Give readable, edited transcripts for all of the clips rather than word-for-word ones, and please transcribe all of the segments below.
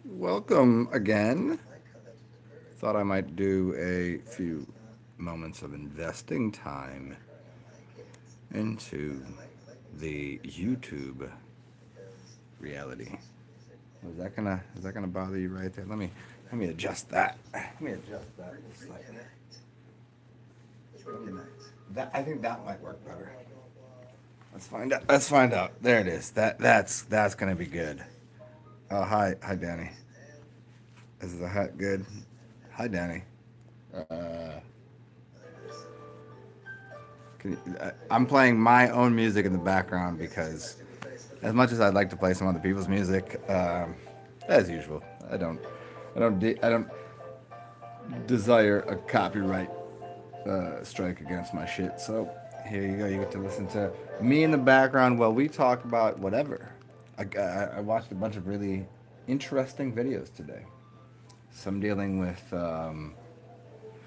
Welcome again. Thought I might do a few moments of investing time into the YouTube reality. Is that gonna bother you right there? Let me adjust that. Let me adjust that slightly. That I think that might work better. Let's find out. Let's find out. There it is. That's gonna be good. Oh hi Danny. Is the hat good? Hi Danny. Uh, I'm playing my own music in the background because, as much as I'd like to play some other people's music, as usual, I don't desire a copyright strike against my shit. So here you go. You get to listen to me in the background while we talk about whatever. I watched a bunch of really interesting videos today. Some dealing with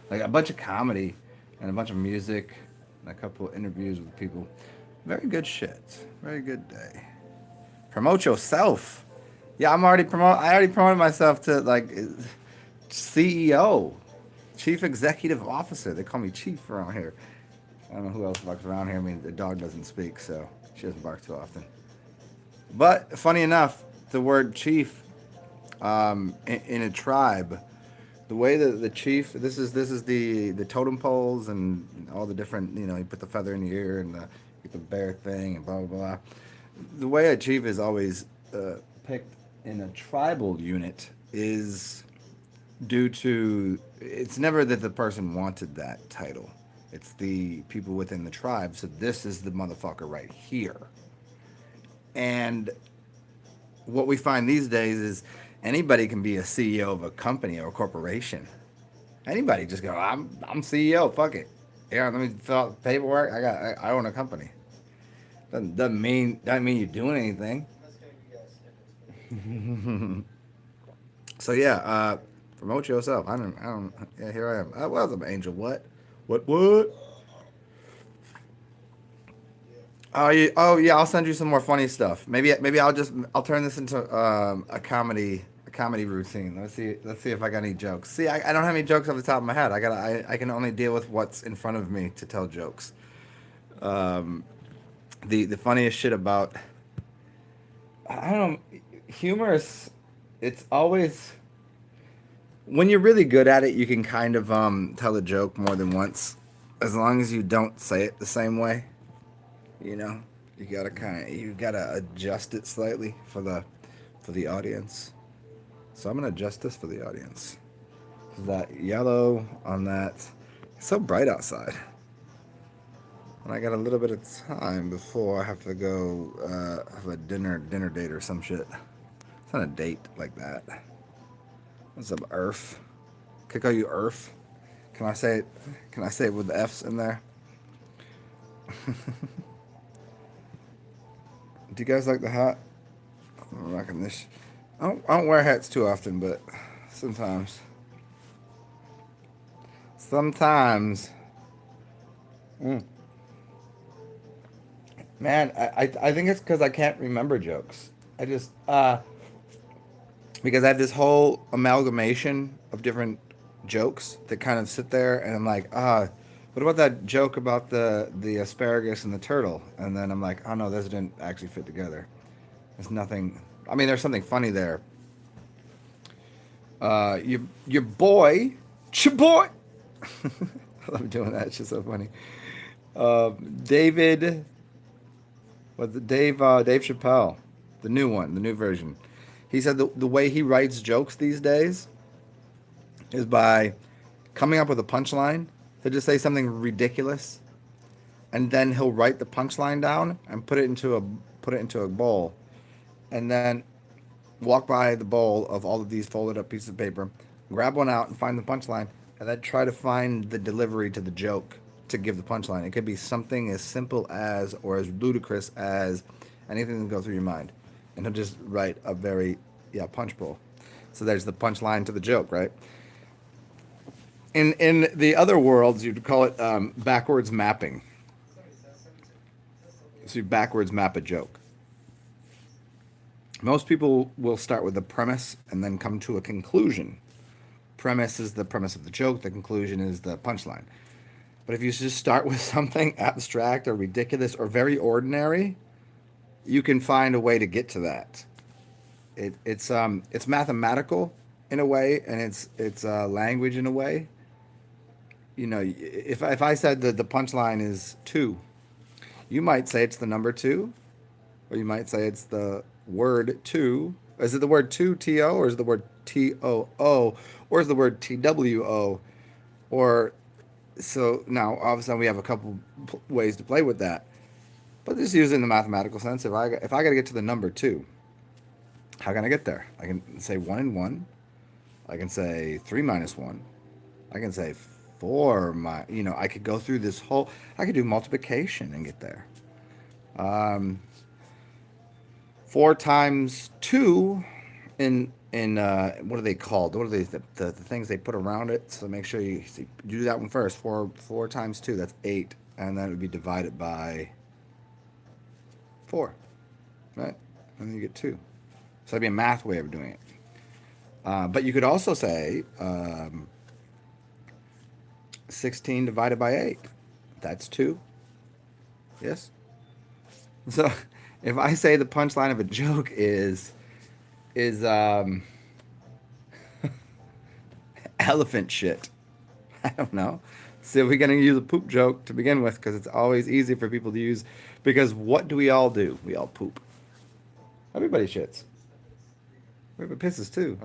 like a bunch of comedy and a bunch of music and a couple of interviews with people. Very good shit. Very good day. Promote yourself. Yeah, I already promoted myself to like CEO, Chief Executive Officer. They call me Chief around here. I don't know who else barks around here. I mean, the dog doesn't speak, so she doesn't bark too often. But funny enough, the word chief in a tribe, the way that the chief, this is the totem poles and all the different, you put the feather in the ear and get the bear thing and blah blah blah. The way a chief is always picked in a tribal unit is due to, it's never that the person wanted that title. It's the people within the tribe. So this is the motherfucker right here. And what we find these days is anybody can be a CEO of a company or a corporation. Anybody just go, I'm CEO. Fuck it. Yeah, let me fill out the paperwork. I own a company. Doesn't mean you're doing anything. So yeah, promote yourself. I don't. Yeah, here I am. Welcome, Angel. What? What? Oh yeah, I'll send you some more funny stuff. Maybe I'll turn this into a comedy routine. Let's see if I got any jokes. See, I don't have any jokes off the top of my head. I can only deal with what's in front of me to tell jokes. Um, the funniest shit about, I don't know, humorous. It's always, when you're really good at it, you can kind of tell a joke more than once, as long as you don't say it the same way. You know, you gotta adjust it slightly for the audience. So I'm gonna adjust this for the audience. So that yellow on that. It's so bright outside, and I got a little bit of time before I have to go have a dinner date or some shit. It's not a date like that. What's up, Earth? Can I call you Earth? Can I say it? Can I say it with the F's in there? Do you guys like the hat? I'm rocking this. I don't wear hats too often, but sometimes. Sometimes. Mm. Man, I think it's because I can't remember jokes. I just, because I have this whole amalgamation of different jokes that kind of sit there, and I'm like, what about that joke about the asparagus and the turtle? And then I'm like, oh no, those didn't actually fit together. There's nothing. I mean, there's something funny there. Your boy, your boy. I love doing that. It's just so funny. David, was it Dave Chappelle, the new one, the new version. He said the way he writes jokes these days is by coming up with a punchline. He'll just say something ridiculous, and then he'll write the punchline down and put it into a bowl, and then walk by the bowl of all of these folded up pieces of paper, grab one out and find the punchline, and then try to find the delivery to the joke to give the punchline. It could be something as simple as or as ludicrous as anything that go through your mind, and he'll just write a very, yeah, punch bowl. So there's the punchline to the joke, right? In the other worlds, you'd call it backwards mapping. So you backwards map a joke. Most people will start with the premise and then come to a conclusion. Premise is the premise of the joke, the conclusion is the punchline. But if you just start with something abstract or ridiculous or very ordinary, you can find a way to get to that. It's mathematical in a way, and it's language in a way. You know, if I said that the punchline is two, you might say it's the number two, or you might say it's the word two. Is it the word two T O, or is it the word T O O, or is it the word T W O, or so now all of a sudden we have a couple ways to play with that. But just using the mathematical sense, if I got to get to the number two, how can I get there? I can say one and one. I can say three minus one. I can say four. I could go through this whole. I could do multiplication and get there. Um, Four times two, in what are they called? What are they the things they put around it? So make sure you do that one first. Four times two, that's eight, and then it would be divided by four, right? And then you get two. So that'd be a math way of doing it. But you could also say 16 divided by 8. That's 2. Yes? So if I say the punchline of a joke is elephant shit, I don't know. So we're going to use a poop joke to begin with because it's always easy for people to use. Because what do we all do? We all poop. Everybody shits. Everybody pisses too.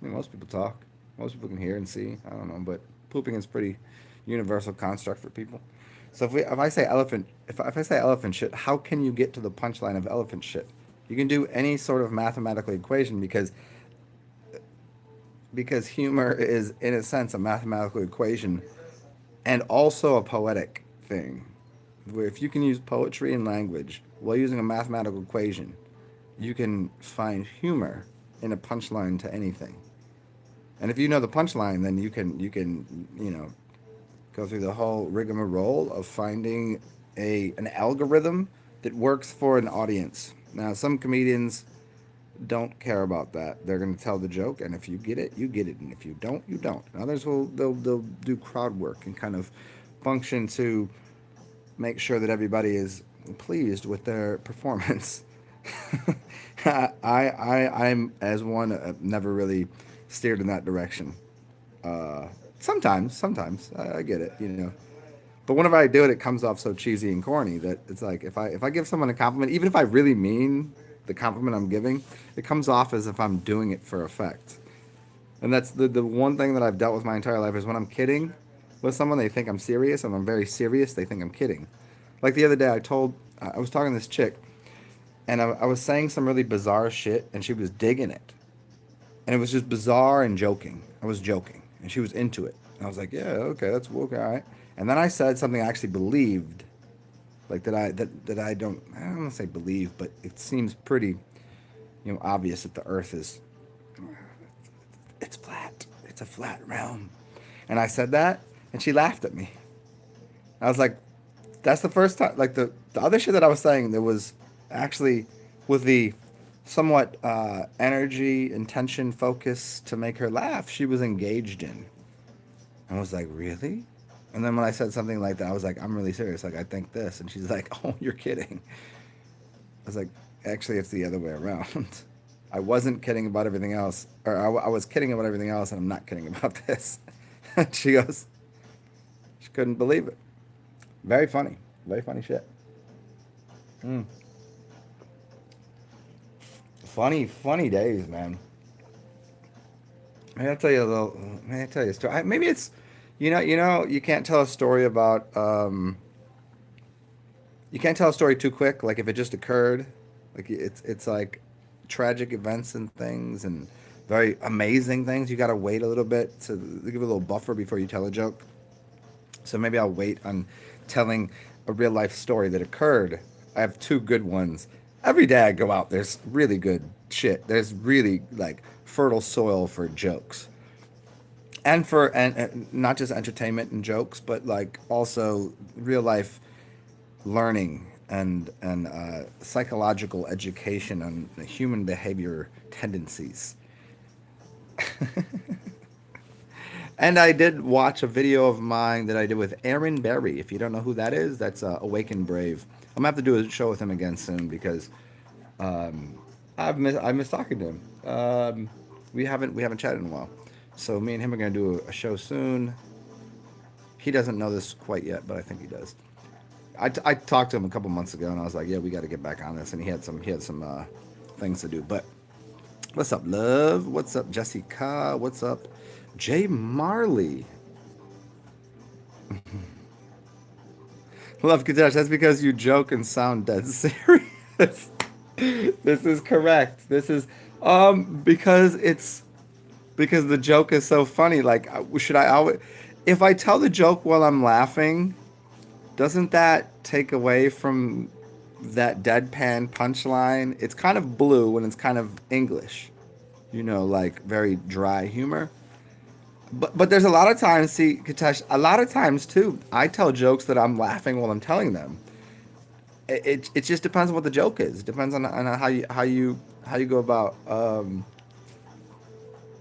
Most people talk. Most people can hear and see. I don't know, but pooping is pretty universal construct for people. So if I say elephant, if I say elephant shit, how can you get to the punchline of elephant shit? You can do any sort of mathematical equation because humor is in a sense a mathematical equation and also a poetic thing. Where if you can use poetry and language while using a mathematical equation, you can find humor in a punchline to anything. And if you know the punchline, then you can go through the whole rigmarole of finding a an algorithm that works for an audience. Now, some comedians don't care about that. They're going to tell the joke, and if you get it, you get it, and if you don't, you don't. And others they'll do crowd work and kind of function to make sure that everybody is pleased with their performance. I'm as one never really steered in that direction. Sometimes I get it. But whenever I do it, it comes off so cheesy and corny that it's like if I give someone a compliment, even if I really mean the compliment I'm giving, it comes off as if I'm doing it for effect. And that's the one thing that I've dealt with my entire life is when I'm kidding with someone, they think I'm serious, and when I'm very serious, they think I'm kidding. Like the other day, I was talking to this chick, and I was saying some really bizarre shit, and she was digging it, and it was just bizarre and joking. I was joking, and she was into it. And I was like, yeah, okay, that's okay, all right. And then I said something I actually believed, like that I don't want to say believe, but it seems pretty, obvious that the Earth is it's flat. It's a flat realm. And I said that, and she laughed at me. I was like, that's the first time. Like the other shit that I was saying, there was actually with the somewhat energy, intention, focus to make her laugh, she was engaged in. I was like, really? And then when I said something like that, I was like, I'm really serious. Like, I think this. And she's like, oh, you're kidding. I was like, actually, it's the other way around. I wasn't kidding about everything else. Or I was kidding about everything else, and I'm not kidding about this. She goes, she couldn't believe it. Very funny. Very funny shit. Mm. Funny days, man. May I tell you a story? Maybe it's, you can't tell a story about, you can't tell a story too quick. Like if it just occurred, like it's like tragic events and things and very amazing things. You got to wait a little bit to give a little buffer before you tell a joke. So maybe I'll wait on telling a real life story that occurred. I have two good ones. Every day I go out, there's really good shit. There's really like fertile soil for jokes. And not just entertainment and jokes, but like also real life learning and psychological education on the human behavior tendencies. And I did watch a video of mine that I did with Aaron Berry. If you don't know who that is, that's Awaken Brave. I'm gonna have to do a show with him again soon because I miss talking to him. We haven't chatted in a while, so me and him are gonna do a show soon. He doesn't know this quite yet, but I think he does. I talked to him a couple months ago, and I was like, "Yeah, we got to get back on this." And he had some things to do. But what's up, love? What's up, Jessica? What's up, Jay Marley? Love Kadesh. That's because you joke and sound dead serious. This is correct. This is because because the joke is so funny. Like, should I always, if I tell the joke while I'm laughing, doesn't that take away from that deadpan punchline? It's kind of blue and it's kind of English, like very dry humor. But there's a lot of times, see, Katesh, a lot of times too, I tell jokes that I'm laughing while I'm telling them. It just depends on what the joke is. It depends on how you go about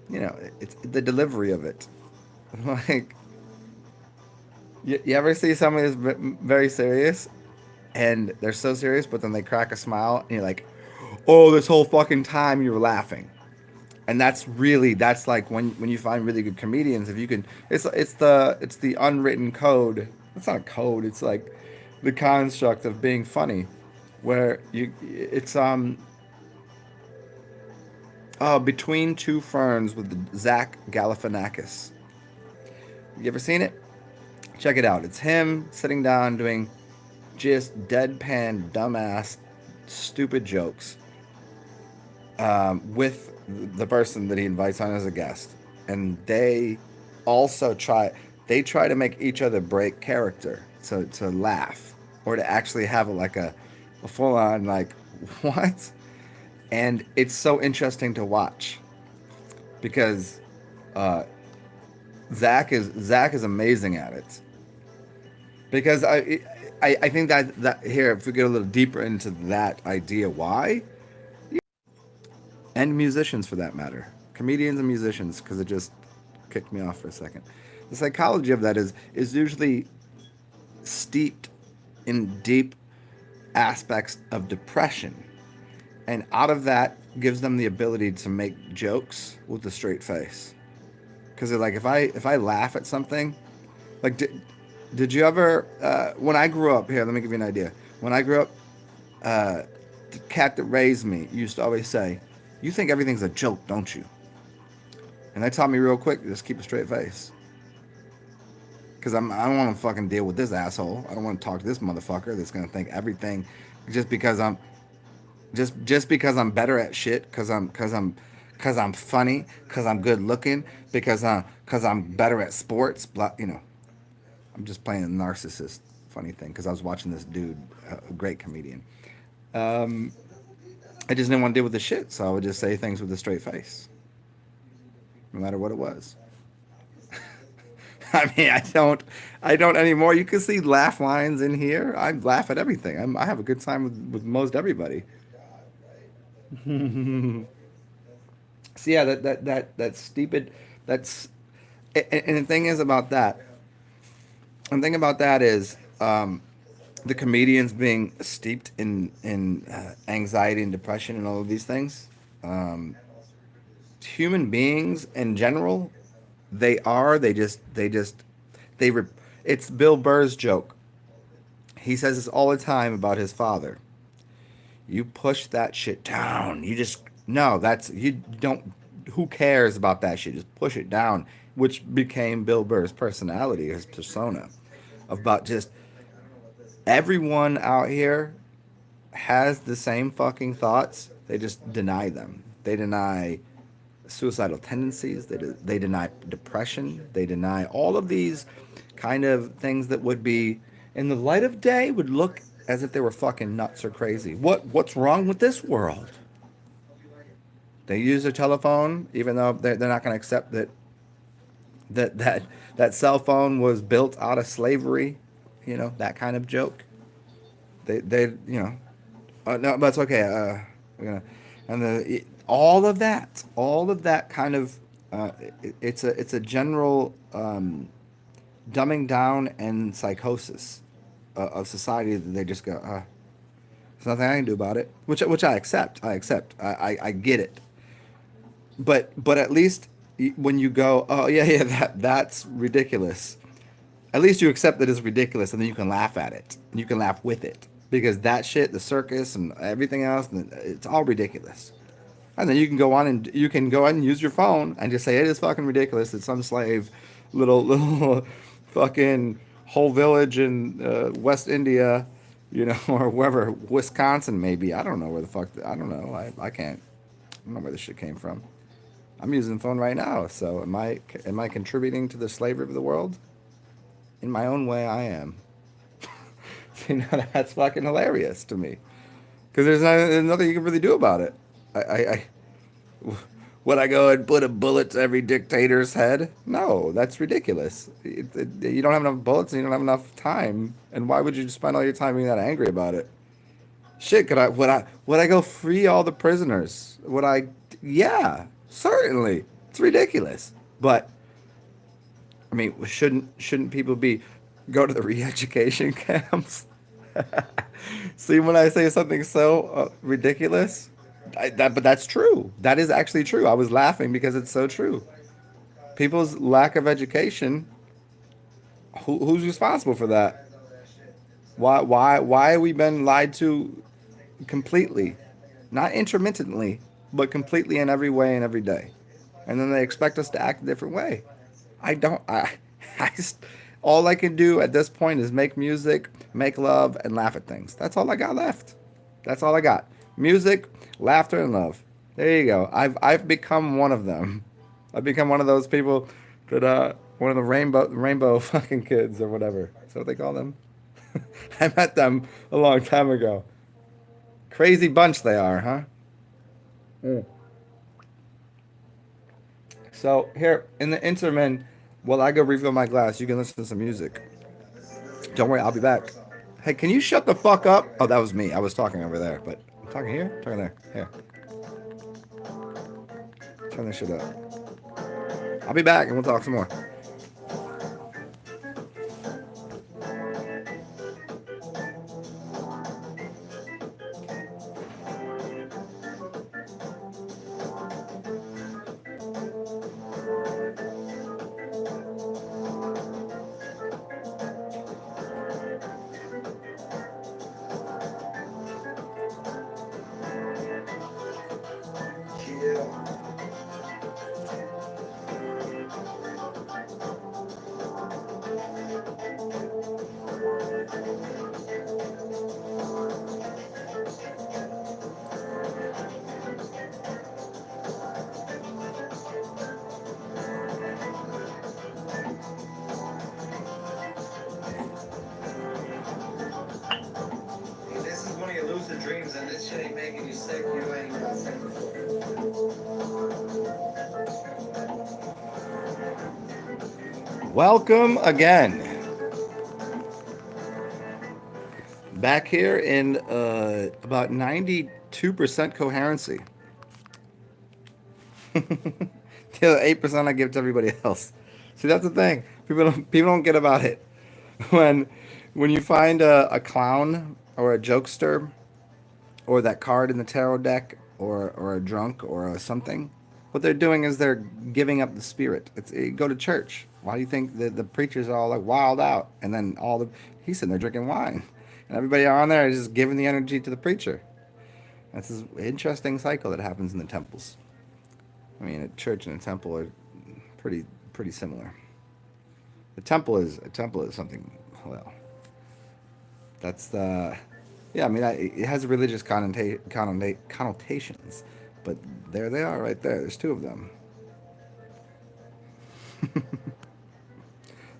it's the delivery of it. Like, you ever see somebody that's very serious and they're so serious, but then they crack a smile and you're like, oh, this whole fucking time you were laughing. And that's like when you find really good comedians, if you can, it's the unwritten code. It's not a code. It's like the construct of being funny, where it's Between Two Ferns with Zach Galifianakis. You ever seen it? Check it out. It's him sitting down doing just deadpan, dumbass, stupid jokes with the person that he invites on as a guest, and also try to make each other break character to laugh or to actually have a full on like what, and it's so interesting to watch because Zach is amazing at it because I think that here, if we get a little deeper into that idea, why, and musicians for that matter, comedians and musicians, because it just kicked me off for a second. The psychology of that is usually steeped in deep aspects of depression, and out of that gives them the ability to make jokes with a straight face. Because like if I laugh at something, like did you ever when I grew up here? Let me give you an idea. When I grew up, the cat that raised me used to always say, "You think everything's a joke, don't you?" And that taught me real quick, just keep a straight face. Because I don't want to fucking deal with this asshole. I don't want to talk to this motherfucker that's gonna think everything just because I'm better at shit. Because I'm funny. Because I'm good looking. Because I'm better at sports. Blah, I'm just playing a narcissist. Funny thing, because I was watching this dude, a great comedian. I just didn't want to deal with the shit, so I would just say things with a straight face, no matter what it was. I mean, I don't anymore. You can see laugh lines in here. I laugh at everything. I have a good time with most everybody. So yeah, that stupid. That's and the thing is about that. And the thing about that is the comedians being steeped in anxiety and depression and all of these things. Um, Human beings in general, they re- it's Bill Burr's joke. He says this all the time about his father. You push that shit down. You just no, that's you don't. Who cares about that shit? Just push it down, which became Bill Burr's personality, his persona, about just everyone out here has the same fucking thoughts. They just deny them. They deny suicidal tendencies. They deny depression. They deny all of these kind of things that would be in the light of day would look as if they were fucking nuts or crazy. What's wrong with this world? They use their telephone, even though they're not going to accept that cell phone was built out of slavery. That kind of joke. they you know no, but it's okay. We're gonna and all of that kind of it's a general dumbing down and psychosis of society that they just go, there's nothing I can do about it, which I accept. I get it. But at least when you go, oh yeah, that's ridiculous. At least you accept that it's ridiculous, and then you can laugh at it, and you can laugh with it, because that shit, the circus and everything else, it's all ridiculous. And then you can go on and you can go ahead and use your phone and just say it is fucking ridiculous that some slave, little fucking whole village in West India, or wherever, Wisconsin maybe. I don't know where the fuck. I don't know. I can't. I don't know where this shit came from. I'm using the phone right now. So am I contributing to the slavery of the world? In my own way, I am. That's fucking hilarious to me. Because there's nothing you can really do about it. I would I go and put a bullet to every dictator's head? No, that's ridiculous. You don't have enough bullets and you don't have enough time. And why would you spend all your time being that angry about it? Shit, would I go free all the prisoners? Would I? Yeah, certainly. It's ridiculous. But I mean, shouldn't people be go to the re-education camps? See, when I say something so ridiculous, but that's true. That is actually true. I was laughing because it's so true. People's lack of education. Who's responsible for that? Why have we been lied to completely, not intermittently, but completely in every way and every day, and then they expect us to act a different way? I don't. I all I can do at this point is make music, make love, and laugh at things. That's all I got left. That's all I got. Music, laughter, and love. There you go. I've become one of them. I've become one of those people that one of the rainbow fucking kids or whatever. Is that what they call them? I met them a long time ago. Crazy bunch they are, huh? Mm. So here in the interim, while I go refill my glass, you can listen to some music. Don't worry, I'll be back. Hey, can you shut the fuck up? Oh, that was me. I was talking over there, but I'm talking here, I'm talking there. Here, turn this shit up. I'll be back and we'll talk some more. This is one of your lucid dreams, and this shit ain't making you sick. You ain't got sick before. Welcome again. Back here in about 92% coherency. The other 8% I give to everybody else. See, that's the thing. People don't get about it. When when you find a clown or a jokester or that card in the tarot deck or a drunk or a something, what they're doing is they're giving up the spirit. Go to church. Why do you think the preachers are all like wild out, and then he's sitting there drinking wine, and everybody on there is just giving the energy to the preacher. That's this interesting cycle that happens in the temples. I mean, a church and a temple are pretty similar. A temple is something. Well, that's the yeah. I mean, it has religious connotations, but there they are, right there. There's two of them.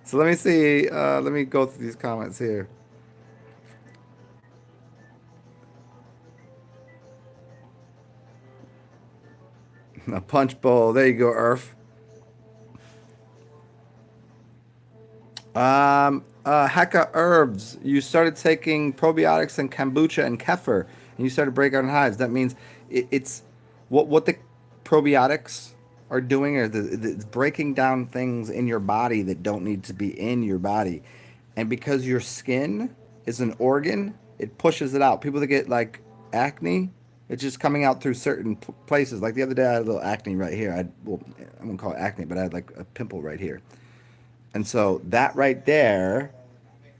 So let me see. Let me go through these comments here. A punch bowl. There you go, Earth. Hecka herbs. You started taking probiotics and kombucha and kefir, and you started breaking out hives. That means it's what the probiotics are doing is it's breaking down things in your body that don't need to be in your body, and because your skin is an organ, it pushes it out. People that get like acne, it's just coming out through certain places. Like the other day, I had a little acne right here. Well, I won't call it acne, but I had like a pimple right here, and so that right there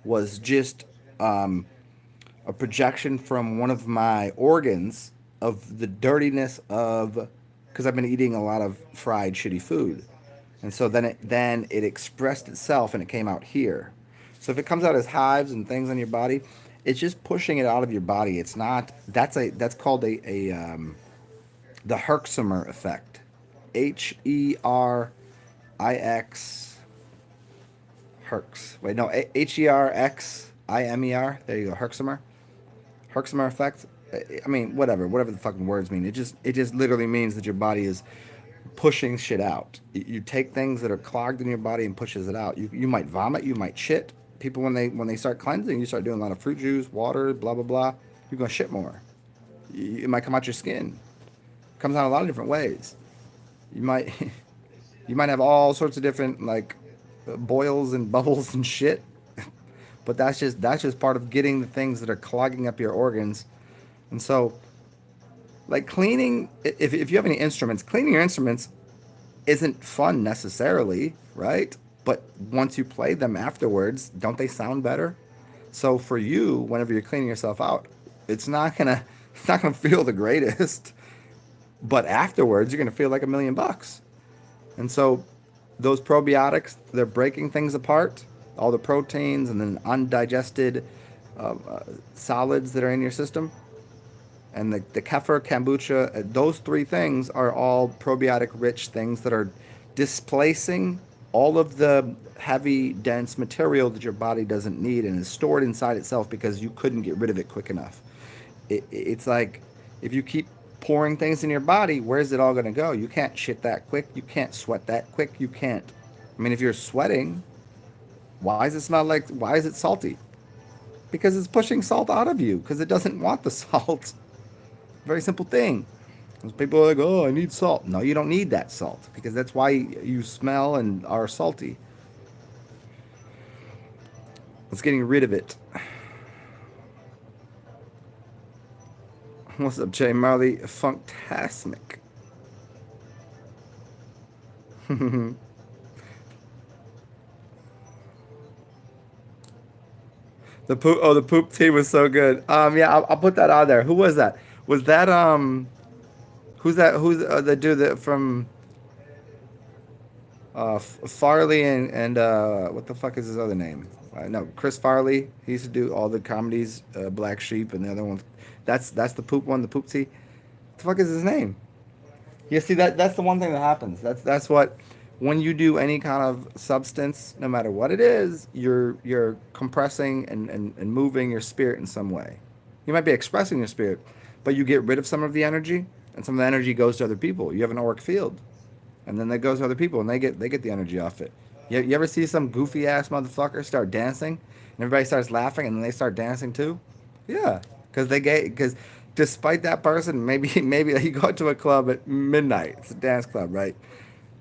was just a projection from one of my organs of the dirtiness of because I've been eating a lot of fried shitty food. And so then it expressed itself and it came out here. So if it comes out as hives and things on your body, it's just pushing it out of your body. It's not that's called a the Herxheimer effect. Herix Herx. Wait, no, Herximer. There you go, Herxheimer. Herxheimer effect. I mean, whatever the fucking words mean. It just literally means that your body is pushing shit out. You take things that are clogged in your body and pushes it out. You might vomit, you might shit. People when they start cleansing, you start doing a lot of fruit juice, water, blah blah blah. You're gonna shit more. It might come out your skin. It comes out a lot of different ways. You might you might have all sorts of different like boils and bubbles and shit. But that's just part of getting the things that are clogging up your organs. And so, like cleaning, if you have any instruments, cleaning your instruments isn't fun necessarily, right? But once you play them afterwards, don't they sound better? So for you, whenever you're cleaning yourself out, it's not gonna it's not gonna feel the greatest, but afterwards you're gonna feel like $1,000,000. And so those probiotics, they're breaking things apart, all the proteins and then undigested solids that are in your system. And the kefir, kombucha, those three things are all probiotic rich things that are displacing all of the heavy, dense material that your body doesn't need and is stored inside itself because you couldn't get rid of it quick enough. It's like if you keep pouring things in your body, where's it all going to go? You can't shit that quick. You can't sweat that quick. You can't. I mean, if you're sweating, why is it salty? Because it's pushing salt out of you because it doesn't want the salt. Very simple thing. People are like, oh, I need salt. No, you don't need that salt because that's why you smell and are salty. It's getting rid of it. What's up, Jay Marley? Funktasmic. The poop tea was so good. Yeah, I'll put that on there. Who was that? Was that who's that? Who's the dude that from Farley and what the fuck is his other name? No, Chris Farley. He used to do all the comedies, Black Sheep, and the other one. That's the poop one, the poop tea. What the fuck is his name? Yeah, see that's the one thing that happens. That's what when you do any kind of substance, no matter what it is, you're compressing and moving your spirit in some way. You might be expressing your spirit, but you get rid of some of the energy, and some of the energy goes to other people. You have an auric field, and then that goes to other people, and they get the energy off it. You ever see some goofy ass motherfucker start dancing, and everybody starts laughing, and then they start dancing too? Yeah, because despite that person, maybe you go to a club at midnight. It's a dance club, right?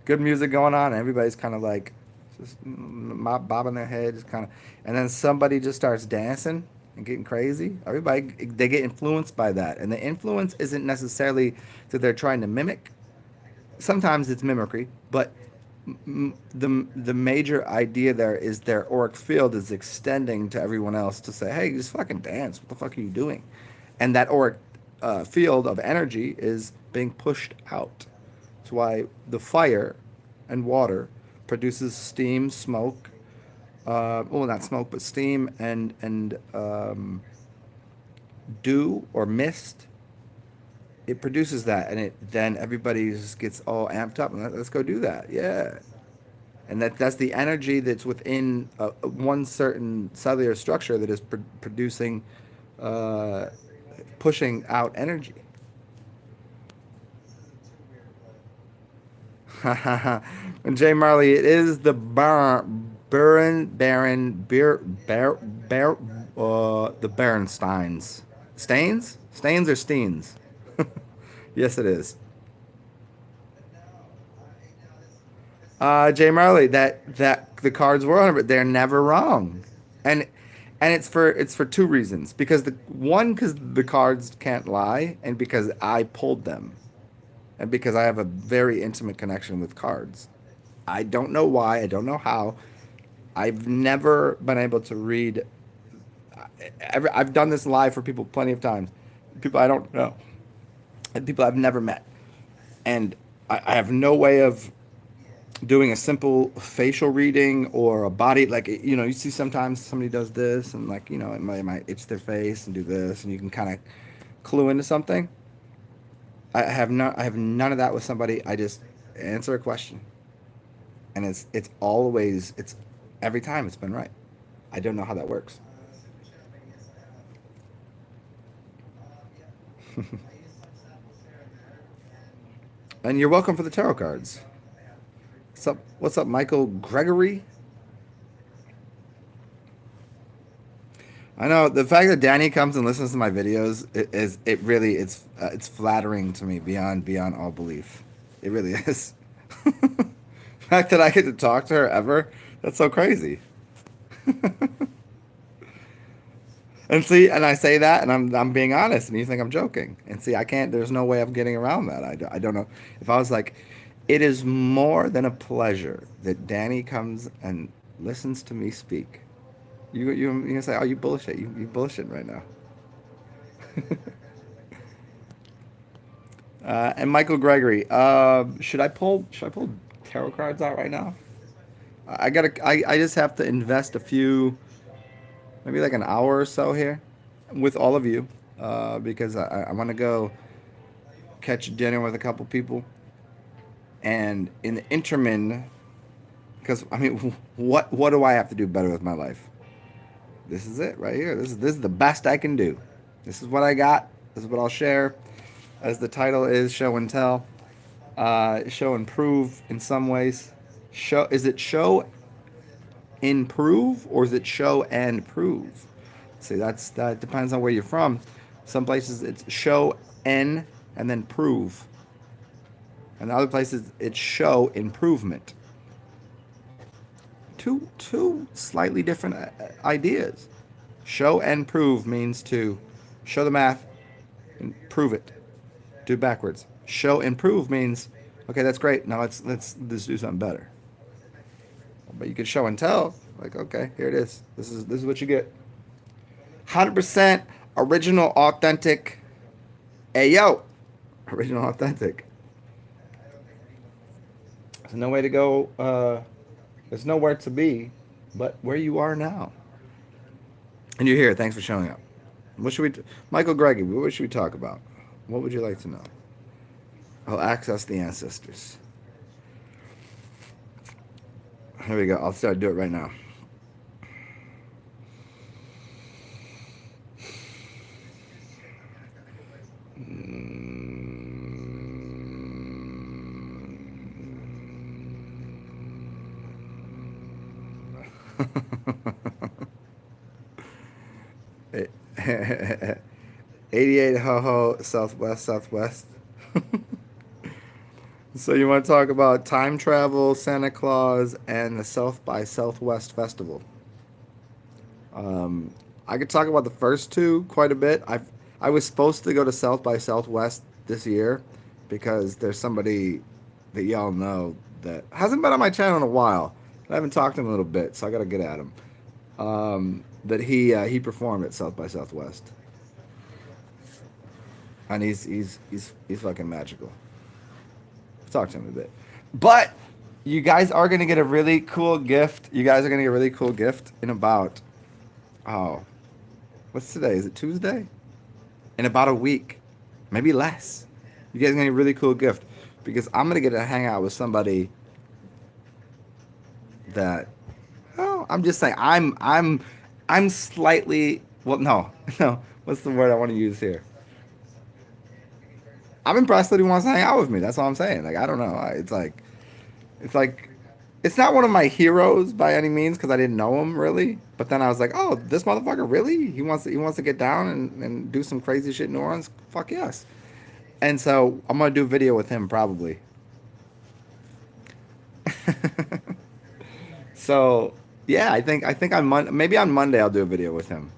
Good music going on, and everybody's kind of like just bobbing their head, just kind of, and then somebody just starts dancing and getting crazy. Everybody they get influenced by that, and the influence isn't necessarily that they're trying to mimic. Sometimes it's mimicry, but the major idea there is their auric field is extending to everyone else to say, hey, just fucking dance. What the fuck are you doing? And that auric field of energy is being pushed out. That's why the fire and water produces steam, smoke. Well, not smoke, but steam and dew or mist. It produces that, and then everybody just gets all amped up, and let's go do that. Yeah, and that's the energy that's within one certain cellular structure that is producing, uh, pushing out energy. And Jay Marley, it is the burn. Baron, the Berensteins. Stains? Stains or Steens? Yes, it is. Jay Marley, that the cards were on it, but they're never wrong, and it's for two reasons. Because because the cards can't lie, and because I pulled them, and because I have a very intimate connection with cards. I don't know why. I don't know how. I've never been able to read. I've done this live for people plenty of times, people I don't know, and people I've never met, and I have no way of doing a simple facial reading or a body, like, you see sometimes somebody does this, and, like, it might itch their face and do this, and you can kind of clue into something. I have none of that with somebody. I just answer a question, and it's always, it's every time it's been right. I don't know how that works. And you're welcome for the tarot cards. What's up, Michael Gregory? I know the fact that Danny comes and listens to my videos it really, it's flattering to me beyond all belief. It really is. The fact that I get to talk to her ever, that's so crazy. And see, and I say that, and I'm being honest, and you think I'm joking. And see, I can't. There's no way of getting around that. I don't know. If I was like, it is more than a pleasure that Danny comes and listens to me speak. You gonna say, oh, you bullshit. You bullshitting right now. And Michael Gregory, should I pull tarot cards out right now? I just have to invest a few, maybe like an hour or so here with all of you, because I want to go catch dinner with a couple people, and in the interim, because I mean, what do I have to do better with my life? This is it right here. This is the best I can do. This is what I got. This is what I'll share. As the title is, show and tell, show and prove in some ways. Is it show improve, or is it show and prove? See, that depends on where you're from. Some places it's show and then prove, and other places it's show improvement. Two slightly different ideas. Show and prove means to show the math and prove it. Do backwards. Show and prove means, okay, that's great. Now let's do something better. But you can show and tell, like, okay, here it is. This is what you get. 100% original, authentic. Hey yo, original, authentic. There's no way to go. There's nowhere to be, but where you are now. And you're here. Thanks for showing up. What should Michael Gregory? What should we talk about? What would you like to know? I'll access the ancestors. Here we go. I'll start do it right now. Eh, 88 ho ho southwest. So you want to talk about time travel, Santa Claus, and the South by Southwest festival. I could talk about the first two quite a bit. I was supposed to go to South by Southwest this year because there's somebody that y'all know that hasn't been on my channel in a while. I haven't talked to him in a little bit, so I got to get at him. That he performed at South by Southwest, and he's fucking magical. Talk to him a bit, but you guys are gonna get a really cool gift. You guys are gonna get a really cool gift in about, oh, what's today? Is it Tuesday? In about a week, maybe less. You guys are gonna get a really cool gift because I'm gonna get to hang out with somebody that, oh, I'm just saying, I'm slightly, well, no, no, what's the word I want to use here? I'm impressed that he wants to hang out with me. That's all I'm saying. Like, I don't know. It's like It's not one of my heroes by any means because I didn't know him really. But then I was like, oh, this motherfucker really? He wants to get down and do some crazy shit in New Orleans? Fuck yes. And so I'm gonna do a video with him probably. So yeah, I think maybe on Monday I'll do a video with him,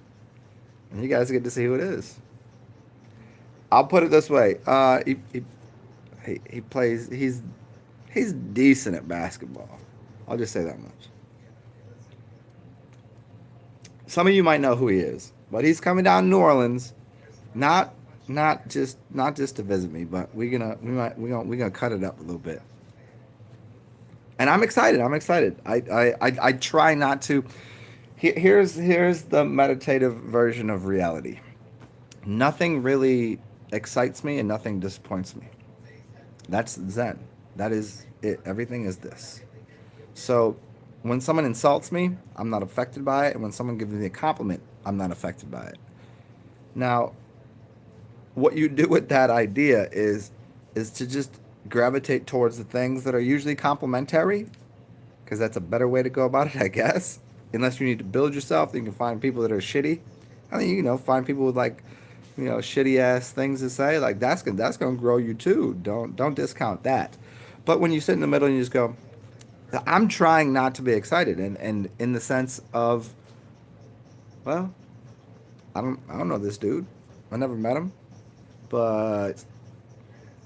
and you guys get to see who it is. I'll put it this way: he plays. He's decent at basketball. I'll just say that much. Some of you might know who he is, but he's coming down to New Orleans, not not just to visit me, but we're gonna cut it up a little bit. And I'm excited. I'm excited. I try not to. Here's the meditative version of reality. Nothing really excites me and nothing disappoints me. That's Zen. That is it. Everything is this. So when someone insults me, I'm not affected by it. And when someone gives me a compliment, I'm not affected by it. Now, what you do with that idea is to just gravitate towards the things that are usually complimentary, because that's a better way to go about it, I guess. Unless you need to build yourself, then you can find people that are shitty. I mean, find people with like, shitty ass things to say. Like that's gonna grow you too. Don't discount that. But when you sit in the middle and you just go, I'm trying not to be excited, and in the sense of, well, I don't know this dude. I never met him, but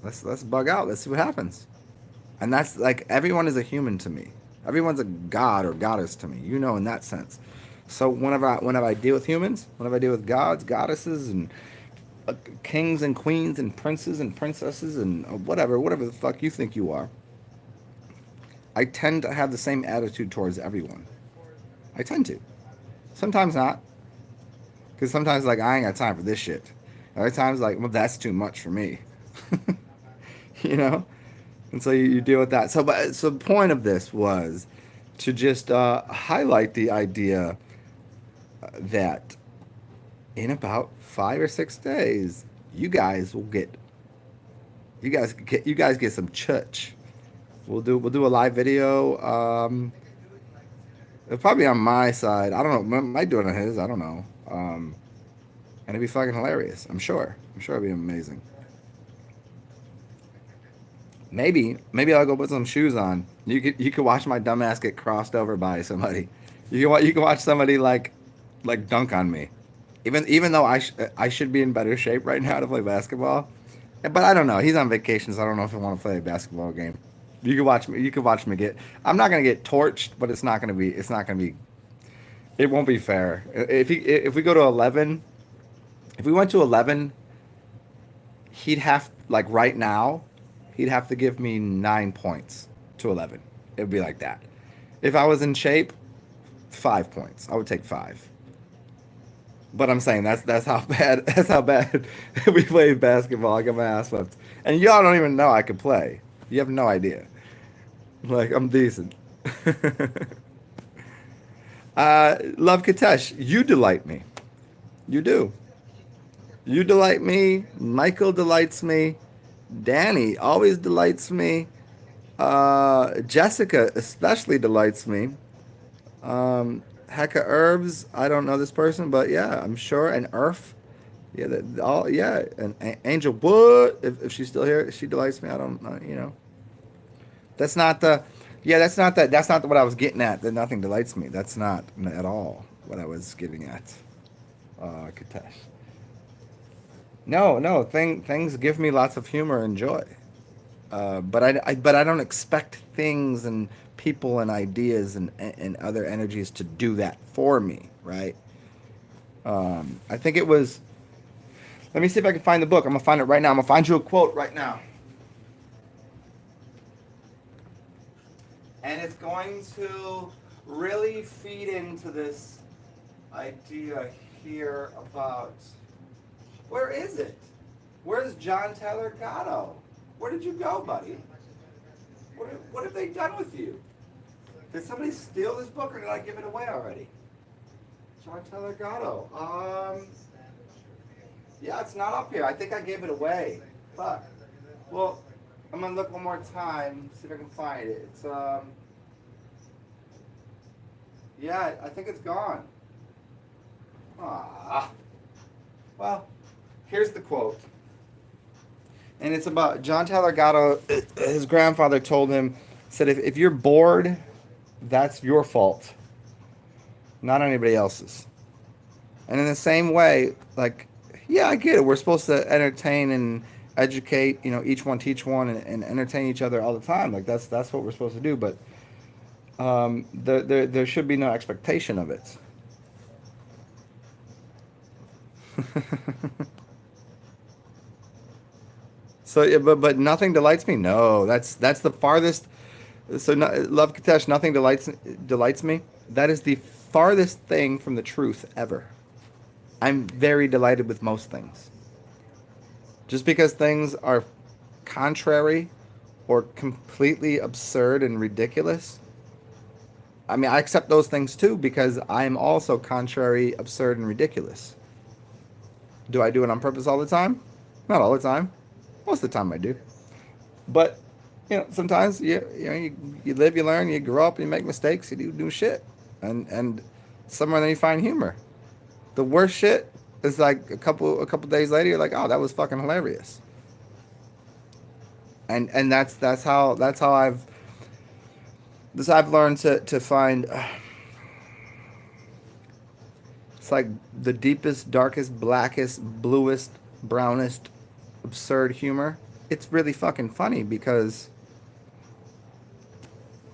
let's bug out. Let's see what happens. And that's like everyone is a human to me. Everyone's a god or goddess to me. In that sense. So whenever I deal with humans, whenever I deal with gods, goddesses, and kings and queens and princes and princesses and whatever the fuck you think you are, I tend to have the same attitude towards everyone. I tend to. Sometimes not, because sometimes like I ain't got time for this shit. Other times like, well, that's too much for me. you know. And so you deal with that. So the point of this was to just highlight the idea that in about 5 or 6 days, you guys get some church. We'll do a live video. It'll probably be on my side. I don't know. Might do it on his. I don't know. And it'd be fucking hilarious. I'm sure. It'd be amazing. Maybe I'll go put some shoes on. You could watch my dumbass get crossed over by somebody. You can watch somebody like dunk on me. Even though I should be in better shape right now to play basketball, but I don't know. He's on vacation, so I don't know if I want to play a basketball game. You can watch me. You can watch me get. I'm not gonna get torched, but it's not gonna be. It's not gonna be. It won't be fair. If we go to 11, if we went to 11, he'd have like right now, he'd have to give me 9 points to 11. It would be like that. If I was in shape, 5 points. I would take five. But I'm saying that's how bad we played basketball. I got my ass whipped, and y'all don't even know I could play. You have no idea. Like I'm decent. Love Katesh, you delight me. You do. You delight me. Michael delights me. Danny always delights me. Jessica especially delights me. Hecka Herbs, I don't know this person, but yeah, I'm sure. And Earth, yeah, all yeah. And Angel Wood, if she's still here, she delights me. I don't know. That's not the, yeah, that's not what I was getting at. That nothing delights me. That's not at all what I was getting at. Katesh. No, things give me lots of humor and joy. But I don't expect things and people and ideas and other energies to do that for me, right? I think it was. Let me see if I can find the book. I'm gonna find it right now. I'm gonna find you a quote right now, and it's going to really feed into this idea here about where is it? Where's John Taylor Gatto? Where did you go, buddy? What have they done with you? Did somebody steal this book or did I give it away already? John Taylor Gatto. Yeah, it's not up here. I think I gave it away. Fuck. Well, I'm gonna look one more time, see if I can find it. It's Yeah, I think it's gone. Ah. Well, here's the quote. And it's about John Taylor Gatto. His grandfather told him, said, if you're bored, that's your fault, not anybody else's. And in the same way, like, yeah, I get it. We're supposed to entertain and educate, each one teach one and entertain each other all the time. Like that's what we're supposed to do. But there should be no expectation of it. So, yeah, but nothing delights me. No, that's the farthest. So, no, love Katesh, nothing delights me. That is the farthest thing from the truth ever. I'm very delighted with most things. Just because things are contrary or completely absurd and ridiculous, I mean, I accept those things too because I'm also contrary, absurd, and ridiculous. Do I do it on purpose all the time? Not all the time. Most of the time I do. But sometimes you live, you learn, you grow up, you make mistakes, you do new shit, and somewhere then you find humor. The worst shit is like a couple days later, you're like, oh, that was fucking hilarious. And that's how I've learned to find. It's like the deepest, darkest, blackest, bluest, brownest, absurd humor. It's really fucking funny because,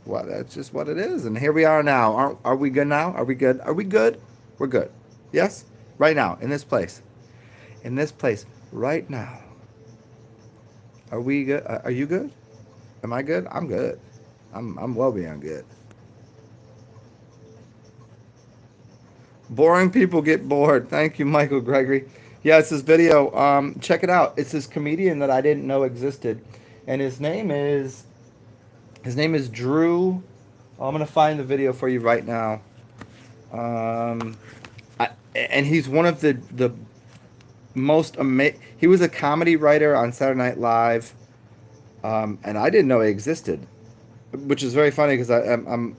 well, that's just what it is. And here we are now. Are we good now? Are we good? Are we good? We're good. Yes? Right now, in this place. In this place, right now. Are we good? Are you good? Am I good? I'm good. I'm well beyond good. Boring people get bored. Thank you, Michael Gregory. Yeah, it's this video. Check it out. It's this comedian that I didn't know existed, and his name is Drew. Oh, I'm gonna find the video for you right now. Um, and he's one of the most amazing. He was a comedy writer on Saturday Night Live, and I didn't know he existed, which is very funny because I'm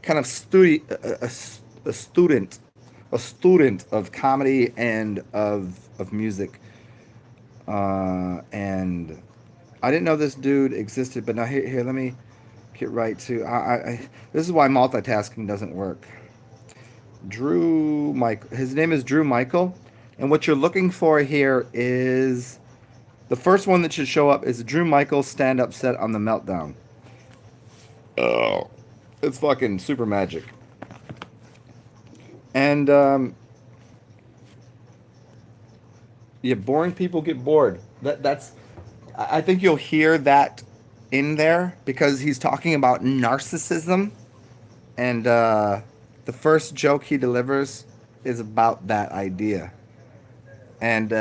kind of a student, a student of comedy and of music, and I didn't know this dude existed. But now here let me get right to this is why multitasking doesn't work. Drew Mike. His name is Drew Michael, and what you're looking for here is the first one that should show up is Drew Michael's stand-up set on the Meltdown. Oh, it's fucking super magic. And yeah, boring people get bored. That's I think you'll hear that in there because he's talking about narcissism, and the first joke he delivers is about that idea. And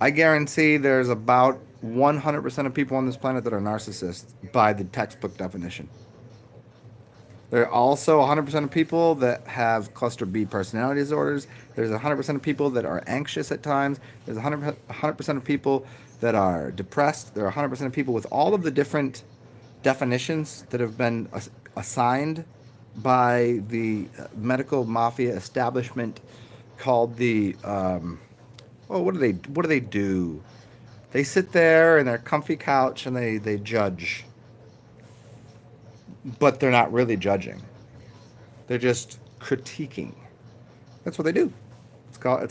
I guarantee there's about 100% of people on this planet that are narcissists by the textbook definition. There are also 100% of people that have cluster B personality disorders. There's 100% of people that are anxious at times. There's 100% of people that are depressed. There are 100% of people with all of the different definitions that have been assigned by the medical mafia establishment called the what do they do? They sit there in their comfy couch and they judge, but they're not really judging. They're just critiquing. That's what they do. It's called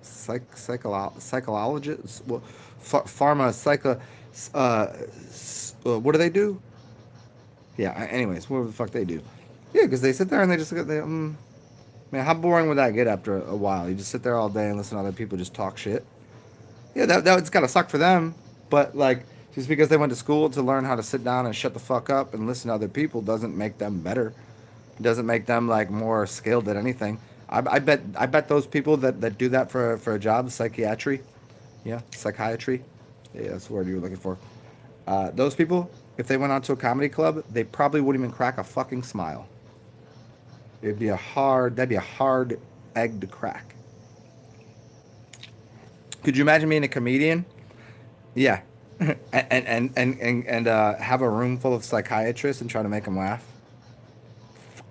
psychologist. Well, pharma psycho. What do they do? Yeah. Anyways, what the fuck they do? Yeah, because they sit there and they just man, how boring would that get after a while? You just sit there all day and listen to other people just talk shit. Yeah, that's gotta suck for them. But like, just because they went to school to learn how to sit down and shut the fuck up and listen to other people doesn't make them better. It doesn't make them like more skilled at anything. I bet those people that do that for a job, psychiatry, yeah, psychiatry, yeah, that's the word you were looking for. Those people, if they went onto a comedy club, they probably wouldn't even crack a fucking smile. That'd be a hard egg to crack. Could you imagine being a comedian? Yeah, and have a room full of psychiatrists and try to make them laugh.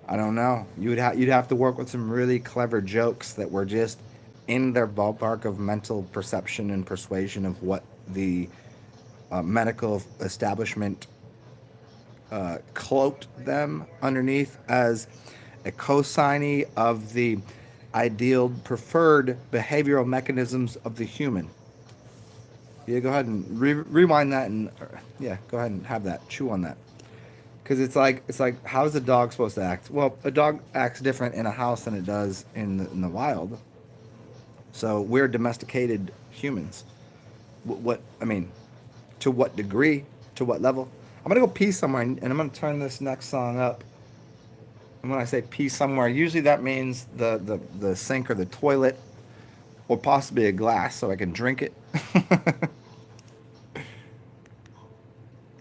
I don't know. You'd have to work with some really clever jokes that were just in their ballpark of mental perception and persuasion of what the medical establishment cloaked them underneath as a cosignee of the ideal preferred behavioral mechanisms of the human. Yeah, go ahead and rewind that and yeah, go ahead and have that. Chew on that. Because it's like how is a dog supposed to act? Well, a dog acts different in a house than it does in the wild. So we're domesticated humans. What I mean, to what degree, to what level? I'm gonna go pee somewhere and I'm gonna turn this next song up. And when I say pee somewhere, usually that means the sink or the toilet or possibly a glass so I can drink it.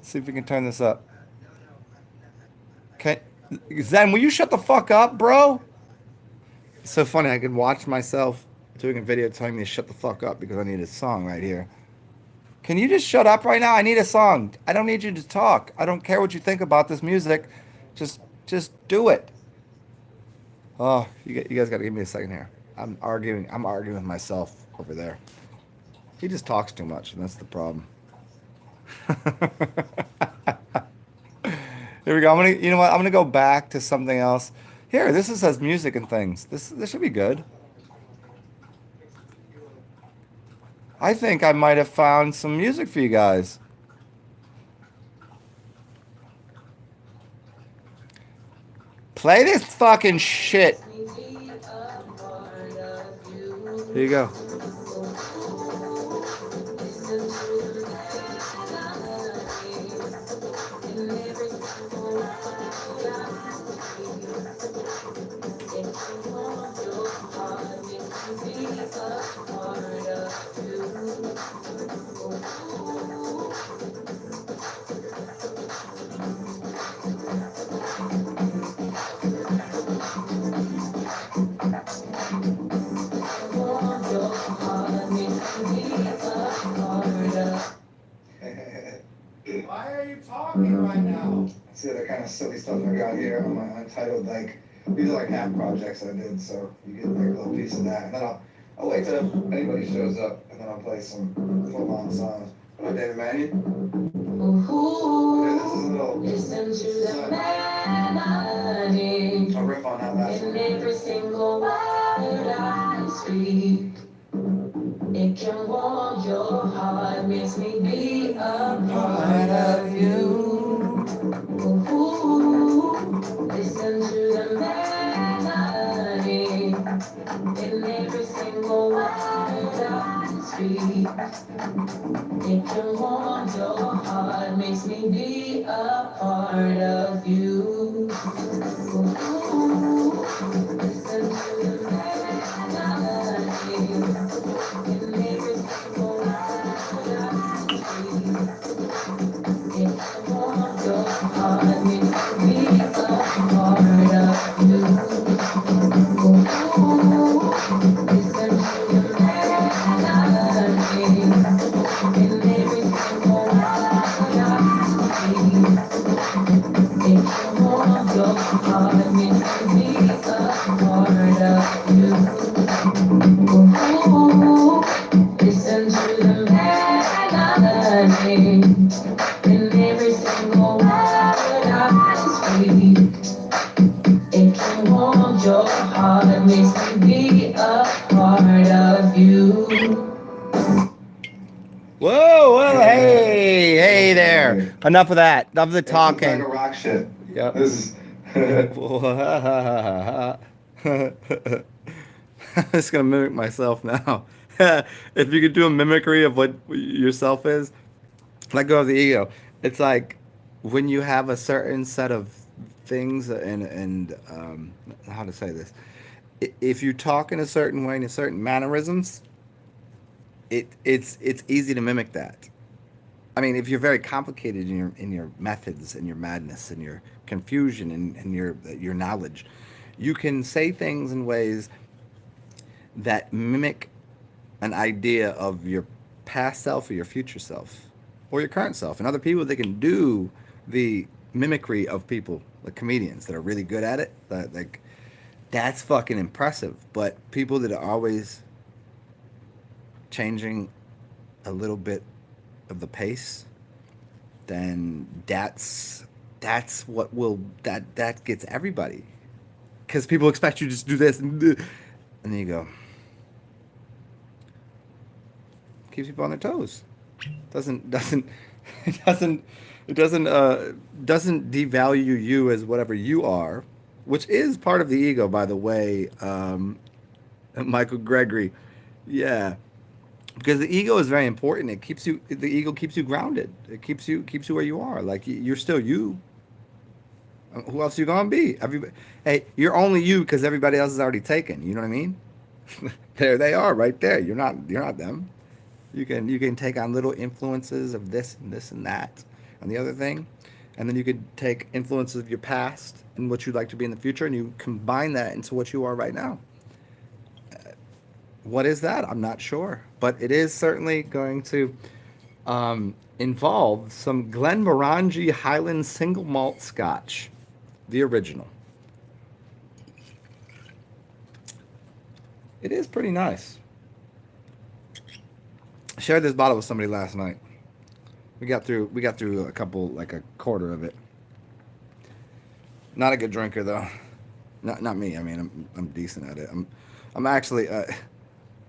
See if we can turn this up. Okay, Zen, will you shut the fuck up, bro? It's so funny. I can watch myself doing a video telling me to shut the fuck up because I need a song right here. Can you just shut up right now? I need a song. I don't need you to talk. I don't care what you think about this music. Just do it. Oh, you guys got to give me a second here. I'm arguing. I'm arguing with myself over there. He just talks too much, and that's the problem. Here we go. You know what? I'm gonna go back to something else. Here, this is says music and things. This should be good. I think I might have found some music for you guys. Play this fucking shit. Here you go. Why are you talking right now? See the kind of silly stuff I got here on my untitled, like, these are like half projects I did, so you get like a little piece of that. And then I'll wait till anybody shows up, and then I'll play some full-on songs. What up, David Mannion? Yeah, this is a little... Listen to the melody. I'll riff on that last one. In every single word I speak. It can warm your heart, makes me be a part of you. Ooh, listen to the melody in every single word I speak. It can warm your heart, makes me be a part of you. Ooh, listen to the melody. Whoa, whoa, hey there. Enough of that. Enough of the talking. Rock shit. Yep. This is I'm just gonna mimic myself now. If you could do a mimicry of what yourself is, let go of the ego. It's like when you have a certain set of things and how to say this. If you talk in a certain way, in a certain mannerisms, it's easy to mimic that. I mean, if you're very complicated in your methods and your madness and your confusion and your knowledge, you can say things in ways that mimic an idea of your past self or your future self or your current self. And other people, they can do the mimicry of people, like comedians that are really good at it. Like that's fucking impressive. But people that are always changing a little bit of the pace, then that's what will that gets everybody, because people expect you to just do this and then you go, keeps people on their toes. Doesn't it doesn't devalue you as whatever you are, which is part of the ego, by the way. Michael Gregory, yeah, because the ego is very important. It keeps you. The ego keeps you grounded. It keeps you where you are. Like you're still you. Who else are you gonna be? Everybody. Hey, you're only you because everybody else is already taken. You know what I mean? There they are, right there. You're not them. You can take on little influences of this and this and that and the other thing, and then you could take influences of your past and what you'd like to be in the future, and you combine that into what you are right now. What is that? I'm not sure, but it is certainly going to involve some Glenmorangie Highland single malt Scotch, the original. It is pretty nice. I shared this bottle with somebody last night. We got through a couple, like a quarter of it. Not a good drinker though. Not me. I mean, I'm decent at it. I'm actually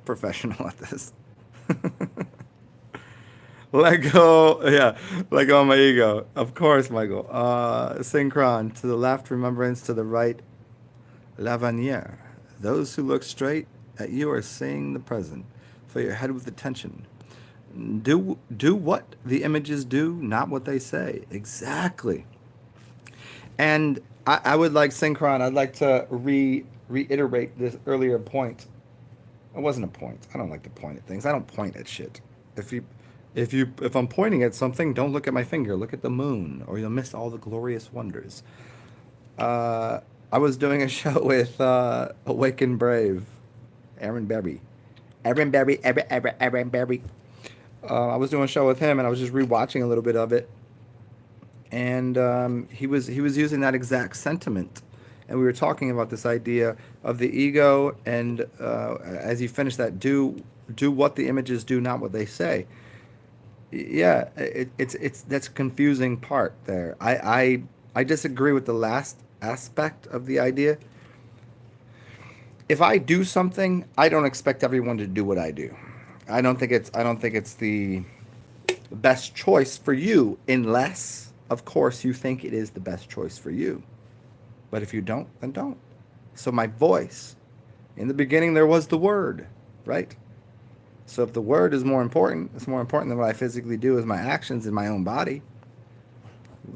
professional at this. Let go, yeah. Let go of my ego. Of course, Michael. Synchron to the left, remembrance to the right. L'avenir. Those who look straight at you are seeing the present. Fill your head with attention. Do what the images do, not what they say. Exactly. And I would like Synchron. I'd like to reiterate this earlier point. It wasn't a point. I don't like to point at things. I don't point at shit. If you if I'm pointing at something, don't look at my finger. Look at the moon, or you'll miss all the glorious wonders. I was doing a show with Awake and Brave, Aaron Berry. Aaron Berry. I was doing a show with him, and I was just rewatching a little bit of it, and he was using that exact sentiment, and we were talking about this idea of the ego, and as you finish that, do what the images do, not what they say. Yeah, it's that's a confusing part there. I disagree with the last aspect of the idea. If I do something, I don't expect everyone to do what I do. I don't think it's the best choice for you, unless, of course, you think it is the best choice for you. But if you don't, then don't. So my voice, in the beginning there was the word, right? So if the word is more important, it's more important than what I physically do is my actions in my own body.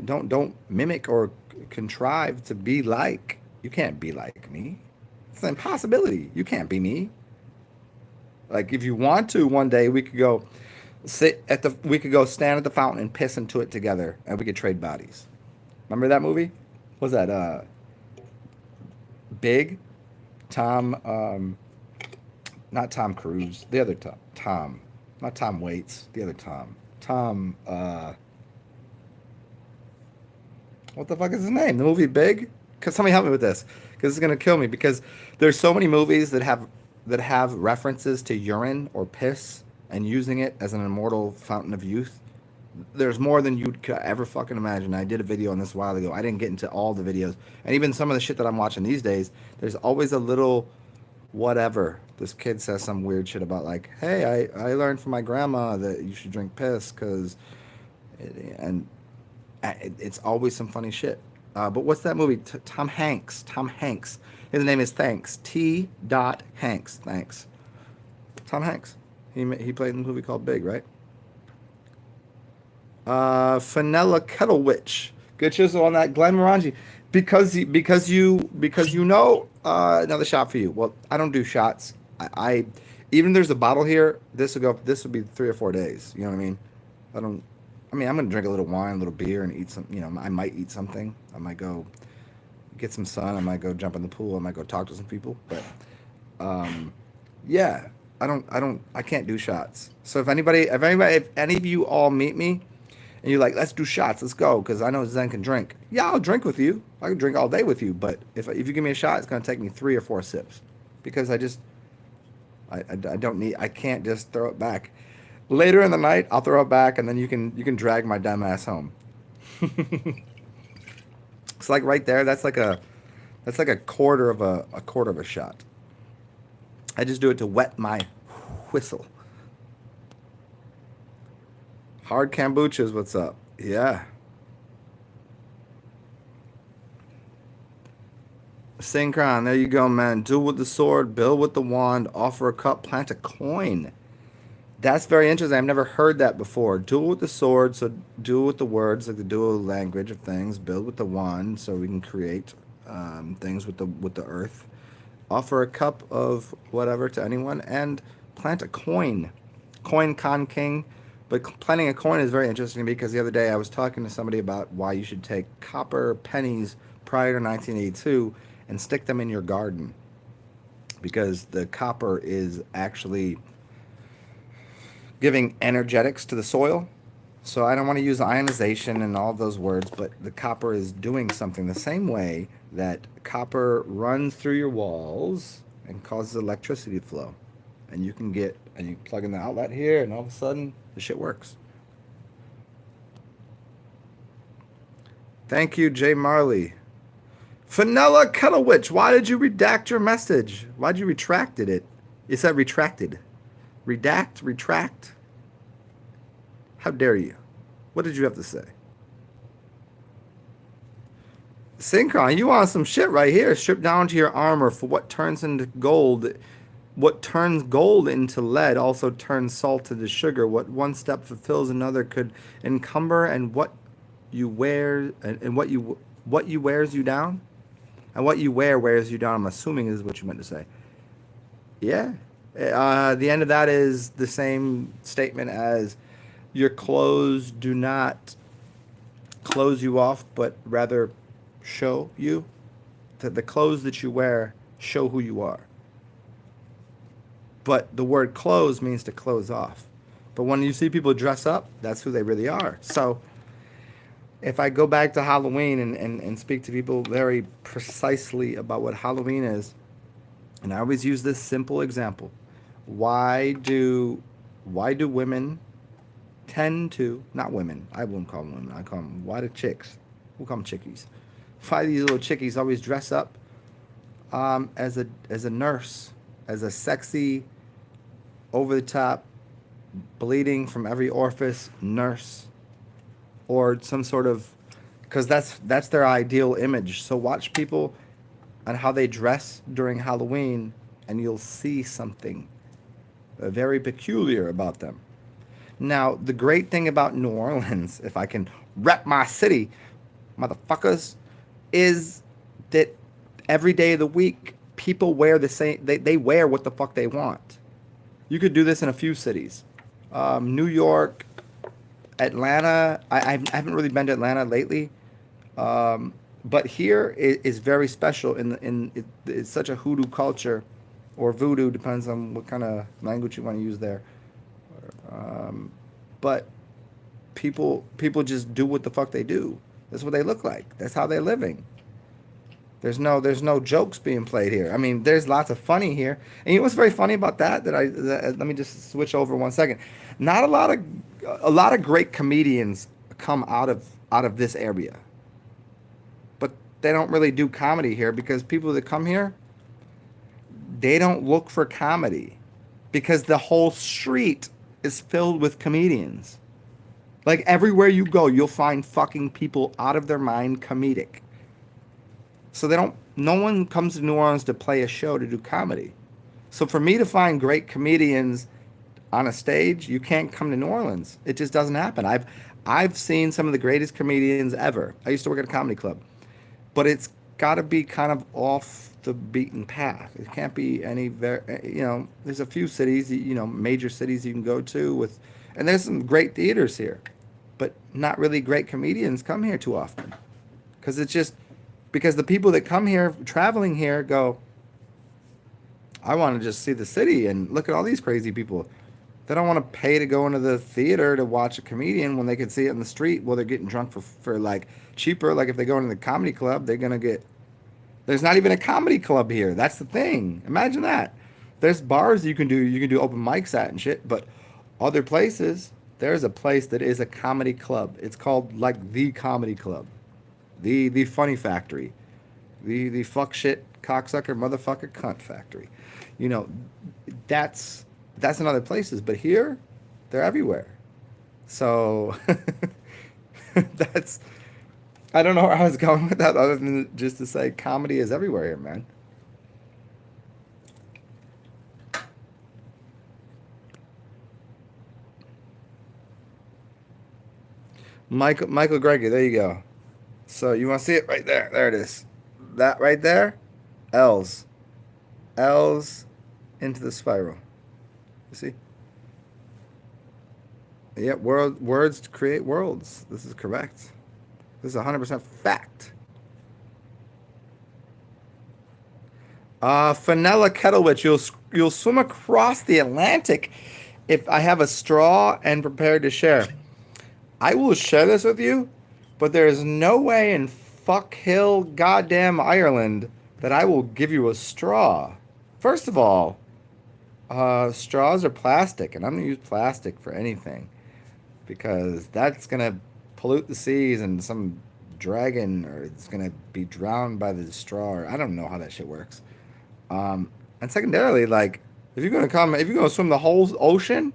Don't mimic or contrive to be like. You can't be like me. It's an impossibility. You can't be me. Like if you want to, one day we could go we could go stand at the fountain and piss into it together, and we could trade bodies. Remember that movie? What was that Big? Tom, not Tom Cruise, the other Tom. Tom, not Tom Waits, the other Tom. Tom, what the fuck is his name? The movie Big? Cause somebody help me with this, because it's gonna kill me. Because there's so many movies that have references to urine or piss and using it as an immortal fountain of youth. There's more than you could ever fucking imagine. I did a video on this a while ago. I didn't get into all the videos, and even some of the shit that I'm watching these days. There's always a little whatever. This kid says some weird shit about like, hey, I learned from my grandma that you should drink piss because, and it's always some funny shit. But what's that movie? Tom Hanks. Tom Hanks. His name is Thanks. T. Dot Hanks. Thanks. Tom Hanks. He played in a movie called Big, right? Fenella Kettlewitch. Good chisel on that, Glenmorangie. Because you know another shot for you. Well, I don't do shots. I even there's a bottle here. This would be 3 or 4 days. You know what I mean? I don't. I mean, I'm gonna drink a little wine, a little beer, and eat some. You know, I might eat something. I might go get some sun. I might go jump in the pool. I might go talk to some people. But yeah, I can't do shots. So if any of you all meet me And you're like, let's do shots, let's go, because I know Zen can drink. Yeah, I'll drink with you. I can drink all day with you, but if you give me a shot, it's gonna take me 3 or 4 sips, because I don't need, I can't just throw it back. Later in the night, I'll throw it back, and then you can drag my dumb ass home. It's like right there. That's like a quarter of a shot. I just do it to wet my whistle. Hard kombuchas, what's up? Yeah. Synchron, there you go, man. Duel with the sword, build with the wand, offer a cup, plant a coin. That's very interesting. I've never heard that before. Duel with the sword, so duel with the words, like the dual language of things. Build with the wand, so we can create things with the earth. Offer a cup of whatever to anyone, and plant a coin. Coin con king. But planting a coin is very interesting, because the other day I was talking to somebody about why you should take copper pennies prior to 1982 and stick them in your garden, because the copper is actually giving energetics to the soil. So I don't want to use ionization and all of those words, but the copper is doing something the same way that copper runs through your walls and causes electricity to flow. And you plug in the outlet here, and all of a sudden the shit works. Thank you, Jay Marley. Fenella Kettlewitch, why did you redact your message? Why'd you retract it? You said retracted. Redact, retract. How dare you? What did you have to say? Synchron, you want some shit right here. Strip down to your armor, for what turns into gold. What turns gold into lead also turns salt into sugar. What one step fulfills another could encumber, and what you wear and what you wears you down, and what you wear wears you down. I'm assuming is what you meant to say. Yeah. The end of that is the same statement as your clothes do not close you off, but rather show you. That the clothes that you wear show who you are. But the word close means to close off. But when you see people dress up, that's who they really are. So if I go back to Halloween and speak to people very precisely about what Halloween is, and I always use this simple example. Why do women tend to, not women, I won't call them women, I call them, why do chicks, we'll call them chickies. Why these little chickies always dress up as a nurse, as a sexy, over the top, bleeding from every orifice nurse, or some sort of, because that's their ideal image. So watch people on how they dress during Halloween, and you'll see something very peculiar about them. Now, the great thing about New Orleans, if I can rep my city, motherfuckers, is that every day of the week, people wear the same, they wear what the fuck they want. You could do this in a few cities. New York, Atlanta, I haven't really been to Atlanta lately, but here is very special. It's such a hoodoo culture, or voodoo, depends on what kind of language you want to use there. But people just do what the fuck they do. That's what they look like. That's how they're living. There's no jokes being played here. I mean, there's lots of funny here. And you know what's very funny about that? Let me just switch over 1 second. Not a lot of great comedians come out of this area. But they don't really do comedy here, because people that come here, they don't look for comedy, because the whole street is filled with comedians. Like everywhere you go, you'll find fucking people out of their mind comedic. So no one comes to New Orleans to play a show, to do comedy. So for me to find great comedians on a stage, you can't come to New Orleans. It just doesn't happen. I've seen some of the greatest comedians ever. I used to work at a comedy club. But it's got to be kind of off the beaten path. It can't be any there's a few cities, major cities you can go to and there's some great theaters here, but not really great comedians come here too often. Because the people that come here, traveling here, go, I want to just see the city and look at all these crazy people. They don't want to pay to go into the theater to watch a comedian when they could see it in the street while they're getting drunk for like cheaper. Like if they go into the comedy club, they're gonna get. There's not even a comedy club here. That's the thing. Imagine that. There's bars you can do open mics at and shit, but other places there's a place that is a comedy club. It's called like the comedy club, the funny factory, the fuck shit cocksucker motherfucker cunt factory. You know, that's in other places, but here they're everywhere. So that's I don't know where I was going with that other than just to say comedy is everywhere here, man. Michael Greger, there you go. So you want to see it right there? There it is. That right there, L's, L's into the spiral. You see? Yep. Words to create worlds. This is correct. This is 100% fact. Fenella Kettlewitch, you'll swim across the Atlantic if I have a straw and prepared to share. I will share this with you, but there is no way in fuck hill goddamn Ireland that I will give you a straw. First of all, straws are plastic, and I'm gonna use plastic for anything because that's gonna pollute the seas and some dragon or it's gonna be drowned by the straw. Or I don't know how that shit works. And secondarily, like if you're gonna swim the whole ocean,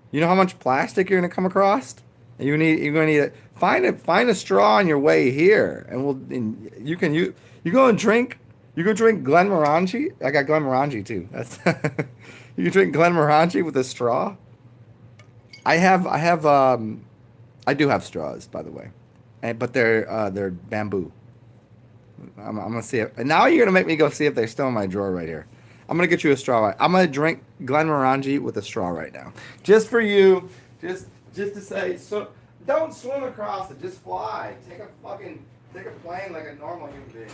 you know how much plastic you're gonna come across. And you're gonna need it. Find a straw on your way here, and you go and drink. You go drink Glenmorangie. I got Glenmorangie too. That's you can drink Glenmorangie with a straw. I do have straws, by the way, but they're bamboo. I'm gonna see it. And now you're gonna make me go see if they're still in my drawer right here. I'm gonna get you a straw. I'm gonna drink Glenmorangie with a straw right now, just for you. Just to say, so don't swim across it. Just fly. Take a plane like a normal human being.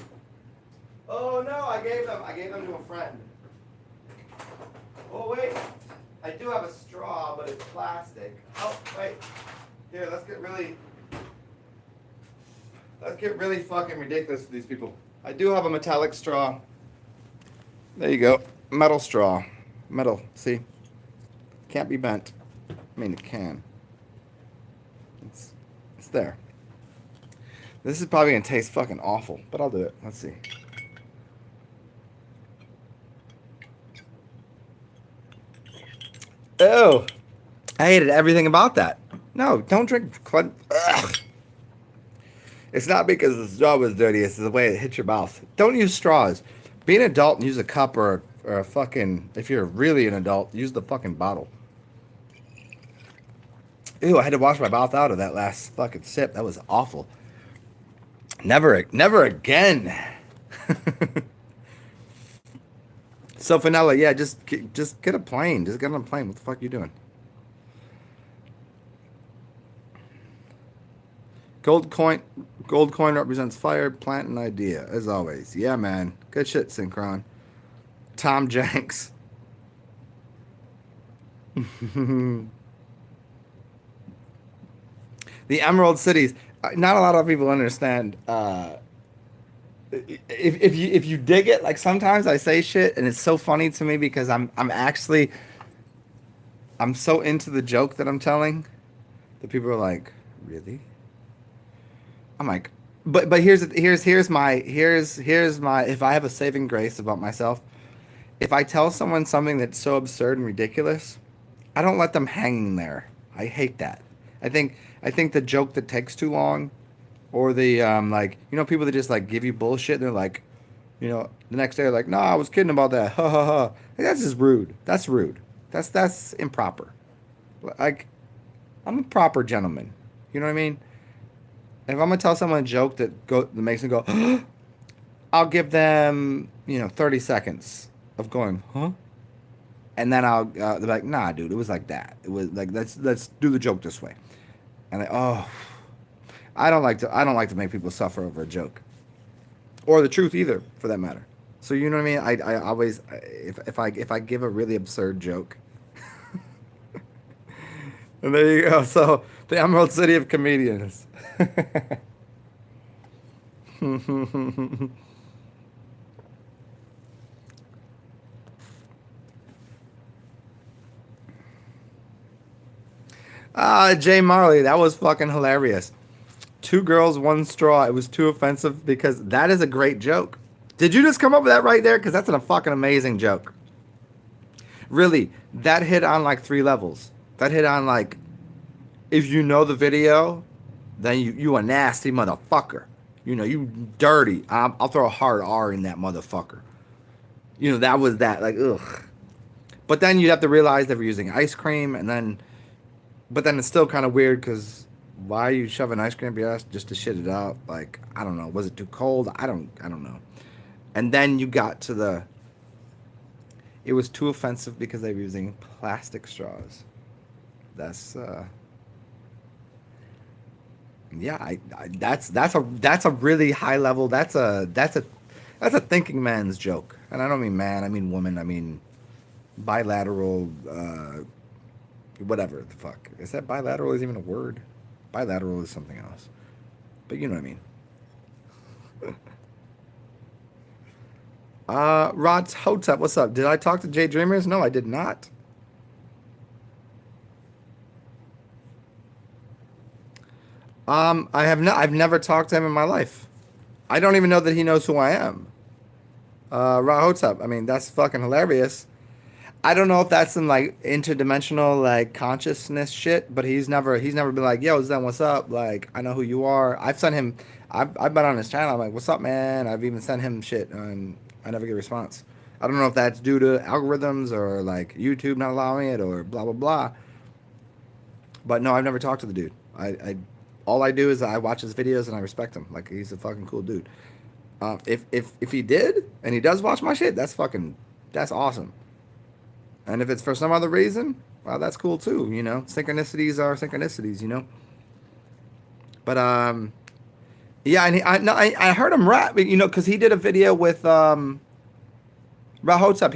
Oh no, I gave them to a friend. Oh wait, I do have a straw, but it's plastic. Oh wait, here let's get really fucking ridiculous with these people. I do have a metallic straw. There you go, metal straw, metal. See, can't be bent. I mean, it can. It's there. This is probably gonna taste fucking awful, but I'll do it. Let's see. Oh, I hated everything about that. No, don't drink. Ugh. It's not because the straw was dirty. It's the way it hits your mouth. Don't use straws. Be an adult and use a cup or a fucking. If you're really an adult, use the fucking bottle. Ew, I had to wash my mouth out of that last fucking sip. That was awful. Never again. So Vanilla, yeah, just get a plane. Just get on a plane. What the fuck are you doing? Gold coin represents fire, plant, and idea, as always. Yeah, man. Good shit, Synchron. Tom Jenks. The Emerald Cities. Not a lot of people understand. If you dig it, like sometimes I say shit and it's so funny to me because I'm so into the joke that I'm telling that people are like, really? I'm like, but here's my if I have a saving grace about myself, if I tell someone something that's so absurd and ridiculous, I don't let them hanging there. I hate that. I think the joke that takes too long, or the like people that just like give you bullshit. And they're like, the next day they're like, no, I was kidding about that. Ha ha ha. Like, that's just rude. That's rude. That's improper. Like, I'm a proper gentleman. You know what I mean? If I'm gonna tell someone a joke that makes them go, I'll give them 30 seconds of going, huh? And then they're like, nah, dude, it was like that. It was like let's do the joke this way. And I don't like to make people suffer over a joke, or the truth either, for that matter. So you know what I mean? I always if I give a really absurd joke, And there you go. So the Emerald City of comedians. Jay Marley, that was fucking hilarious. Two girls, one straw. It was too offensive because that is a great joke. Did you just come up with that right there? Because that's a fucking amazing joke. Really, that hit on like three levels. That hit on like, if you know the video, then you a nasty motherfucker. You know, you dirty. I'll throw a hard R in that motherfucker. You know, that was that. Like, ugh. But then you'd have to realize they were using ice cream, and then, but then it's still kind of weird because why are you shoving ice cream up your ass just to shit it out? Like, I don't know. Was it too cold? I don't know. And then you got to the, it was too offensive because they were using plastic straws. That's yeah, that's a really high level. That's a thinking man's joke, and I don't mean man. I mean woman. I mean bilateral. Whatever the fuck is that? Bilateral is even a word. Bilateral is something else, but you know what I mean. Rod Hotep, what's up? Did I talk to Jay Dreamers? No, I did not. I have not. I've never talked to him in my life. I don't even know that he knows who I am. Rahotep. I mean, that's fucking hilarious. I don't know if that's some like interdimensional like consciousness shit, but he's never been like, yo, Zen, what's up? Like, I know who you are. I've sent him. I've been on his channel. I'm like, what's up, man? I've even sent him shit, and I never get a response. I don't know if that's due to algorithms or like YouTube not allowing it or blah blah blah. But no, I've never talked to the dude. I all I do is I watch his videos and I respect him. Like he's a fucking cool dude. If he did and he does watch my shit, that's awesome. And if it's for some other reason, well, that's cool too. You know, synchronicities are synchronicities. You know. But yeah, and I heard him rap. You know, because he did a video with Rahotep.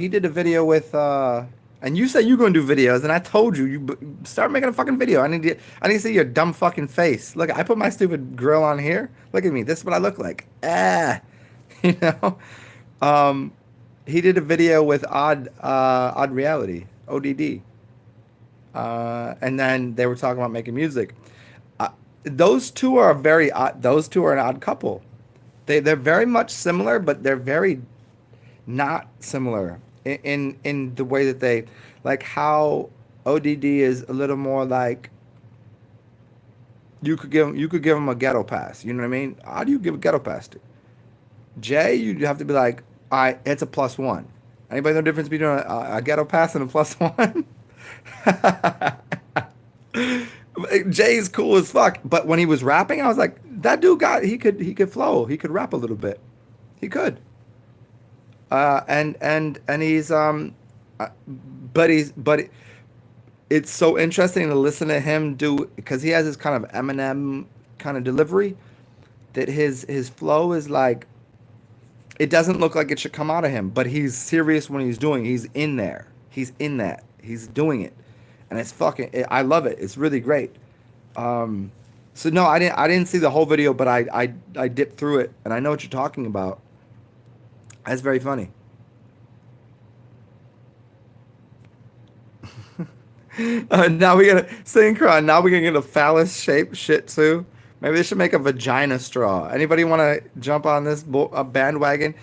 He did a video with and you said you gonna do videos, and I told you start making a fucking video. I need to see your dumb fucking face. Look, I put my stupid grill on here. Look at me. This is what I look like. You know. Um, he did a video with Odd Reality, ODD, and then they were talking about making music. Uh, those two are very odd. Those two are an odd couple. They're very much similar, but they're very not similar in the way that they like how ODD is a little more like you could give him a ghetto pass. You know what I mean? How do you give a ghetto pass to Jay? You have to be like, all right, it's a plus one. Anybody know the difference between a ghetto pass and a plus one? Jay's cool as fuck, but when he was rapping, I was like, that dude he could flow, he could rap a little bit, he could. And he's uh, but it's so interesting to listen to him do because he has this kind of Eminem kind of delivery that his flow is like it doesn't look like it should come out of him, but he's serious when he's doing. He's in there. He's in that. He's doing it, and it's fucking. I love it. It's really great. Um, so no, I didn't see the whole video, but I dipped through it, and I know what you're talking about. That's very funny. Now we gotta synchron. Now we gonna get a phallus shaped shit too. Maybe they should make a vagina straw. Anybody want to jump on this bandwagon?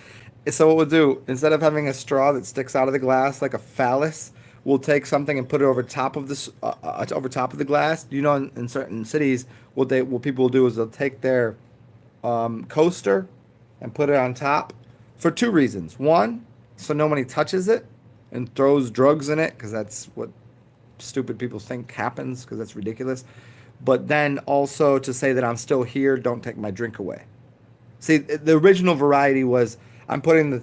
So what we'll do instead of having a straw that sticks out of the glass like a phallus, we'll take something and put it over top of this over top of the glass. You know, in certain cities, what people will do is they'll take their coaster and put it on top for two reasons. One, so nobody touches it and throws drugs in it because that's what stupid people think happens because that's ridiculous. But then also to say that I'm still here, don't take my drink away. See, the original variety was I'm putting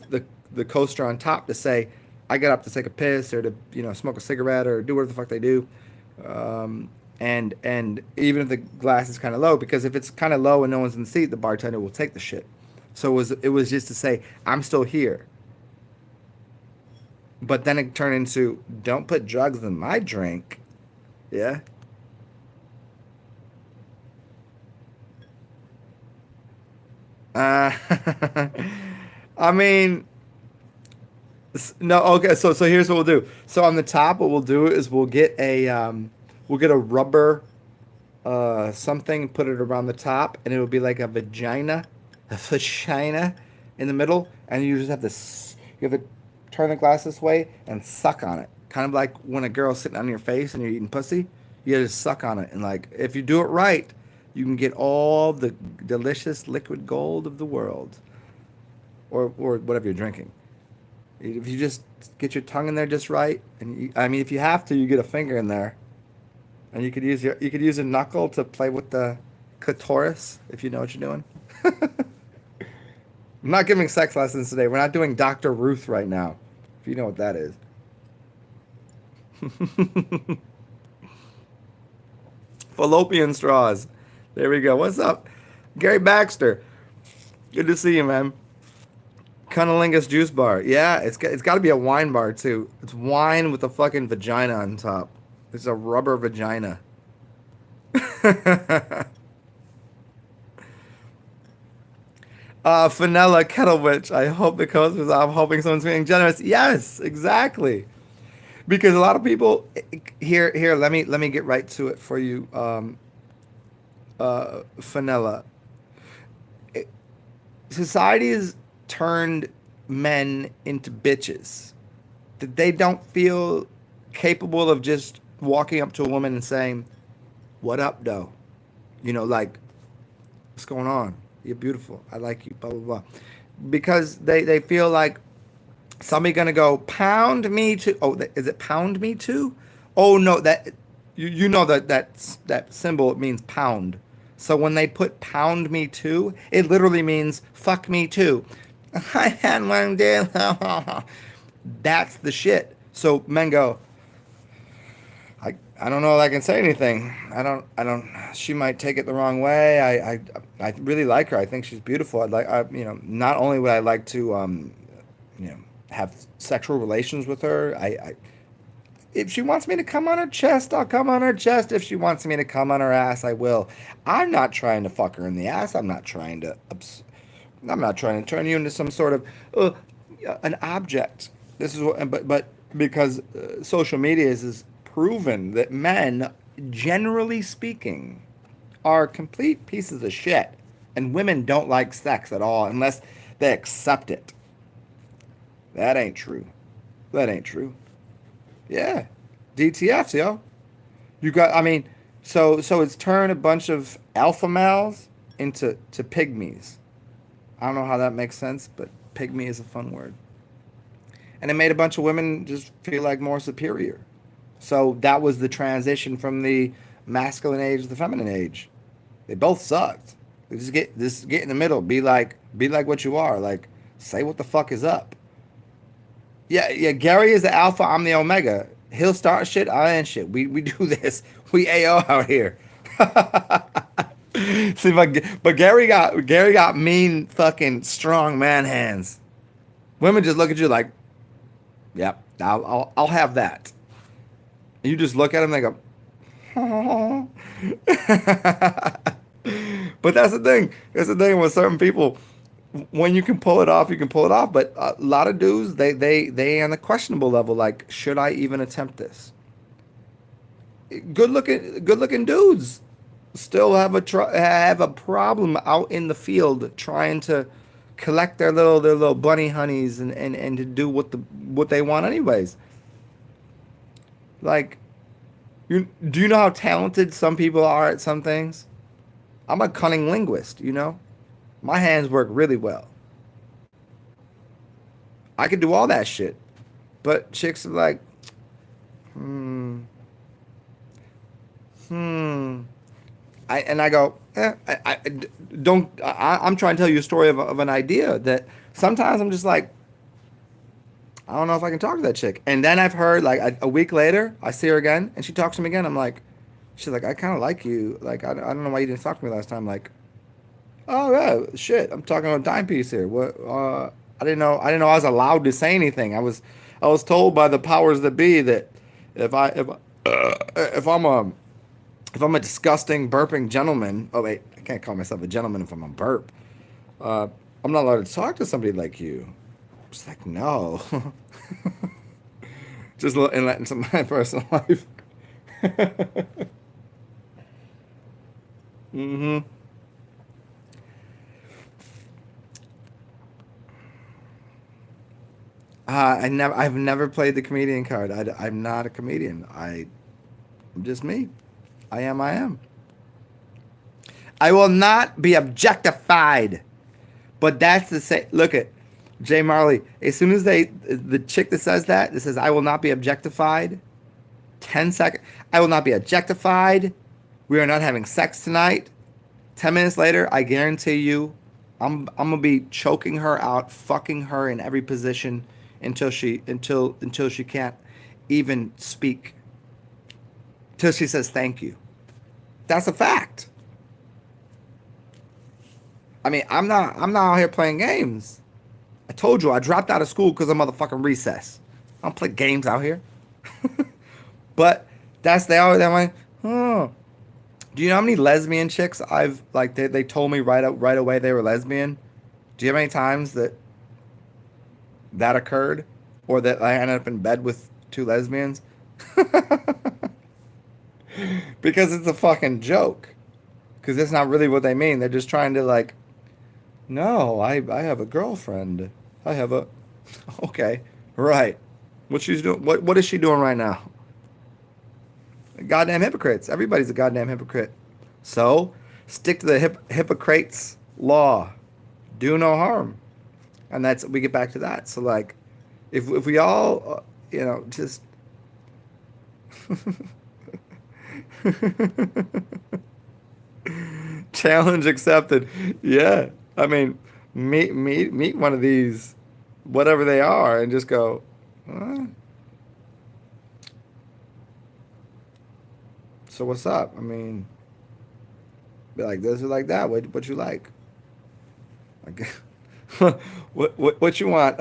the coaster on top to say I got up to take a piss or to smoke a cigarette or do whatever the fuck they do. And even if the glass is kind of low, because if it's kind of low and no one's in the seat, the bartender will take the shit. So it was just to say I'm still here. But then it turned into don't put drugs in my drink. Yeah. Uh, I mean, no. Okay, so here's what we'll do. So on the top, what we'll do is we'll get a rubber something, put it around the top, and it will be like a vagina in the middle, and you just have to you have to turn the glass this way and suck on it, kind of like when a girl's sitting on your face and you're eating pussy. You gotta just suck on it, and like if you do it right, you can get all the delicious liquid gold of the world, or whatever you're drinking. If you just get your tongue in there just right, and I mean, if you have to, you get a finger in there, and you could use a knuckle to play with the clitoris if you know what you're doing. I'm not giving sex lessons today. We're not doing Dr. Ruth right now, if you know what that is. Fallopian straws. There we go. What's up, Gary Baxter? Good to see you, man. Cunnilingus juice bar. Yeah, it's got to be a wine bar too. It's wine with a fucking vagina on top. It's a rubber vagina. Vanilla kettle witch. I hope it goes because I'm hoping someone's being generous. Yes, exactly. Because a lot of people here. Let me get right to it for you, Vanilla. Society has turned men into bitches. That they don't feel capable of just walking up to a woman and saying, "What up, though?" You know, like, "What's going on? You're beautiful. I like you." Blah blah blah. Because they feel like somebody gonna go pound me too. Oh, is it pound me too? Oh no, that you know that symbol, it means pound. So when they put pound me too, it literally means fuck me too. I had one day. That's the shit. So men go, I don't know if I can say anything. I don't. She might take it the wrong way. I really like her. I think she's beautiful. Not only would I like to have sexual relations with her. If she wants me to come on her chest, I'll come on her chest. If she wants me to come on her ass, I will. I'm not trying to fuck her in the ass. I'm not trying to turn you into some sort of an object. This is what, but because social media is proven that men, generally speaking, are complete pieces of shit, and women don't like sex at all unless they accept it. That ain't true. That ain't true. Yeah, DTFs, yo. You got. I mean, so it's turned a bunch of alpha males into pygmies. I don't know how that makes sense, but pygmy is a fun word. And it made a bunch of women just feel like more superior. So that was the transition from the masculine age to the feminine age. They both sucked. They just get in the middle. Be like what you are. Like, say what the fuck is up. Yeah. Gary is the alpha. I'm the omega. He'll start shit. I end shit. We do this. We AO out here. See, but Gary got mean fucking strong man hands. Women just look at you like, yep, I'll have that. And you just look at them and they go, oh. But that's the thing. That's the thing with certain people. When you can pull it off, you can pull it off. But a lot of dudes, they on the questionable level. Like, should I even attempt this? Good looking dudes still have a problem out in the field trying to collect their little bunny honeys and to do what they want anyways. Like, do you know how talented some people are at some things? I'm a cunning linguist, you know? My hands work really well. I could do all that shit. But chicks are like, I go, don't. I'm trying to tell you a story of an idea that sometimes I'm just like, I don't know if I can talk to that chick. And then I've heard like a week later, I see her again, and she talks to me again. I'm like, she's like, I kind of like you. Like, I don't know why you didn't talk to me last time. Like, oh yeah, shit. I'm talking about a dime piece here. What? I didn't know. I was allowed to say anything. I was told by the powers that be that if I'm a disgusting burping gentleman. Oh wait, I can't call myself a gentleman if I'm a burp. I'm not allowed to talk to somebody like you. It's like, no. Just and let into my personal life. Mm-hmm. I've never played the comedian card. I'm not a comedian. I'm just me. I am. I will not be objectified. But that's the same. Look at Jay Marley. As soon as the chick that says, I will not be objectified. 10 seconds. I will not be objectified. We are not having sex tonight. 10 minutes later, I guarantee you, I'm gonna be choking her out, fucking her in every position until she can't even speak. Till she says thank you. That's a fact. I mean, I'm not out here playing games. I told you I dropped out of school because of motherfucking recess. I don't play games out here. But they're like, oh. Do you know how many lesbian chicks I've like they told me right away they were lesbian? Do you have any times that occurred? Or that I ended up in bed with two lesbians? Because it's a fucking joke. Because that's not really what they mean. They're just trying to like, no, I have a girlfriend. I have a okay, right. What she's doing? What is she doing right now? Goddamn hypocrites. Everybody's a goddamn hypocrite. So stick to the hypocrites law. Do no harm, and that's we get back to that. So like, if we all just challenge accepted. Yeah, I mean, meet one of these, whatever they are, and just go. So what's up? I mean, be like this or like that. What you like? Like, what you want?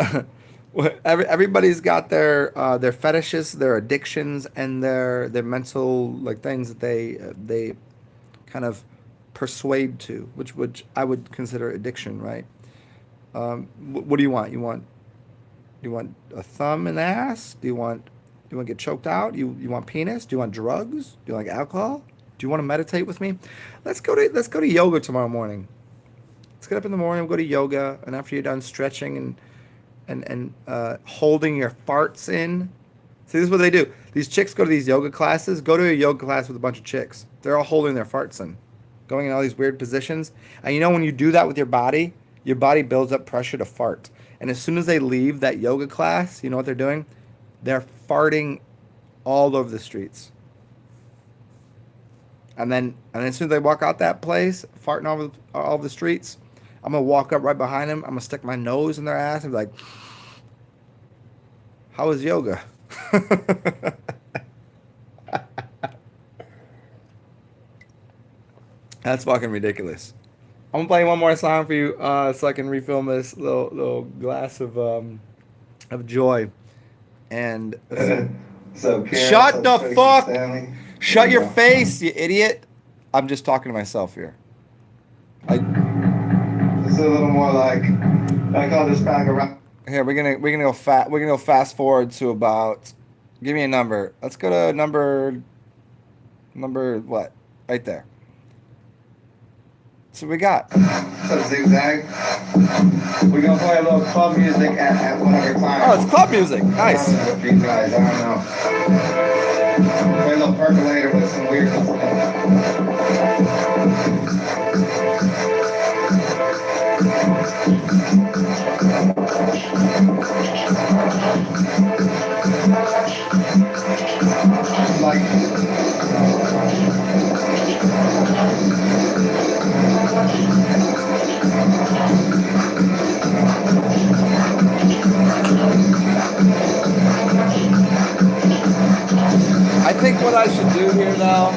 Everybody's got their fetishes, their addictions, and their mental like things that they kind of persuade to, which I would consider addiction, right? What do you want? You want a thumb in the ass? Do you want to get choked out? You want penis? Do you want drugs? Do you like alcohol? Do you want to meditate with me? Let's go to yoga tomorrow morning. Let's get up in the morning, go to yoga, and after you're done stretching and holding your farts in. See, this is what they do. These chicks go to these yoga classes. Go to a yoga class with a bunch of chicks. They're all holding their farts in, going in all these weird positions. And you know when you do that with your body builds up pressure to fart. And as soon as they leave that yoga class, you know what they're doing? They're farting all over the streets. And then as soon as they walk out that place, farting all over the streets, I'm gonna walk up right behind them. I'm gonna stick my nose in their ass and be like, "How was yoga?" That's fucking ridiculous. I'm gonna play one more song for you, so I can refill this little glass of joy. And So shut the fuck. Shut your face, you idiot. I'm just talking to myself here. This is a little more like I call this bag around. Here we're gonna go fast forward to about. Give me a number. Let's go to number what? Right there. So we got. So zigzag. We're gonna play a little club music at whatever time. Oh, it's club music. Nice. For you guys, I don't know. Play a little percolator with some weird stuff. Like. I think what I should do here now.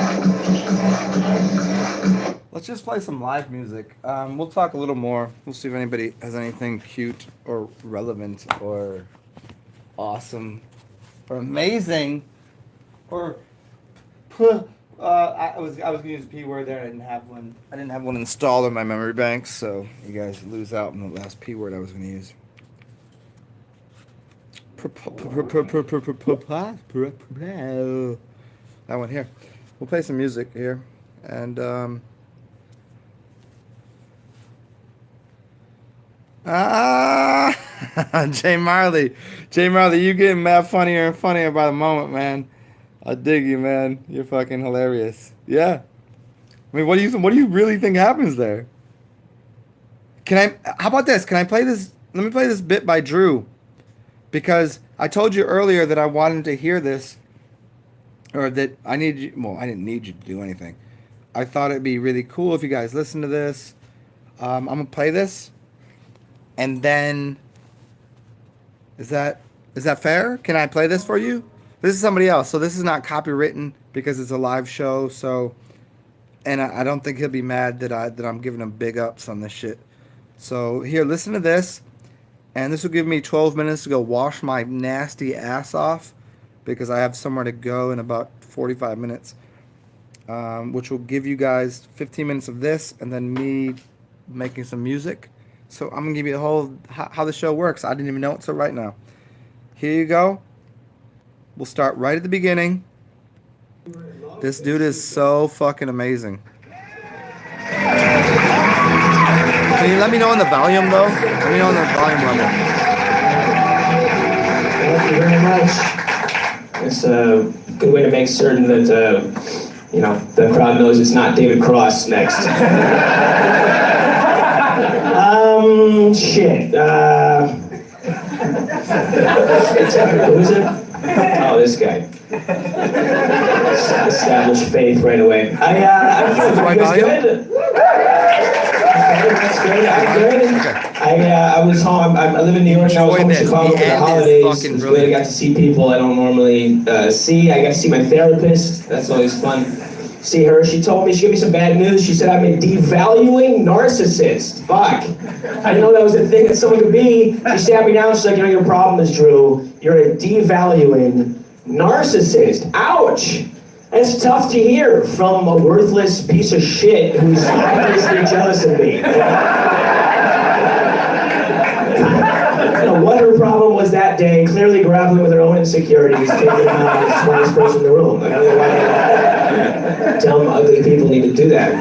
Let's just play some live music. We'll talk a little more. We'll see if anybody has anything cute or relevant or awesome or amazing or I was gonna use a P word there. I didn't have one. I didn't have one installed in my memory banks, so you guys lose out on the last P word I was gonna use. That one here. We'll play some music here, and Jay Marley, you getting mad funnier and funnier by the moment, man. I dig you, man. You're fucking hilarious. Yeah. I mean, what do you really think happens there? Can I? How about this? Can I play this? Let me play this bit by Drew, because I told you earlier that I wanted to hear this, or that I need you. Well, I didn't need you to do anything. I thought it'd be really cool if you guys listen to this. I'm gonna play this, and then is that fair? Can I play this for you? This is somebody else, so this is not copywritten because it's a live show. So, and I don't think he'll be mad that I'm giving him big ups on this shit. So here, listen to this, and this will give me 12 minutes to go wash my nasty ass off, because I have somewhere to go in about 45 minutes, which will give you guys 15 minutes of this, and then me making some music. So I'm gonna give you the whole how the show works. I didn't even know it till right now. Here you go. We'll start right at the beginning. This dude is so fucking amazing. Can you let me know on the volume, though? Let me know on the volume level. Thank you very much. It's a good way to make certain that, the crowd knows it's not David Cross next. Shit. Who is it? Oh, this guy. Established faith right away. I feel pretty good. Okay, that's good. I'm good. I was home. I live in New York. I was home in Chicago for the holidays. It's great. I got to see people I don't normally see. I got to see my therapist. That's always fun. See her. She told me, she gave me some bad news. She said I'm a devaluing narcissist. Fuck. I didn't know that was a thing that someone could be. She sat me down. She's like, your problem is, Drew. You're a devaluing narcissist. Ouch. That's tough to hear from a worthless piece of shit who's obviously jealous of me. What her problem was that day, clearly grappling with her own insecurities, taking them out as the smartest person in the room. I don't know why dumb, ugly people need to do that.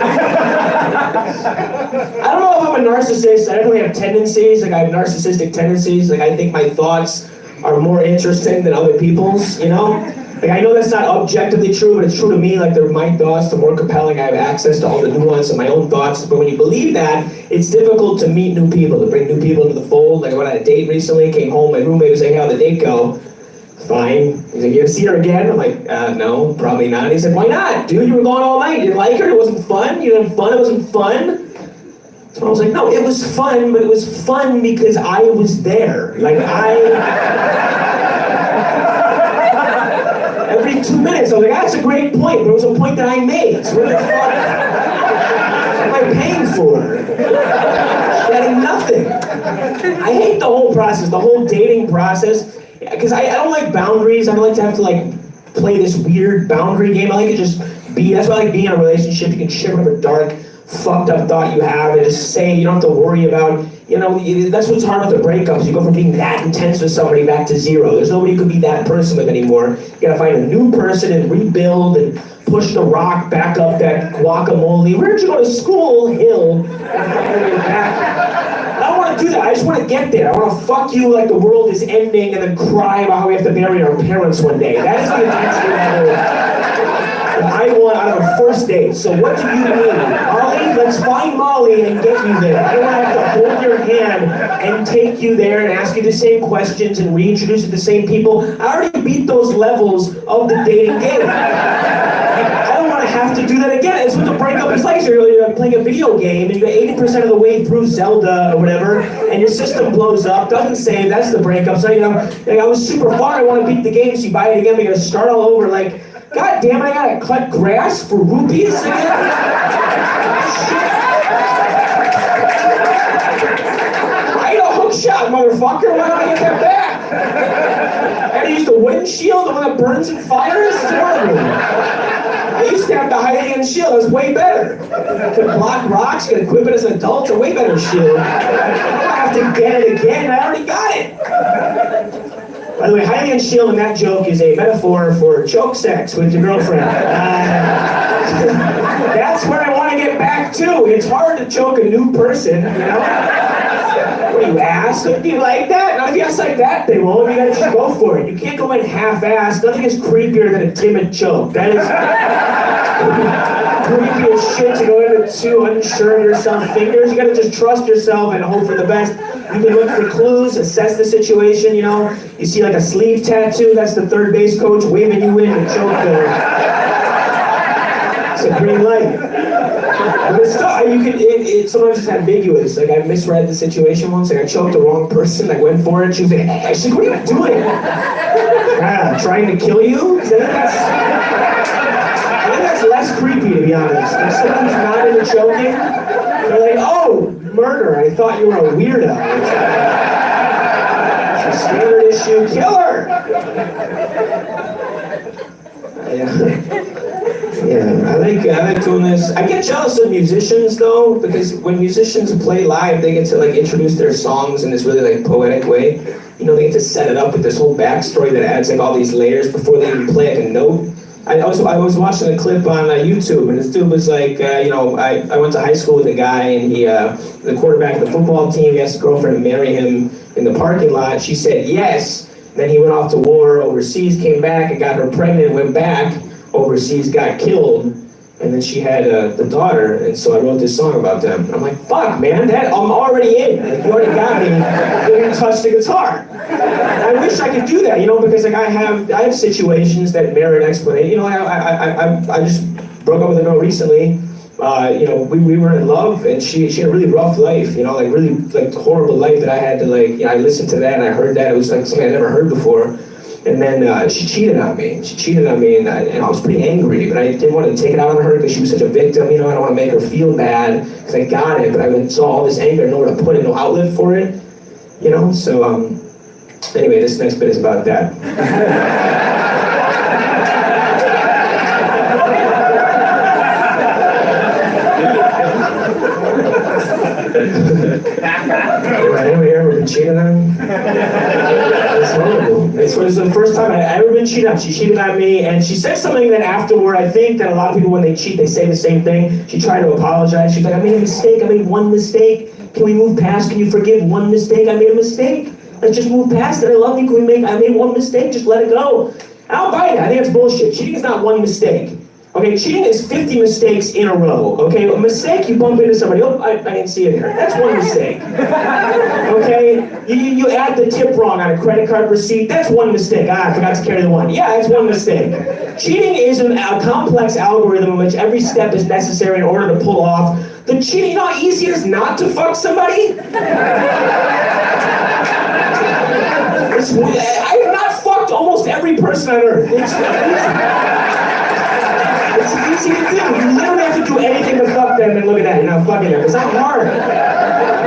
I don't know if I'm a narcissist. I definitely have tendencies. Like, I have narcissistic tendencies. Like, I think my thoughts are more interesting than other people's, Like, I know that's not objectively true, but it's true to me. Like, they're my thoughts, the more compelling. I have access to all the nuance of my own thoughts. But when you believe that, it's difficult to meet new people, to bring new people into the fold. Like, I went on a date recently, came home, my roommate was like, how'd the date go? Fine. He's like, you ever see her again? I'm like, no, probably not. He said, why not? Dude, you were gone all night. You didn't like her? It wasn't fun? You didn't have fun? It wasn't fun? So I was like, no, it was fun, but it was fun because I was there. Like, every 2 minutes, I was like, that's a great point, but it was a point that I made. So what the fuck am I paying for? Getting nothing. I hate the whole process, the whole dating process, because I don't like boundaries. I don't like to have to, play this weird boundary game. I like to just be, that's why I like being in a relationship. You can share whatever dark, fucked up thought you have and just say, you don't have to worry about, that's what's hard about the breakups. You go from being that intense with somebody back to zero. There's nobody you could be that person with anymore. You gotta find a new person and rebuild and push the rock back up that guacamole. Where'd you go to school? Hill. And finally you're back. I don't want to do that. I just want to get there. I want to fuck you like the world is ending and then cry about how we have to bury our parents one day. That is the intensity level that I want out of a first date. So what do you need? Molly, let's find Molly and get you there. I don't want to have to hold your hand and take you there and ask you the same questions and reintroduce you to the same people. I already beat those levels of the dating game. I don't want to have to do that again. It's what the breakup is like. So you're playing a video game and you get 80% of the way through Zelda or whatever, and your system blows up, doesn't save, that's the breakup. So, I was super far, I want to beat the game, so you buy it again, but you gotta start all over, like, God damn it, I gotta cut grass for rupees again? Right, a hook shot, motherfucker, why don't I get that back? I had to use the windshield, the one that burns and fires. It's horrible. I used to have the high-end shield. It was way better. Could block rocks, could equip it as an adult. It's a way better shield. I don't have to get it again. I already got it. By the way, high-end shield in that joke is a metaphor for choke sex with your girlfriend. That's where I want to get back to. It's hard to choke a new person, you know? What do you ask? Do you like that? No, if you ask like that, they won't. You gotta just go for it. You can't go in half-assed. Nothing is creepier than a timid choke. That is creepy as shit to go into two unsure of yourself fingers. You gotta just trust yourself and hope for the best. You can look for clues, assess the situation, you know. You see like a sleeve tattoo, that's the third base coach waving you in to choke the... It's a green light. But it's still, you can, sometimes it's ambiguous. Like I misread the situation once, like I choked the wrong person, I went for it, she was like, hey, she's like, what are you doing? Trying to kill you? I think that's less creepy, to be honest. If someone's not into choking, they're like, oh, murder, I thought you were a weirdo. It's a standard issue killer. Yeah, I like doing this. I get jealous of musicians though, because when musicians play live, they get to like introduce their songs in this really like poetic way. You know, they get to set it up with this whole backstory that adds like all these layers before they even play like a note. I was watching a clip on YouTube, and this dude was like, you know, I went to high school with a guy, and he, the quarterback of the football team, he asked his girlfriend to marry him in the parking lot. She said yes. Then he went off to war overseas, came back and got her pregnant, went back overseas, got killed, and then she had the daughter, and so I wrote this song about them. And I'm like, fuck, man, I'm already in. Like, you already got me. You didn't touch the guitar. I wish I could do that, you know, because like I have situations that merit explanation. You know, I just broke up with a girl recently. You know, we were in love, and she had a really rough life, you know, like really like horrible life that I had to like, you know, I listened to that and I heard that. It was like something I'd never heard before. And then she cheated on me. And I was pretty angry, but I didn't want to take it out on her because she was such a victim. You know, I don't want to make her feel bad because I got it, but I saw all this anger, nowhere to put it, no outlet for it. You know, so anyway, this next bit is about that. Anyone here ever been cheated on? It's horrible. It was the first time I ever been cheated on. She cheated on me, and she said something that afterward, I think that a lot of people when they cheat, they say the same thing. She tried to apologize. She's like, I made a mistake. I made one mistake. Can we move past? Can you forgive one mistake? I made a mistake. Let's just move past it. I love you. I made one mistake. Just let it go. I don't buy that. I think it's bullshit. Cheating is not one mistake. Okay, cheating is 50 mistakes in a row. Okay, a mistake, you bump into somebody. Oh, I didn't see it here. That's one mistake. Okay, you add the tip wrong on a credit card receipt. That's one mistake. I forgot to carry the one. Yeah, that's one mistake. Cheating is a complex algorithm in which every step is necessary in order to pull off the cheating. You know how easy it is not to fuck somebody? I have not fucked almost every person on earth. It's easy to do. You literally have to do anything to fuck them, and look at that, you're not fucking them. It's not hard.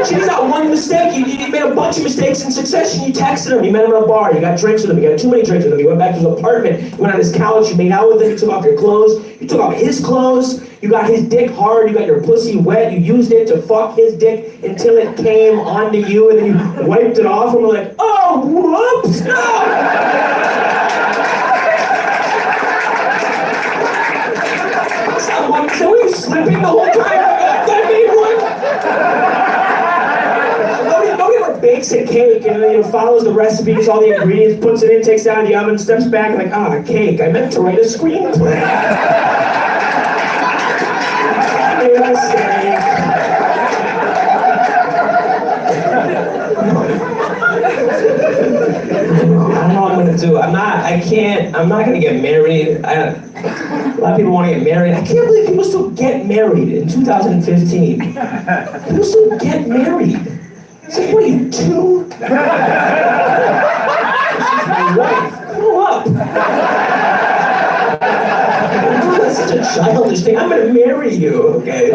Cheating's not one mistake. You made a bunch of mistakes in succession. You texted him, you met him at a bar, you got drinks with him, you got too many drinks with him, you went back to his apartment, you went on his couch, you made out with him, you took off your clothes, you took off his clothes, you got his dick hard, you got your pussy wet, you used it to fuck his dick until it came onto you, and then you wiped it off and were like, oh, whoops, no! So were you slipping the whole time? I made one. Nobody ever bakes a cake and then follows the recipes, all the ingredients, puts it in, takes it out of the oven, steps back and like, cake. I meant to write a screenplay. I made a mistake. I don't know what I'm gonna do. I'm not gonna get married. A lot of people want to get married. I can't believe people still get married in 2015. People still get married. It's like, what are you, 2? This is my wife. Grow up. That's such a childish thing. I'm gonna marry you, okay?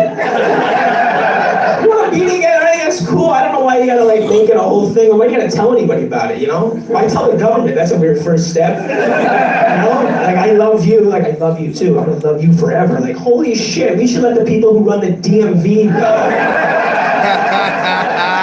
You want to be together? That's cool. I don't know why you gotta like make it a whole thing, or why you gotta tell anybody about it, you know? Why tell the government? That's a weird first step. You know? Like, I love you, like I love you too. I'm gonna love you forever. Like, holy shit, we should let the people who run the DMV know.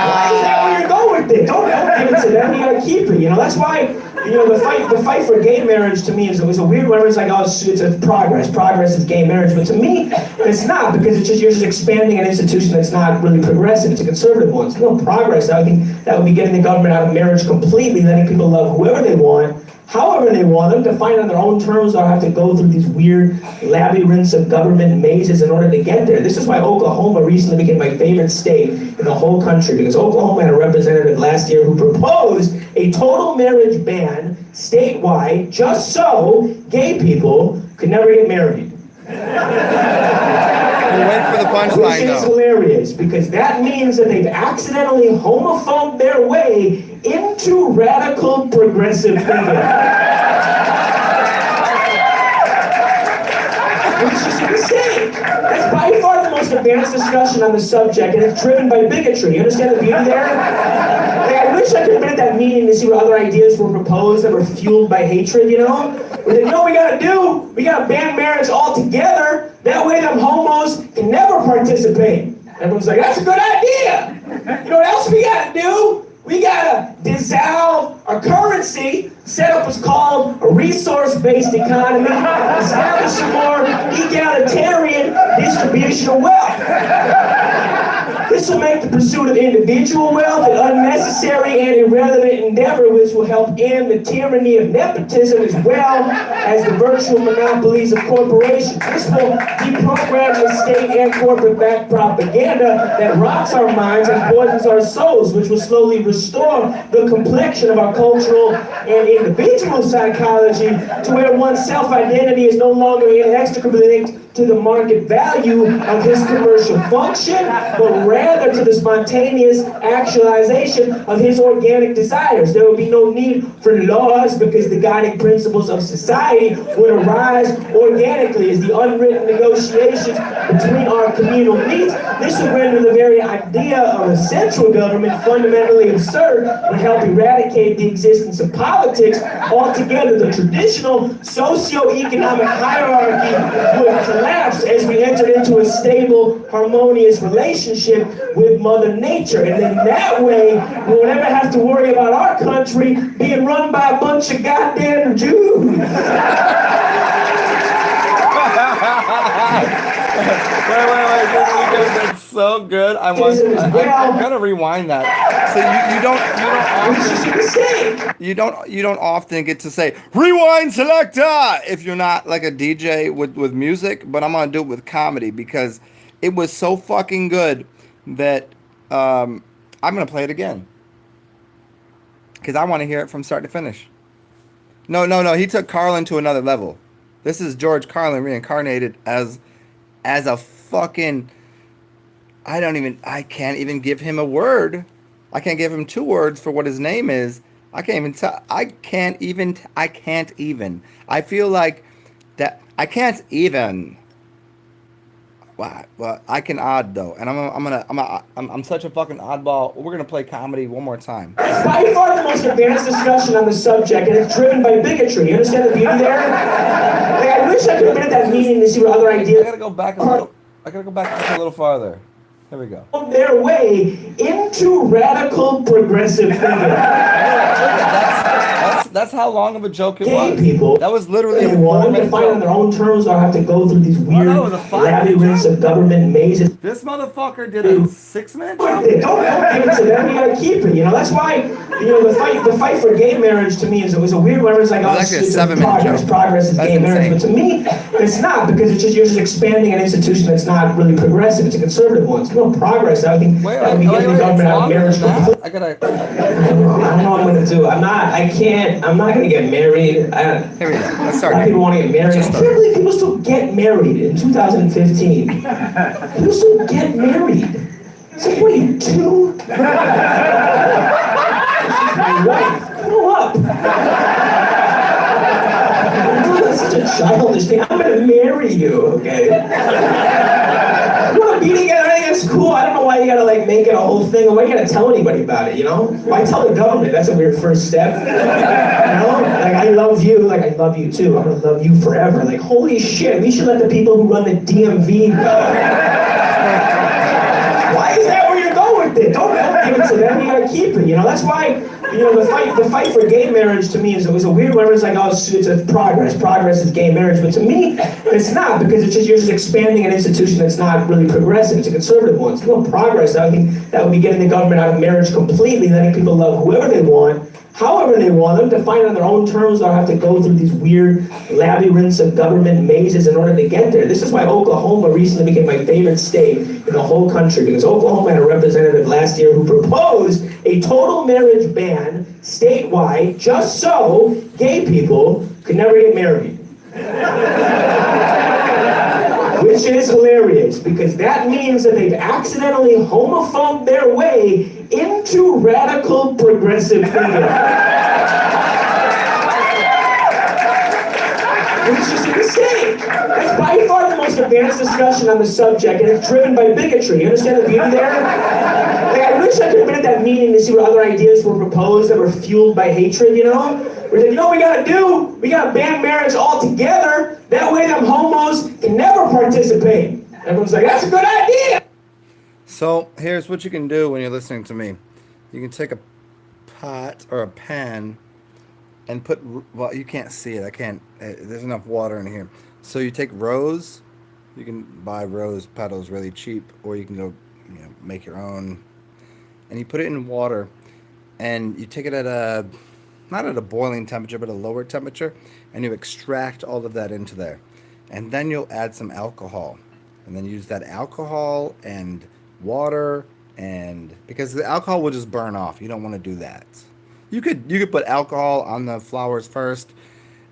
Why is that where you're going with it? Don't give it to them, you gotta keep it, you know? That's why, you know, the fight for gay marriage to me is a weird one. It's like, oh, it's a progress. Progress is gay marriage. But to me, it's not, because you're just expanding an institution that's not really progressive. It's a conservative one. It's no progress. I think that would be getting the government out of marriage completely, letting people love whoever they want, however they want them, to find on their own terms, or have to go through these weird labyrinths of government mazes in order to get there. This is why Oklahoma recently became my favorite state in the whole country, because Oklahoma had a representative last year who proposed a total marriage ban statewide just so gay people could never get married. We'll wait for the punchline, Which is though. hilarious, because that means that they've accidentally homophobed their way into radical progressive thinking. Which is insane. That's by far the most advanced discussion on the subject, and it's driven by bigotry. You understand the beauty there? Like, I wish I could have been at that meeting to see what other ideas were proposed that were fueled by hatred, you know? But you know what we gotta do? We gotta ban marriage altogether. That way them homos can never participate. Everyone's like, that's a good idea. You know what else we gotta do? We gotta dissolve our currency, set up what's called a resource-based economy, establish a more egalitarian distribution of wealth. This will make the pursuit of individual wealth an unnecessary and irrelevant endeavor, which will help end the tyranny of nepotism as well as the virtual monopolies of corporations. This will deprogram the state and corporate-backed propaganda that rots our minds and poisons our souls, which will slowly restore the complexion of our cultural and individual psychology to where one's self-identity is no longer inextricably linked to the market value of his commercial function, but rather to the spontaneous actualization of his organic desires. There will be no need for laws, because the guiding principles of society would arise organically as the unwritten negotiations between our communal needs. This would render the very idea of a central government fundamentally absurd, would help eradicate the existence of politics altogether. The traditional socio-economic hierarchy would collapse as we entered into a stable, harmonious relationship with Mother Nature. And then that way, we won't ever have to worry about our country being run by a bunch of goddamn Jews. Wait. That's so good. I'm gonna rewind that. So you don't often get to say rewind selector if you're not like a DJ with music, but I'm gonna do it with comedy because it was so fucking good that I'm gonna play it again because I want to hear it from start to finish. No. He took Carlin to another level. This is George Carlin reincarnated as a fucking. I can't even give him a word. I can't give him 2 words for what his name is. I can't even. I feel like that. I can't even. Well, I can odd though, and I'm such a fucking oddball. We're gonna play comedy one more time. It's by far the most advanced discussion on the subject, and it's driven by bigotry. You understand the beauty there? Like, I wish I could have been at that meeting to see what other ideas. I gotta go back a little farther. Here we go. Their way into radical progressive thinking. That's how long of a joke it Gay was. People, That was literally a they want to find on their own terms, or have to go through these weird labyrinths of government mazes. This motherfucker did a 6-minute joke. Don't give it to them. You gotta keep it. You know, that's why, you know, the fight for gay marriage to me is a weird one. It's like, It's actually a 7-minute joke. Progress is That's gay marriage. But insane. to me, it's not, because you're just expanding an institution that's not really progressive. It's a conservative one. It's no progress. I think that would be getting the government out of marriage completely. I don't know what I'm gonna do. I'm not gonna get married. Here we go. Let's start. A lot of people want to get married. I can't believe people still get married in 2015. People still get married. It's like, what are you, 2? This is my wife. Grow up. That's such a childish thing. I'm gonna marry you, okay? You wanna be together? it's cool. I don't know why you gotta like make it a whole thing, or why you gotta tell anybody about it, you know? Why tell the government? That's a weird first step. You know? Like, I love you, like I love you too. I'm gonna love you forever. Like, holy shit, we should let the people who run the DMV know. Why is that where you're going with it? Don't give it to them, you gotta keep it, you know? That's why, you know, the fight for gay marriage to me is a weird one. It's like, oh, it's a progress. Progress is gay marriage. But to me, it's not, because you're just expanding an institution that's not really progressive. It's a conservative one. It's no progress. I think that would be getting the government out of marriage completely, letting people love whoever they want, however they want, them to find it on their own terms. They'll have to go through these weird labyrinths of government mazes in order to get there. This is why Oklahoma recently became my favorite state in the whole country, because Oklahoma had a representative last year who proposed a total marriage ban statewide just so gay people could never get married. Which is hilarious, because that means that they've accidentally homophobed their way into radical progressive thinking. Which is insane. That's by far the most advanced discussion on the subject, and it's driven by bigotry. You understand the beauty there? Like, I wish I could have been at that meeting to see what other ideas were proposed that were fueled by hatred, you know? We're like, you know what we gotta do? We gotta ban marriage altogether. That way them homos can never participate. Everyone's like, that's a good idea. So here's what you can do when you're listening to me. You can take a pot or a pan and put, well, you can't see it. I can't, there's enough water in here. So you take rose. You can buy rose petals really cheap, or you can go, you know, make your own. And you put it in water, and you take it at a, not at a boiling temperature, but a lower temperature, and you extract all of that into there. And then you'll add some alcohol, and then use that alcohol and water, and because the alcohol will just burn off. You don't want to do that. You could put alcohol on the flowers first,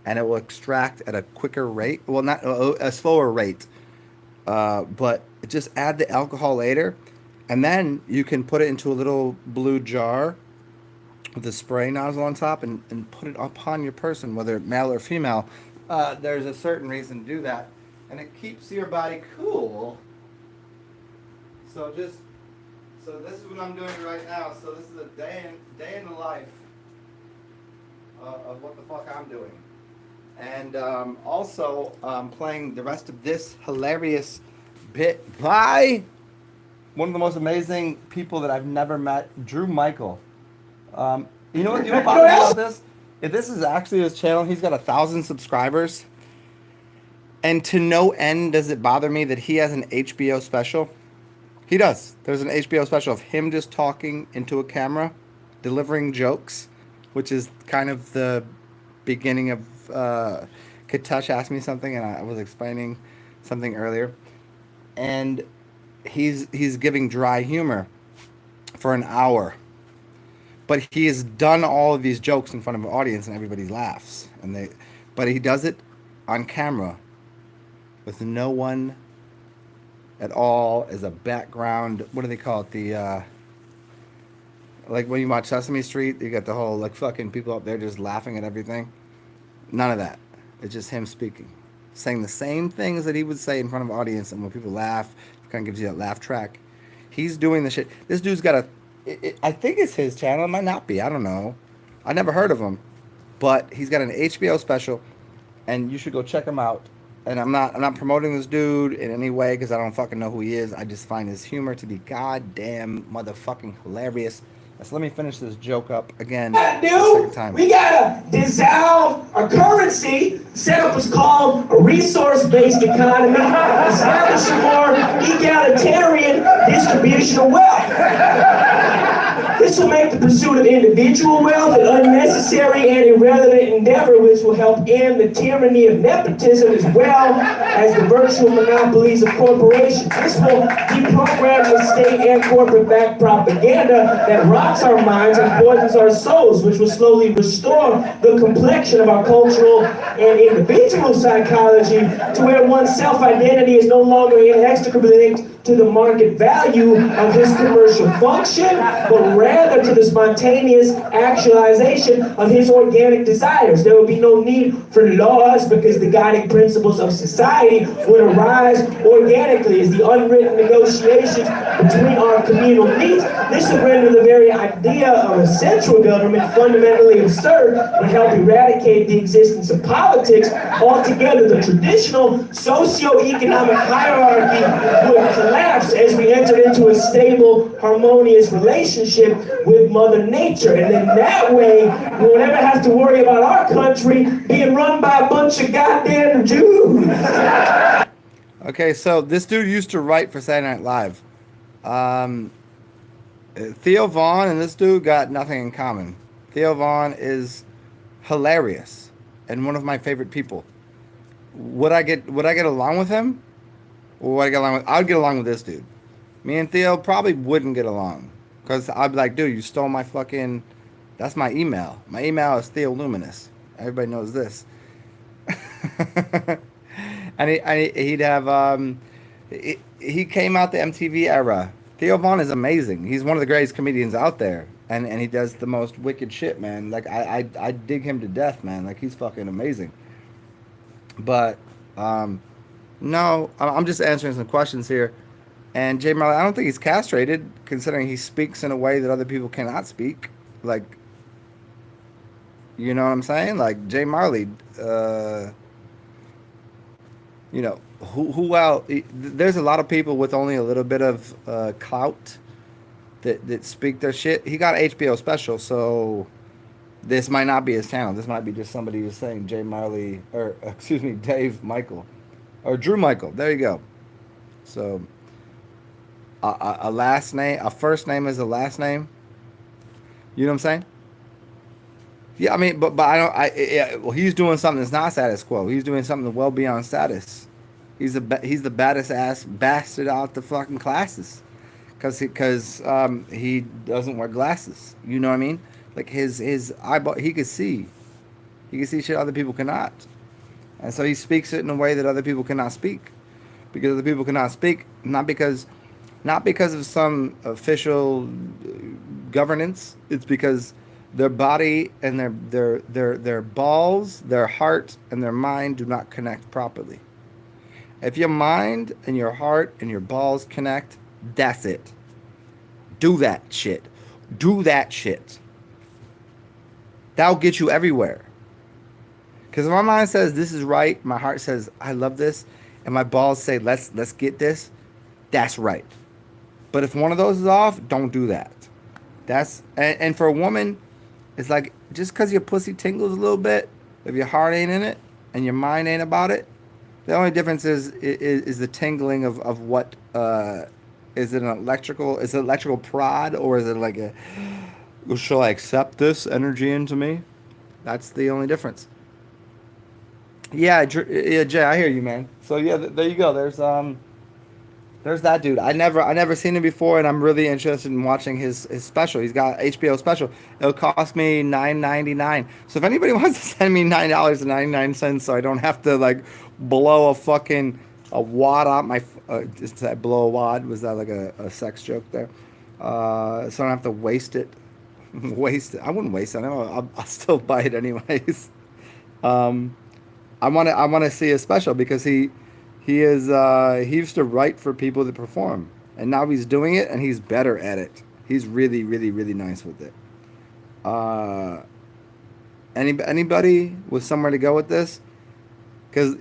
and it will extract at a quicker rate. Well, not a slower rate, but just add the alcohol later, and then you can put it into a little blue jar with a spray nozzle on top, and put it upon your person, whether male or female. There's a certain reason to do that, and it keeps your body cool. So this is what I'm doing right now. So this is a day in the life of what the fuck I'm doing. And also playing the rest of this hilarious bit by one of the most amazing people that I've never met, Drew Michael. You know what about this? If this is actually his channel, he's got 1,000 subscribers. And to no end does it bother me that he has an HBO special. He does. There's an HBO special of him just talking into a camera, delivering jokes, which is kind of the beginning of Katush asked me something, and I was explaining something earlier. And he's giving dry humor for an hour. But he has done all of these jokes in front of an audience, and everybody laughs. But he does it on camera with no one at all as a background. What do they call it? The like when you watch Sesame Street, you got the whole like fucking people up there just laughing at everything. None of that. It's just him speaking, saying the same things that he would say in front of an audience, and when people laugh, it kind of gives you that laugh track. He's doing the shit. This dude's got I think it's his channel. It might not be. I don't know. I never heard of him, but he's got an HBO special, and you should go check him out. And I'm not promoting this dude in any way because I don't fucking know who he is. I just find his humor to be goddamn motherfucking hilarious. So let me finish this joke up again. We gotta dissolve our currency. Setup was called a resource-based economy. Establish a more egalitarian distribution of wealth. This will make the pursuit of individual wealth an unnecessary and irrelevant endeavor, which will help end the tyranny of nepotism as well as the virtual monopolies of corporations. This will deprogram the state and corporate-backed propaganda that rots our minds and poisons our souls, which will slowly restore the complexion of our cultural and individual psychology to where one's self-identity is no longer inextricably linked to the market value of his commercial function, but rather to the spontaneous actualization of his organic desires. There would be no need for laws because the guiding principles of society would arise organically as the unwritten negotiations between our communal needs. This would render the very idea of a central government fundamentally absurd and help eradicate the existence of politics altogether. The traditional socio-economic hierarchy would collapse as we entered into a stable, harmonious relationship with Mother Nature. And then that way, we won't ever have to worry about our country being run by a bunch of goddamn Jews. Okay, so this dude used to write for Saturday Night Live. Theo Vaughn and this dude got nothing in common. Theo Vaughn is hilarious and one of my favorite people. Would I get along with him? Or would I get along with? I would get along with this dude. Me and Theo probably wouldn't get along because I'd be like, dude, you stole my fucking. That's my email. My email is Theo Luminous. Everybody knows this. and he'd have he came out the MTV era. Theo Vaughn is amazing. He's one of the greatest comedians out there, and he does the most wicked shit, man. Like I dig him to death, man. Like he's fucking amazing. But no, I'm just answering some questions here. And Jay Marley, I don't think he's castrated, considering he speaks in a way that other people cannot speak. Like, you know what I'm saying? Like Jay Marley, you know, there's a lot of people with only a little bit of clout that speak their shit. He got an HBO special, so this might not be his channel. This might be just somebody who's saying Jay Marley, or excuse me, Dave Michael, or Drew Michael. There you go. So a last name, a first name is a last name. You know what I'm saying? Yeah, I mean, but well, he's doing something that's not status quo. He's doing something well beyond status. He's the baddest ass bastard out the fucking classes, because he doesn't wear glasses. You know what I mean? Like his eyeball, he could see shit other people cannot, and so he speaks it in a way that other people cannot speak, because other people cannot speak not because of some official governance. It's because their body and their balls, their heart and their mind do not connect properly. If your mind and your heart and your balls connect, that's it. Do that shit. Do that shit. That'll get you everywhere. Because if my mind says this is right, my heart says I love this, and my balls say let's get this, that's right. But if one of those is off, don't do that. And for a woman, it's like, just because your pussy tingles a little bit, if your heart ain't in it and your mind ain't about it, the only difference is the tingling of what, is it electrical prod, or is it like shall I accept this energy into me? That's the only difference. Yeah, Jay, I hear you, man. So yeah, there you go. There's that dude. I never seen him before, and I'm really interested in watching his special. He's got HBO special. It'll cost me $9.99. So if anybody wants to send me $9.99, so I don't have to like blow a wad out my. Just that blow a wad, was that like a sex joke there? So I don't have to waste it. Waste it. I wouldn't waste it. I'll still buy it anyways. I want to see his special because he used to write for people to perform, and now he's doing it and he's better at it. He's really, really, really nice with it. Anybody with somewhere to go with this? Because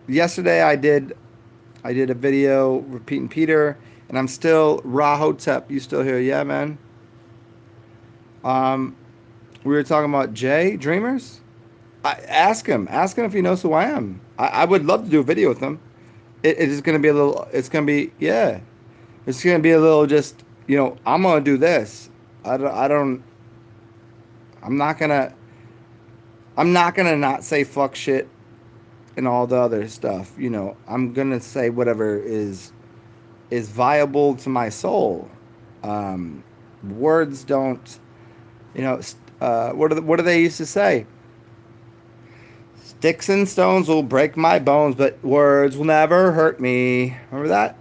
yesterday I did a video repeating Peter, and I'm still Rahotep. You still here? Yeah, man. We were talking about Jay Dreamers. Ask him if he knows who I am. I would love to do a video with him. It is going to be a little, it's going to be, yeah. It's going to be a little just, you know, I'm going to do this. I'm not going to not say fuck shit and all the other stuff. You know, I'm going to say whatever is viable to my soul. Words don't, you know, what do they used to say? Sticks and stones will break my bones, but words will never hurt me. Remember that?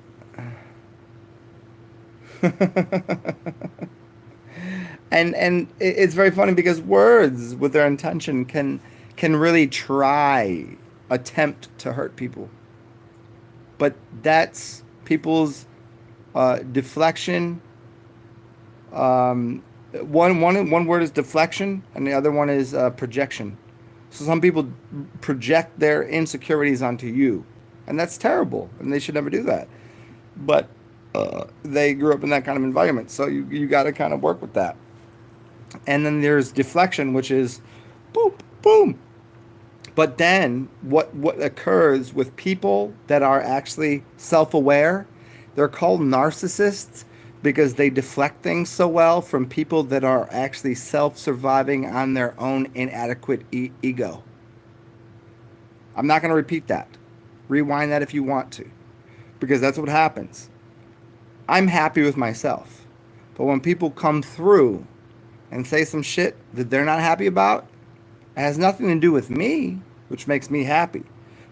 And it's very funny because words with their intention can really attempt to hurt people. But that's people's deflection. One word is deflection, and the other one is projection. So some people project their insecurities onto you, and that's terrible, and they should never do that. But they grew up in that kind of environment, so you got to kind of work with that. And then there's deflection, which is boom, boom. But then what occurs with people that are actually self-aware, they're called narcissists because they deflect things so well from people that are actually self-surviving on their own inadequate ego. I'm not going to repeat that. Rewind that if you want to, because that's what happens. I'm happy with myself. But when people come through and say some shit that they're not happy about, it has nothing to do with me, which makes me happy.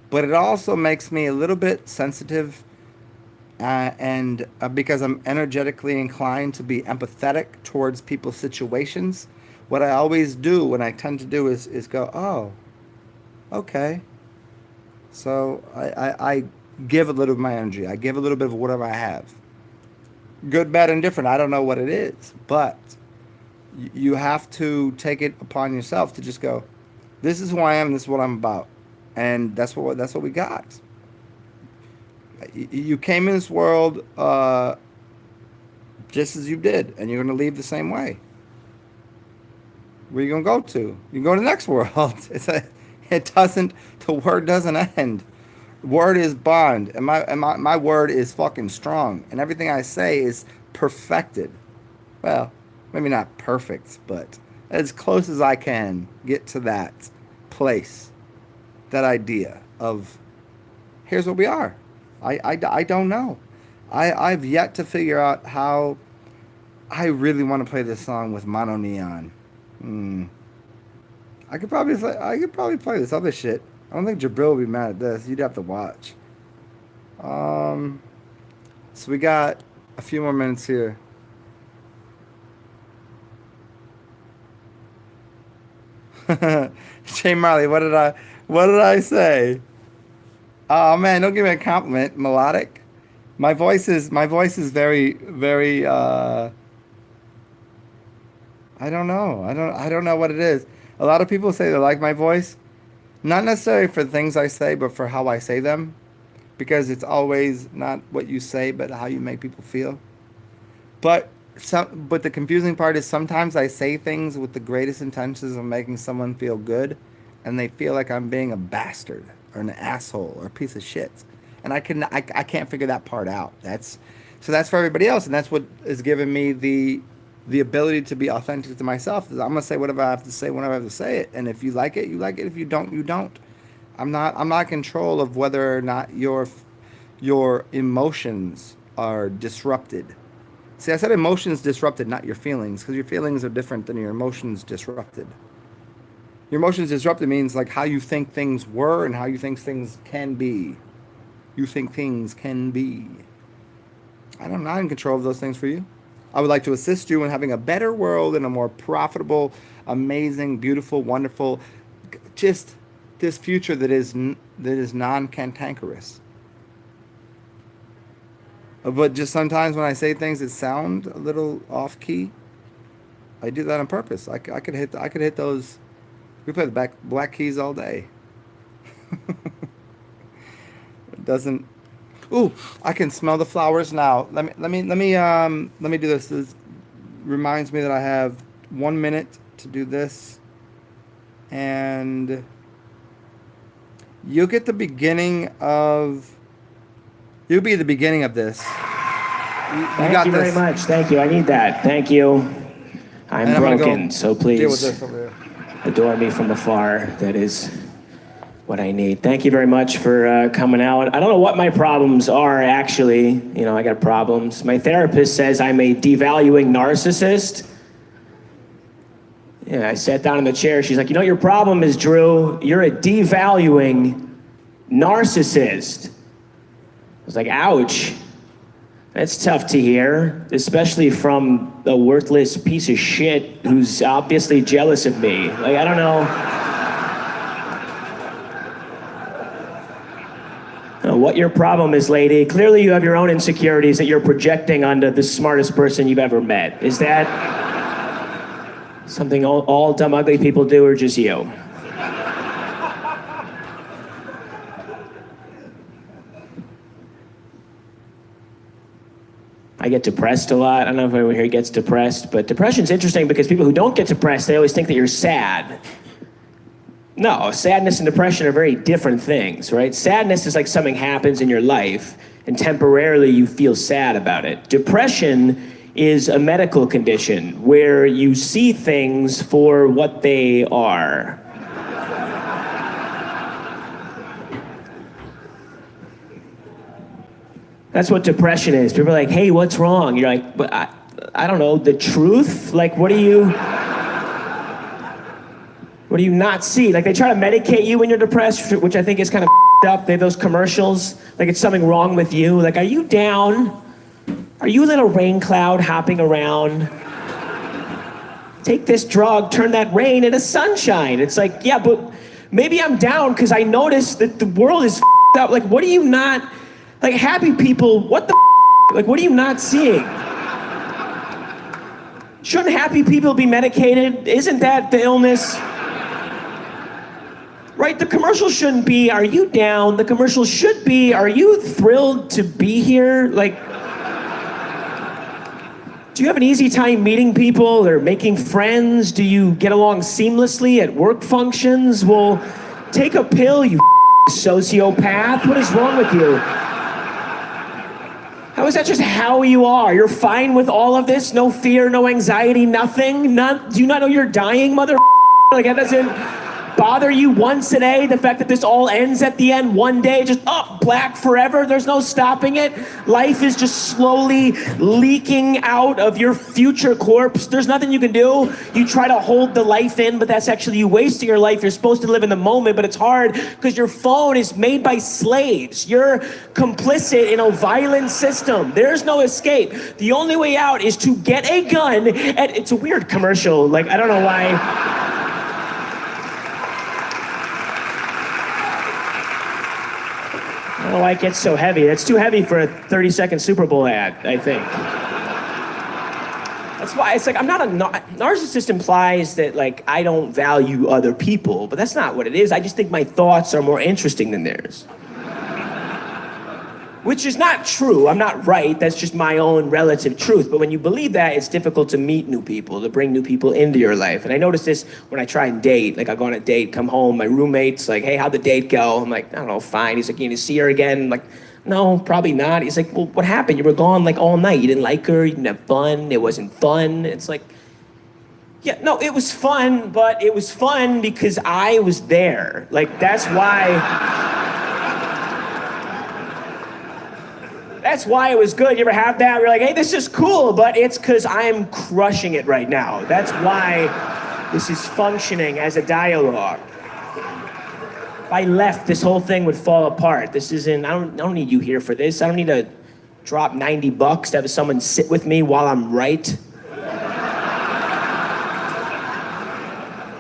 But it also makes me a little bit sensitive and because I'm energetically inclined to be empathetic towards people's situations. What I always do, what I tend to do is go, oh, okay. So I give a little of my energy. I give a little bit of whatever I have. Good, bad, and different. I don't know what it is, but you have to take it upon yourself to just go, this is who I am, this is what I'm about. And that's what we got. You came in this world just as you did, and you're going to leave the same way. Where are you going to go to? You can go to the next world. The word doesn't end. Word is bond, and my word is fucking strong, and everything I say is perfected. Well, maybe not perfect, but as close as I can get to that place, that idea of here's what we are. I don't know. I've yet to figure out how I really want to play this song with mono neon. I could probably play this other shit. I don't think Jabril would be mad at this. You'd have to watch. So we got a few more minutes here. Jay Marley, what did I say? Oh man, don't give me a compliment. Melodic. My voice is very, very I don't know. I don't know what it is. A lot of people say they like my voice. Not necessarily for things I say, but for how I say them. Because it's always not what you say, but how you make people feel. But the confusing part is sometimes I say things with the greatest intentions of making someone feel good, and they feel like I'm being a bastard or an asshole or a piece of shit. And I can't figure that part out. That's for everybody else, and that's what has given me the ability to be authentic to myself. I'm gonna say whatever I have to say whenever I have to say it, and if you like it, you like it. If you don't, you don't. I'm not in control of whether or not your emotions are disrupted. See, I said emotions disrupted, not your feelings, because your feelings are different than your emotions disrupted. Your emotions disrupted means like how you think things were and how you think things can be. You think things can be. I'm not in control of those things for you. I would like to assist you in having a better world and a more profitable, amazing, beautiful, wonderful, just this future that is non-cantankerous. But just sometimes when I say things that sound a little off-key, I do that on purpose. I could hit those. We play the black keys all day. It doesn't. Ooh, I can smell the flowers now. Let me do this. This reminds me that I have 1 minute to do this, and you'll get the beginning of. You'll be the beginning of this. Thank you very much. Thank you. I need that. Thank you. I'm broken, so please adore me from afar. That is what I need. Thank you very much for coming out. I don't know what my problems are, actually. You know, I got problems. My therapist says I'm a devaluing narcissist. Yeah, I sat down in the chair. She's like, you know what your problem is, Drew? You're a devaluing narcissist. I was like, ouch. That's tough to hear, especially from a worthless piece of shit who's obviously jealous of me. Like, I don't know. What your problem is, lady. Clearly you have your own insecurities that you're projecting onto the smartest person you've ever met. Is that something all dumb, ugly people do, or just you? I get depressed a lot. I don't know if anyone here gets depressed, but depression's interesting because people who don't get depressed, they always think that you're sad. No, sadness and depression are very different things, right? Sadness is like something happens in your life and temporarily you feel sad about it. Depression is a medical condition where you see things for what they are. That's what depression is. People are like, hey, what's wrong? You're like, but I don't know, the truth? Like, what do you not see? Like, they try to medicate you when you're depressed, which I think is kind of up. They have those commercials, like it's something wrong with you. Like, are you down? Are you a little rain cloud hopping around? Take this drug, turn that rain into sunshine. It's like, yeah, but maybe I'm down because I noticed that the world is up. Like, what are you not... Like, happy people, what the like, what are you not seeing? Shouldn't happy people be medicated? Isn't that the illness? Right, the commercial shouldn't be, are you down? The commercial should be, are you thrilled to be here? Like, do you have an easy time meeting people or making friends? Do you get along seamlessly at work functions? Well, take a pill, you sociopath. What is wrong with you? How is that just how you are? You're fine with all of this? No fear, no anxiety, nothing? Do you not know you're dying, mother? Like, that doesn't bother you once a day? The fact that this all ends at the end one day, just black forever, there's no stopping it? Life is just slowly leaking out of your future corpse. There's nothing you can do. You try to hold the life in, but that's actually you wasting your life. You're supposed to live in the moment, but it's hard because your phone is made by slaves. You're complicit in a violent system. There's no escape. The only way out is to get a gun, and it's a weird commercial. Like, I don't know why. I don't know why it gets so heavy. It's too heavy for a 30-second Super Bowl ad, I think. That's why it's like, I'm not a narcissist implies that, like, I don't value other people, but that's not what it is. I just think my thoughts are more interesting than theirs. Which is not true. I'm not right. That's just my own relative truth. But when you believe that, it's difficult to meet new people, to bring new people into your life. And I notice this when I try and date. Like, I go on a date, come home, my roommate's like, hey, how'd the date go? I'm like, I don't know, fine. He's like, you need to see her again? I'm like, no, probably not. He's like, well, what happened? You were gone like all night. You didn't like her. You didn't have fun. It wasn't fun. It's like, yeah, no, it was fun, but it was fun because I was there. Like, that's why... That's why it was good. You ever have that? You're like, hey, this is cool, but it's because I'm crushing it right now. That's why this is functioning as a dialogue. If I left, this whole thing would fall apart. This isn't, I don't need you here for this. I don't need to drop $90 to have someone sit with me while I'm right.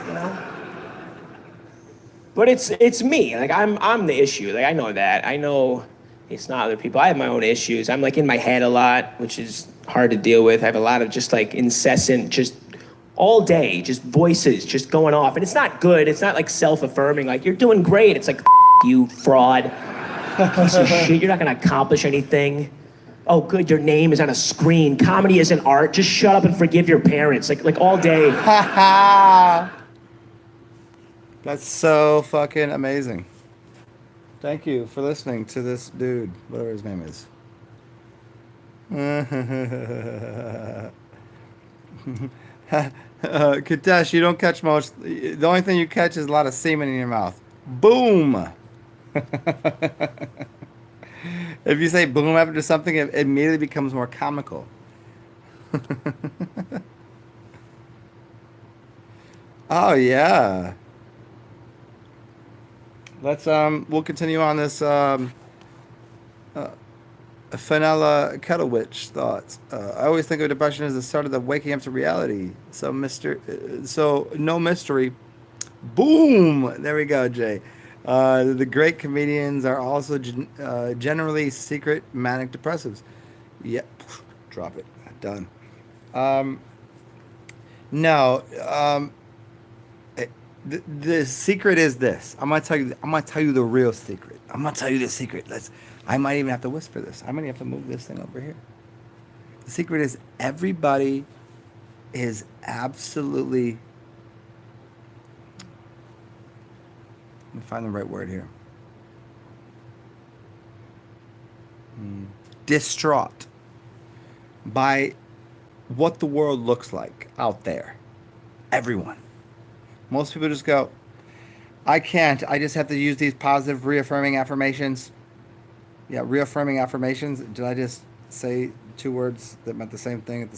You know? But it's me. Like, I'm the issue. Like, I know that. I know it's not other people. I have my own issues. I'm like in my head a lot, which is hard to deal with. I have a lot of just like incessant, just all day, just voices just going off. And it's not good. It's not like self-affirming, like, you're doing great. It's like, you fraud, piece of shit. You're not gonna accomplish anything. Oh, good, your name is on a screen. Comedy isn't art. Just shut up and forgive your parents. Like all day. That's so fucking amazing. Thank you for listening to this dude, whatever his name is. Kadesh, you don't catch much. The only thing you catch is a lot of semen in your mouth. Boom! If you say boom after something, it immediately becomes more comical. Oh, yeah. Let's we'll continue on this Fenella Kettlewitch thoughts. I always think of depression as the start of the waking up to reality. So no mystery. Boom! There we go, Jay. The great comedians are also generally secret manic depressives. Yep. Drop it. Done. No. The secret is this. I'm gonna tell you. I'm gonna tell you the real secret. I'm gonna tell you the secret. I might even have to whisper this. I might even have to move this thing over here. The secret is everybody is absolutely. Let me find the right word here. Distraught by what the world looks like out there. Everyone. Most people just go, I can't. I just have to use these positive reaffirming affirmations. Yeah, reaffirming affirmations. Did I just say two words that meant the same thing?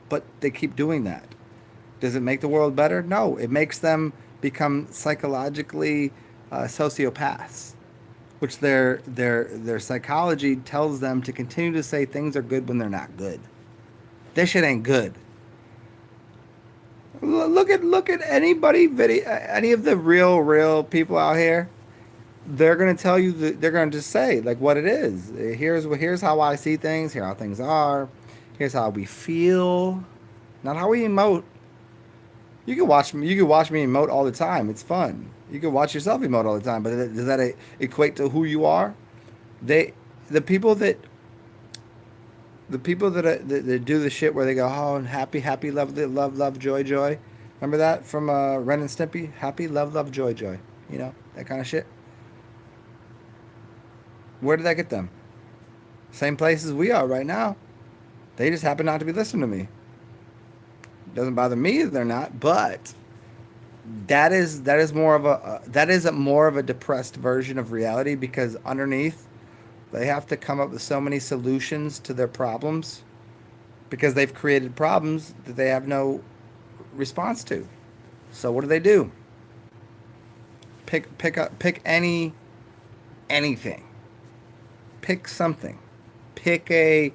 But they keep doing that. Does it make the world better? No. It makes them become psychologically sociopaths, which their psychology tells them to continue to say things are good when they're not good. This shit ain't good. Look at anybody any of the real people out here. They're gonna tell you they're gonna just say like what it is. Here's how I see things. Here how things are. Here's how we feel, not how we emote. You can watch me. You can watch me emote all the time. It's fun. You can watch yourself emote all the time. But does that equate to who you are? The people that that do the shit where they go, oh, happy, love, joy. Remember that from Ren and Stimpy? Happy, love, joy. You know, that kind of shit. Where did that get them? Same places we are right now. They just happen not to be listening to me. Doesn't bother me if they're not, but that is more of a depressed version of reality, because underneath they have to come up with so many solutions to their problems because they've created problems that they have no response to. So what do? Pick anything. Pick something. Pick a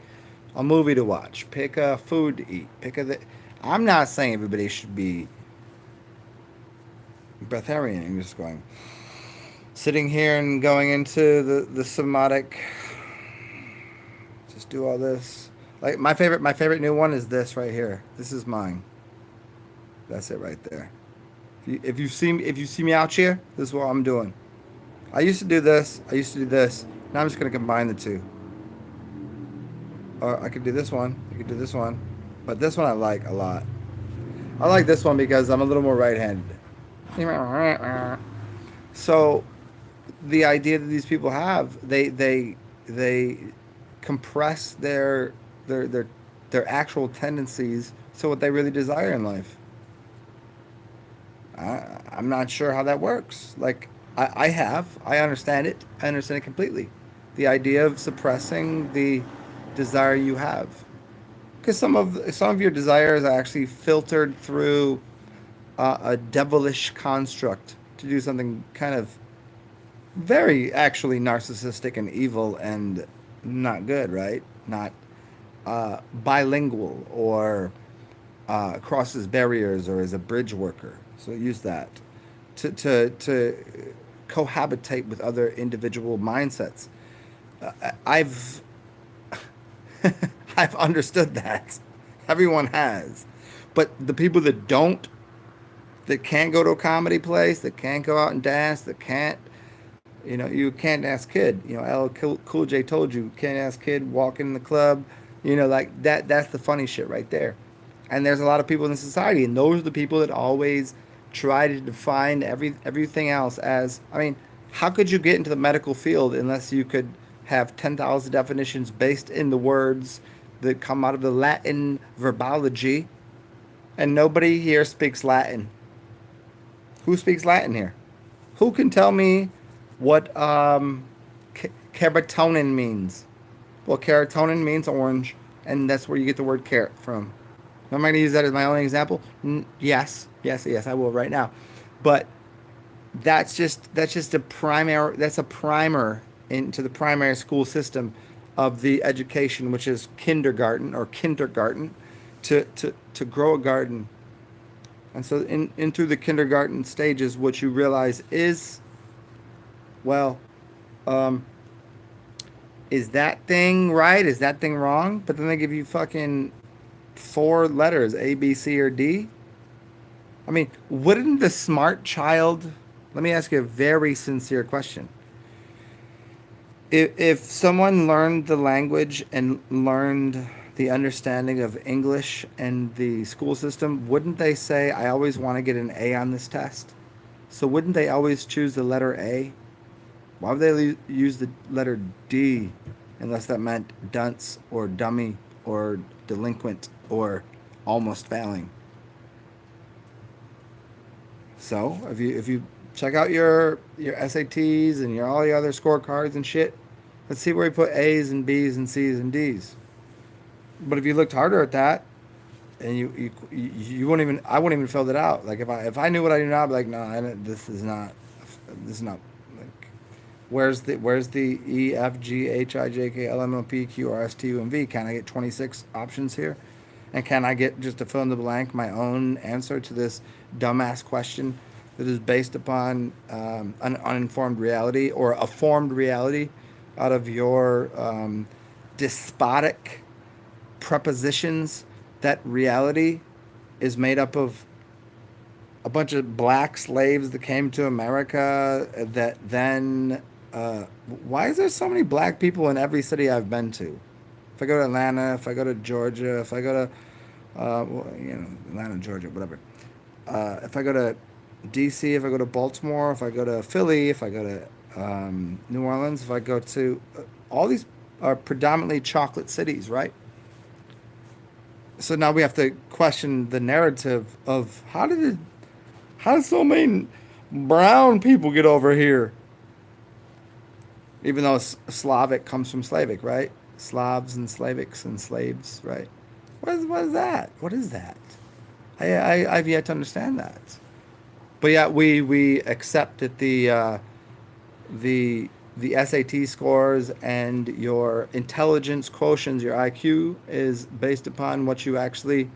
movie to watch. Pick a food to eat. I'm not saying everybody should be breatharian and just going sitting here and going into the somatic, just do all this. Like my favorite new one is this right here. This is mine. That's it right there. If you see me out here, this is what I'm doing. I used to do this. Now I'm just gonna combine the two. Or I could do this one. You could do this one. But this one I like a lot. I like this one because I'm a little more right-handed. So the idea that these people have, they compress their actual tendencies to what they really desire in life. I'm not sure how that works. Like I understand it. I understand it completely. The idea of suppressing the desire you have, because some of your desires are actually filtered through a devilish construct to do something kind of very actually narcissistic and evil and not good, right? Not bilingual or crosses barriers or is a bridge worker. So use that to cohabitate with other individual mindsets. I've I've understood that. Everyone has. But the people that don't, that can't go to a comedy place, that can't go out and dance, that can't, you can't ask kid. LL Cool J told you, can't ask kid, walk in the club. Like that's the funny shit right there. And there's a lot of people in society, and those are the people that always try to define everything else as, how could you get into the medical field unless you could have 10,000 definitions based in the words that come out of the Latin verbology, and nobody here speaks Latin. Who speaks Latin here? Who can tell me what carotenoin means? Well, carotenoin means orange, and that's where you get the word carrot from. Am I going to use that as my own example? Yes, I will right now. But that's just a primer into the primary school system of the education, which is kindergarten or kindergarten, to grow a garden. And so in through the kindergarten stages, what you realize is, well, is that thing right? Is that thing wrong? But then they give you fucking 4 letters, A, B, C, or D. I mean, wouldn't the smart child, let me ask you a very sincere question. If someone learned the language and learned the understanding of English and the school system, wouldn't they say, I always want to get an A on this test? So wouldn't they always choose the letter A? Why would they use the letter D unless that meant dunce or dummy or delinquent or almost failing? So if you check out your SATs and all the other scorecards and shit, let's see where you put A's and B's and C's and D's. But if you looked harder at that, and you wouldn't even, I wouldn't even fill it out. Like if I knew what I knew now, I'd be like, no, this is not like, where's the E, F, G, H, I, J, K, L, M, N, P, Q, R, S, T, U, and V? Can I get 26 options here? And can I get, just to fill in the blank, my own answer to this dumbass question that is based upon an uninformed reality or a formed reality out of your despotic prepositions that reality is made up of a bunch of black slaves that came to America that then why is there so many black people in every city I've been to? If I go to Atlanta, if I go to Georgia, if I go to Atlanta, Georgia, whatever. If I go to DC, if I go to Baltimore, if I go to Philly, if I go to New Orleans, if I go to all these are predominantly chocolate cities, right? So now we have to question the narrative of how did so many brown people get over here? Even though Slavic comes from Slavic, right? Slavs and Slavics and slaves, right? What is that? What is that? I've yet to understand that. But yeah, we accept that the SAT scores and your intelligence quotients, your IQ, is based upon what you actually.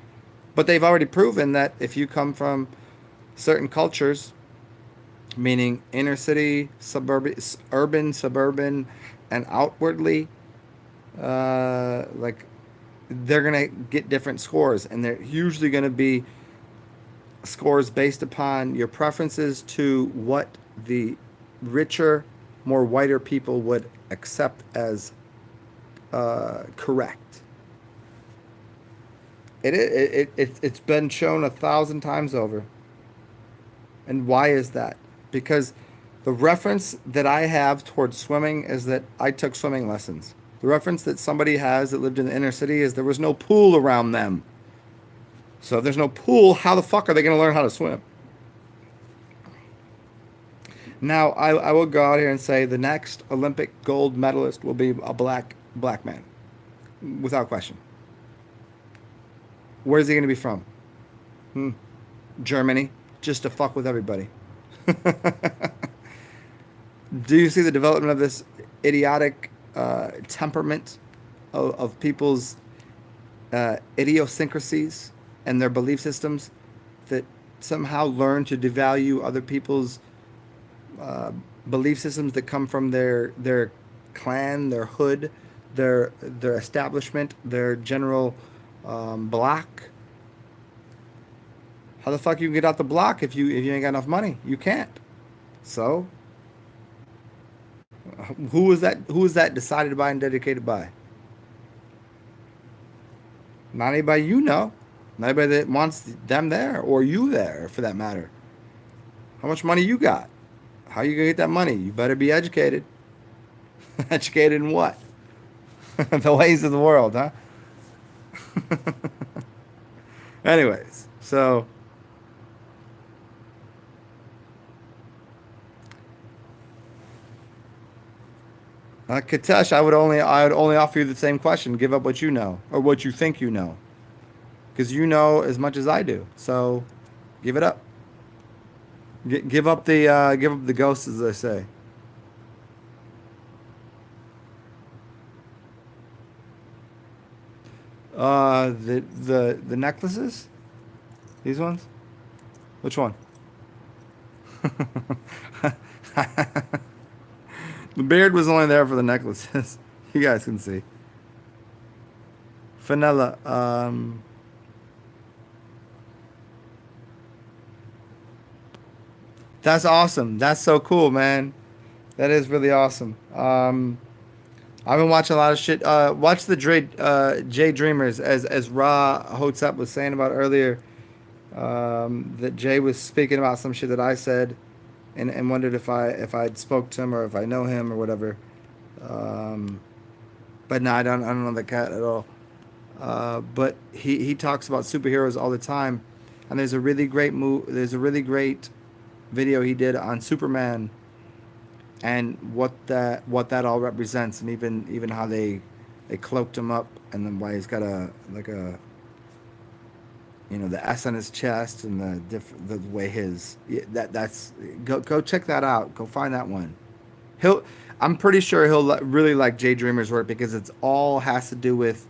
But they've already proven that if you come from certain cultures, meaning inner city, urban, suburban, and outwardly, like they're gonna get different scores, and they're usually gonna be scores based upon your preferences to what the richer, more whiter people would accept as correct. It's been shown 1,000 times over. And why is that? Because the reference that I have towards swimming is that I took swimming lessons. The reference that somebody has that lived in the inner city is there was no pool around them. So if there's no pool, how the fuck are they going to learn how to swim? Now, I will go out here and say the next Olympic gold medalist will be a black man, without question. Where's he going to be from? Germany, just to fuck with everybody. Do you see the development of this idiotic temperament of people's idiosyncrasies and their belief systems that somehow learn to devalue other people's belief systems that come from their clan, their hood, their establishment, their general block? How the fuck you can get out the block if you ain't got enough money? You can't. So who is that decided by and dedicated by? Not anybody you know. Not anybody that wants them there or you there, for that matter. How much money you got? How you gonna get that money? You better be educated. Educated in what? The ways of the world, huh? Anyways, so Katesh, I would only offer you the same question. Give up what you know or what you think you know, because you know as much as I do. So, give it up. Give up the ghost, as they say. The necklaces? These ones? Which one? The beard was only there for the necklaces. You guys can see. Vanilla. That's awesome. That's so cool, man. That is really awesome. I've been watching a lot of shit. Watch the Jay Dreamers, as Ra Hotep was saying about earlier. That Jay was speaking about some shit that I said, and wondered if I'd spoke to him or if I know him or whatever. But no, I don't know the cat at all. But he talks about superheroes all the time, and there's a really great There's a really great video he did on Superman, and what that all represents, and even how they cloaked him up, and then why he's got a the S on his chest, and the way that's go check that out. Go find that one. I'm pretty sure he'll really like Jay Dreamer's work, because it's all has to do with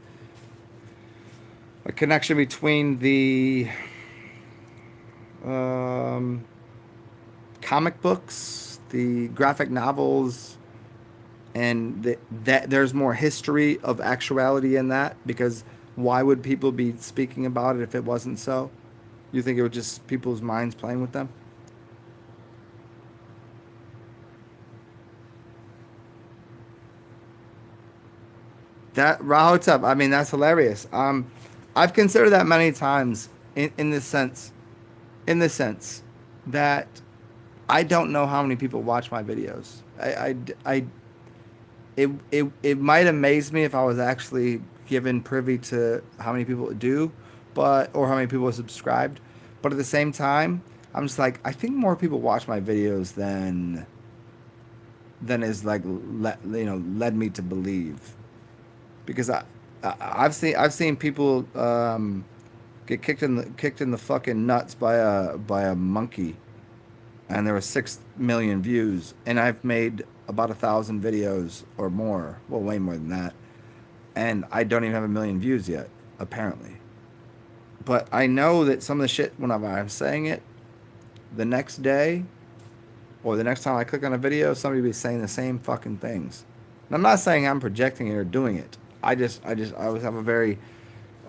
a connection between the comic books, the graphic novels, and that there's more history of actuality in that, because why would people be speaking about it if it wasn't so? You think it was just people's minds playing with them? That Rahotep, I mean, that's hilarious. I've considered that many times in this sense, that I don't know how many people watch my videos. It might amaze me if I was actually given privy to how many people do, or how many people are subscribed. But at the same time, I'm just like, I think more people watch my videos than is like led me to believe, because I've seen people get kicked in the fucking nuts by a monkey, and there were 6 million views, and I've made about 1,000 videos or more, well, way more than that, and I don't even have 1 million views yet, apparently. But I know that some of the shit, whenever I'm saying it, the next day or the next time I click on a video, somebody will be saying the same fucking things. And I'm not saying I'm projecting it or doing it. I always have a very,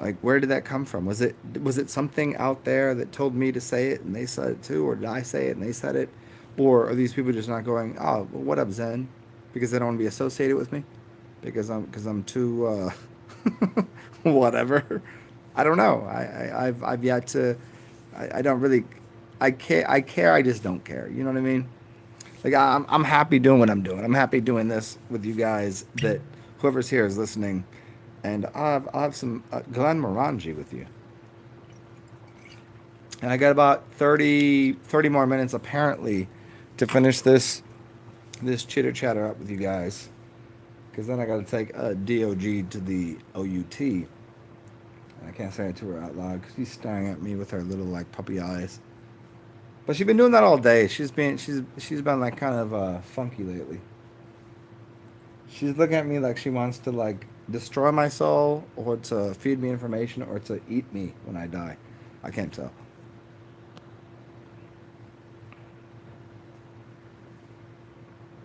like, where did that come from? Was it something out there that told me to say it and they said it too, or did I say it and they said it? Or are these people just not going, oh, well, what up, Zen? Because they don't want to be associated with me? Because I'm too whatever. I don't know. I've yet to. I don't really. I care. I just don't care. You know what I mean? Like, I'm happy doing what I'm doing. I'm happy doing this with you guys. That whoever's here is listening, and I'll have some Glenn Morangi with you. And I got about 30 more minutes apparently to finish this chitter chatter up with you guys, because then I got to take a DOG to the OUT. And I can't say it to her out loud because she's staring at me with her little, like, puppy eyes. But she's been doing that all day. She's been like kind of funky lately. She's looking at me like she wants to, like, destroy my soul, or to feed me information, or to eat me when I die. I can't tell.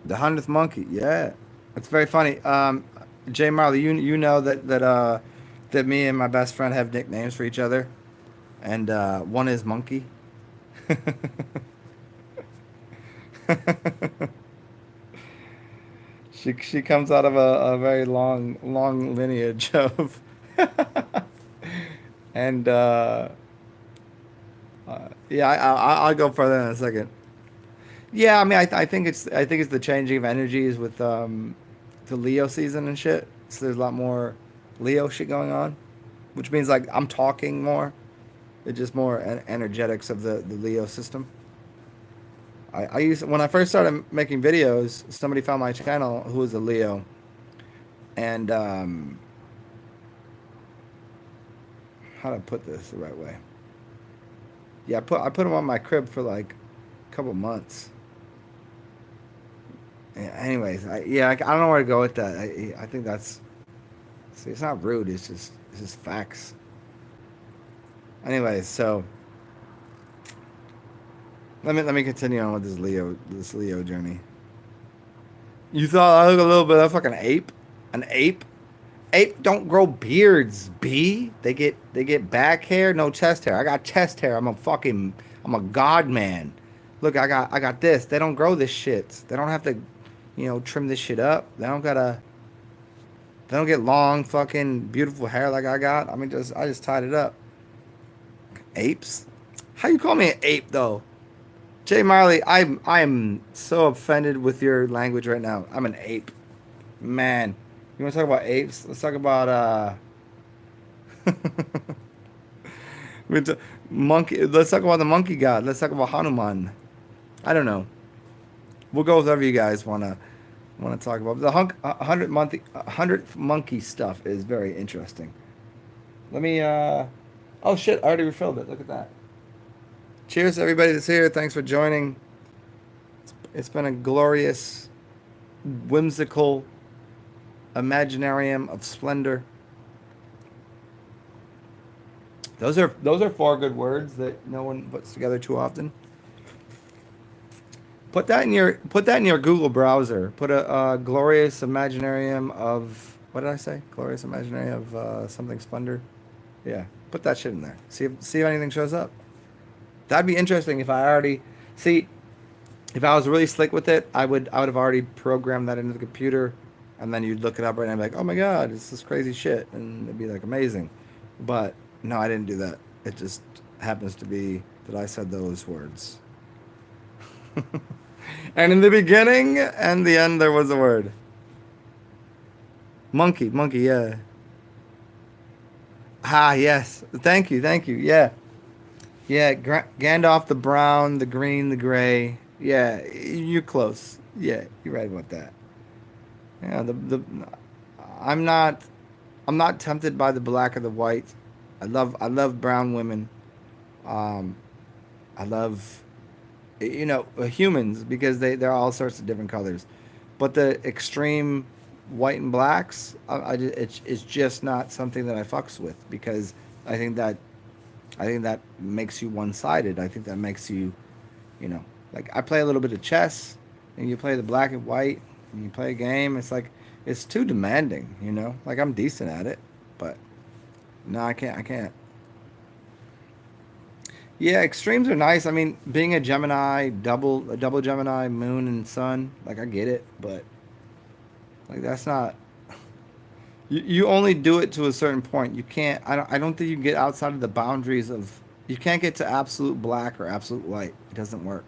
The 100th monkey, yeah, it's very funny. Jay Marley, you know that me and my best friend have nicknames for each other, and one is Monkey. She comes out of a very long lineage of, and yeah, I'll go further in a second. Yeah, I mean, I think it's the changing of energies with the Leo season and shit. So there's a lot more Leo shit going on, which means, like, I'm talking more. It's just more energetics of the Leo system. When I first started making videos, somebody found my channel who was a Leo, and how to put this the right way? Yeah, I put him on my crib for like a couple months. Yeah, anyways, I don't know where to go with that. I think that's, see, it's not rude. It's It's just facts. Anyways, so let me continue on with this Leo journey. You thought I look a little bit of fucking ape? An ape? Ape don't grow beards, B. They get back hair, no chest hair. I got chest hair. I'm a god man. Look, I got this. They don't grow this shit. They don't have to, trim this shit up. They don't get long fucking beautiful hair like I got. I just tied it up. Apes? How you call me an ape though? Jay Marley, I am so offended with your language right now. I'm an ape. Man. You want to talk about apes? Let's talk about monkey. Let's talk about the monkey god. Let's talk about Hanuman. I don't know. We'll go with whatever you guys want to talk about. The 100th monkey stuff is very interesting. Let me oh shit, I already refilled it. Look at that. Cheers to everybody that's here. Thanks for joining. It's been a glorious, whimsical imaginarium of splendor. Those are 4 good words that no one puts together too often. Put that in your Google browser. Put a glorious imaginarium of, what did I say? Glorious imaginarium of something splendor. Yeah, put that shit in there. See if anything shows up. That'd be interesting if I already see. If I was really slick with it, I would have already programmed that into the computer, and then you'd look it up right now and be like, oh my god, it's this crazy shit, and it'd be like amazing. But no, I didn't do that. It just happens to be that I said those words. And in the beginning and the end, there was a word. Monkey, yeah. Ah, yes. Thank you, yeah. Yeah, Gandalf, the brown, the green, the gray. Yeah, you're close. Yeah, you're right about that. Yeah, I'm not tempted by the black or the white. I love brown women. I love humans because they're all sorts of different colors. But the extreme white and blacks, it's just not something that I fucks with, because I think that makes you one-sided. I think that makes you, like I play a little bit of chess, and you play the black and white, and you play a game. It's like, it's too demanding, Like I'm decent at it, but no, I can't. Yeah, extremes are nice. I mean, being a Gemini, double Gemini, moon and sun, like I get it, but like that's not. You only do it to a certain point. You can't. I don't think you can get outside of the boundaries of. You can't get to absolute black or absolute white. It doesn't work.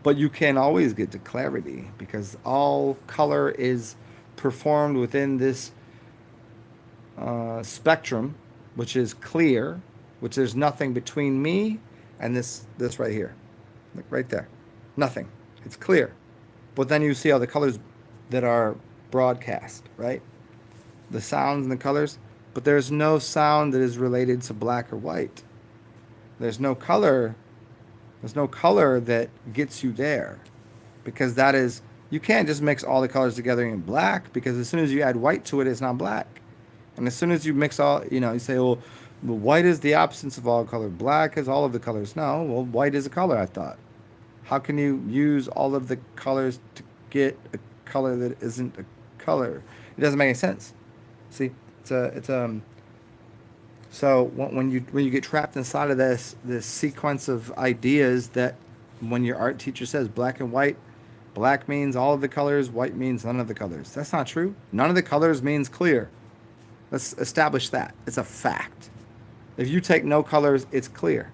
But you can always get to clarity, because all color is performed within this spectrum, which is clear, which there's nothing between me and this right here. Like right there. Nothing. It's clear. But then you see all the colors that are broadcast, right? The sounds and the colors. But there's no sound that is related to black or white. There's no color that gets you there. Because that is, you can't just mix all the colors together in black, because as soon as you add white to it, it's not black. And as soon as you mix all, you say, well, white is the absence of all color. Black is all of the colors. No, well, white is a color, I thought. How can you use all of the colors to get a color that isn't a color? It doesn't make any sense. See, so when you get trapped inside of this sequence of ideas, that when your art teacher says black and white, black means all of the colors, white means none of the colors. That's not true. None of the colors means clear. Let's establish that. It's a fact. If you take no colors, it's clear.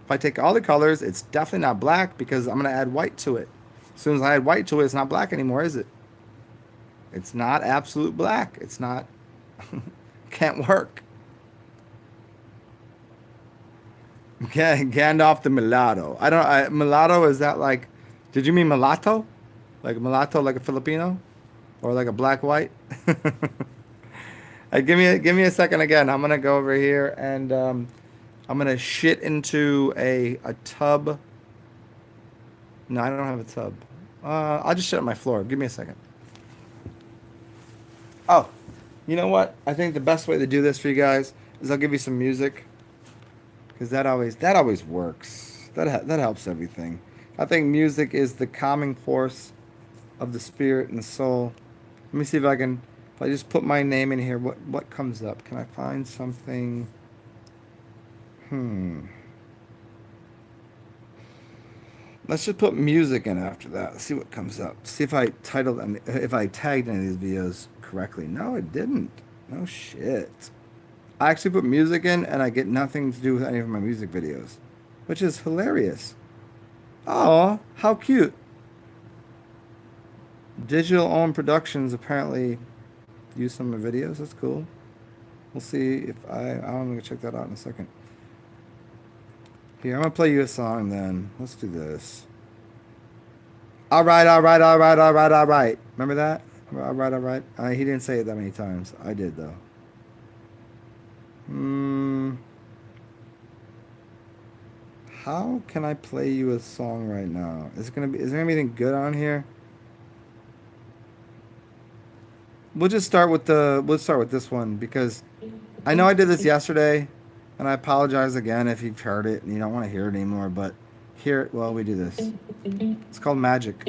If I take all the colors, it's definitely not black, because I'm going to add white to it. As soon as I add white to it, it's not black anymore, is it? It's not absolute black. It's not. Can't work. Okay, Gandalf the mulatto. Mulatto, is that like, did you mean mulatto? Like mulatto, like a Filipino? Or like a black white? Hey, give me a second again. I'm gonna go over here and I'm gonna shit into a tub. No, I don't have a tub. I'll just shit on my floor. Give me a second. Oh, You know what? I think the best way to do this for you guys is I'll give you some music, because that always works. That helps everything. I think music is the calming force of the spirit and the soul. Let me see if I can. If I just put my name in here, what comes up? Can I find something? Let's just put music in after that. Let's see what comes up. See if I if I tagged any of these videos correctly. No, it didn't. No shit. I actually put music in and I get nothing to do with any of my music videos, which is hilarious. Oh, how cute. Digital Own Productions apparently use some of my videos. That's cool. We'll see if I'm gonna check that out in a second. Here, I'm gonna play you a song then. Let's do this. All right, all right, all right, all right, all right. Remember that? All right, all right. He didn't say it that many times. I did though. How can I play you a song right now? Is there gonna be anything good on here? We'll start with this one because I know I did this yesterday, and I apologize again if you've heard it and you don't want to hear it anymore, but we do this. It's called Magic.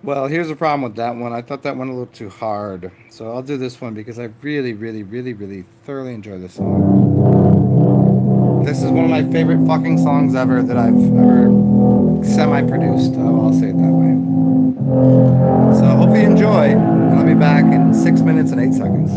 Well, here's the problem with that one. I thought that one a little too hard. So I'll do this one because I really, really, really, really thoroughly enjoy this song. This is one of my favorite fucking songs ever that I've ever semi-produced. I'll say it that way. So hope you enjoy, and I'll be back in 6 minutes and 8 seconds.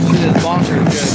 Shit is bonkers good.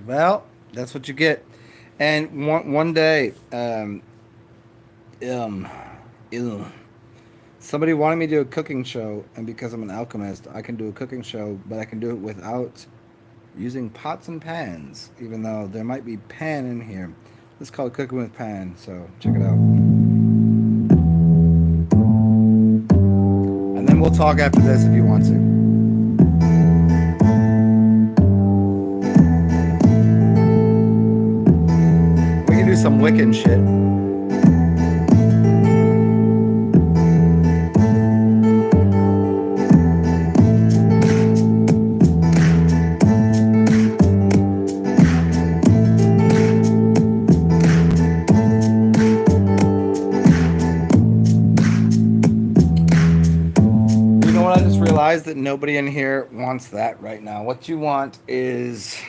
Well, that's what you get. And one day, um, somebody wanted me to do a cooking show, and because I'm an alchemist, I can do a cooking show, but I can do it without using pots and pans, even though there might be pan in here. It's called Cooking with Pan, so check it out. And then we'll talk after this if you want to. We can do some Wiccan shit. That nobody in here wants that right now. What you want is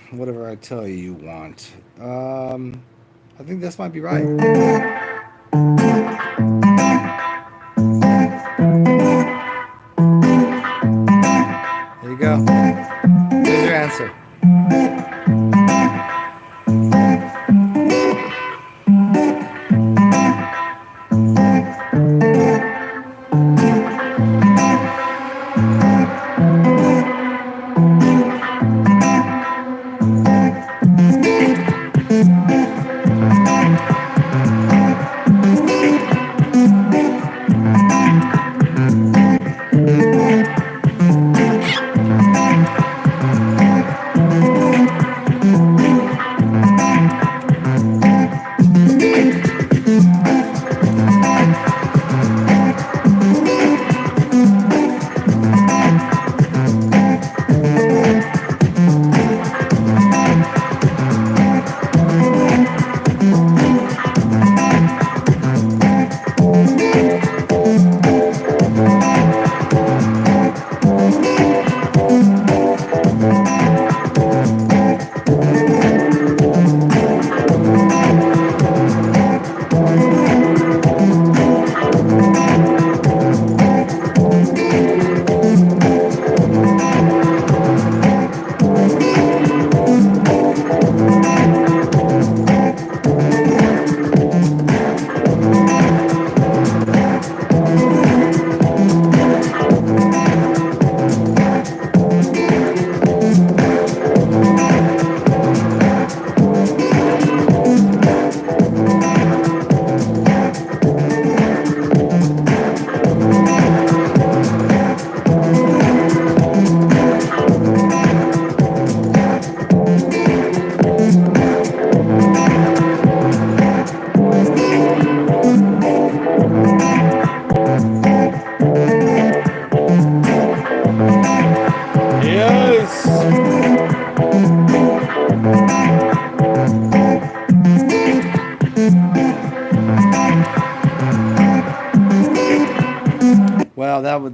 whatever I tell you you want. I think this might be right. There you go. Here's your answer.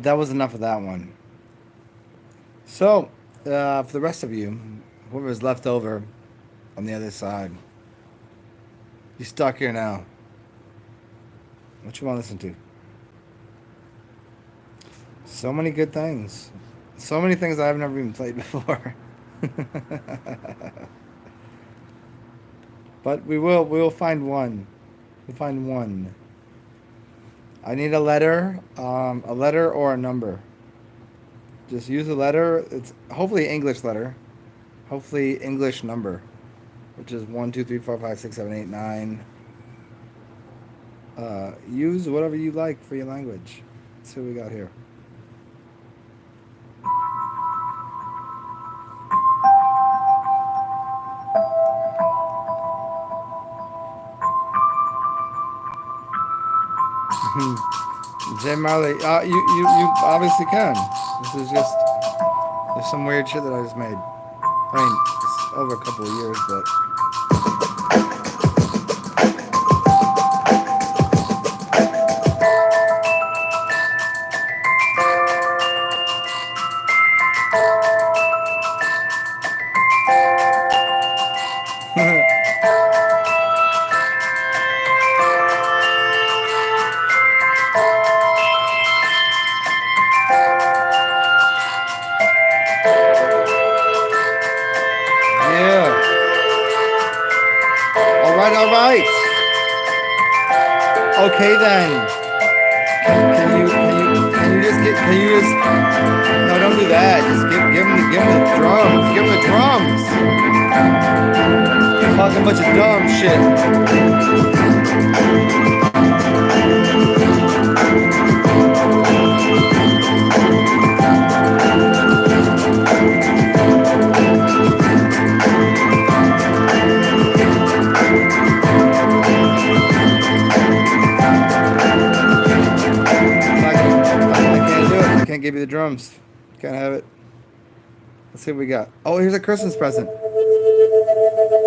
that was enough of that one. So, for the rest of you, whoever's left over on the other side, you stuck here now. What you want to listen to? So many good things. So many things I've never even played before. But we'll find one. We'll find one. I need a letter or a number. Just use a letter. It's hopefully English letter. Hopefully English number, which is 1, 2, 3, 4, 5, 6, 7, 8, 9. Use whatever you like for your language. Let's see what we got here. Jay Marley, you obviously can. This is just, there's some weird shit that I just made. I mean, it's over a couple of years, but. Okay then. Can you just no, don't do that. Just give him the drums. Give him the drums. Talking a bunch of dumb shit. Can't give you the drums. Can't have it. Let's see what we got. Oh, here's a Christmas present.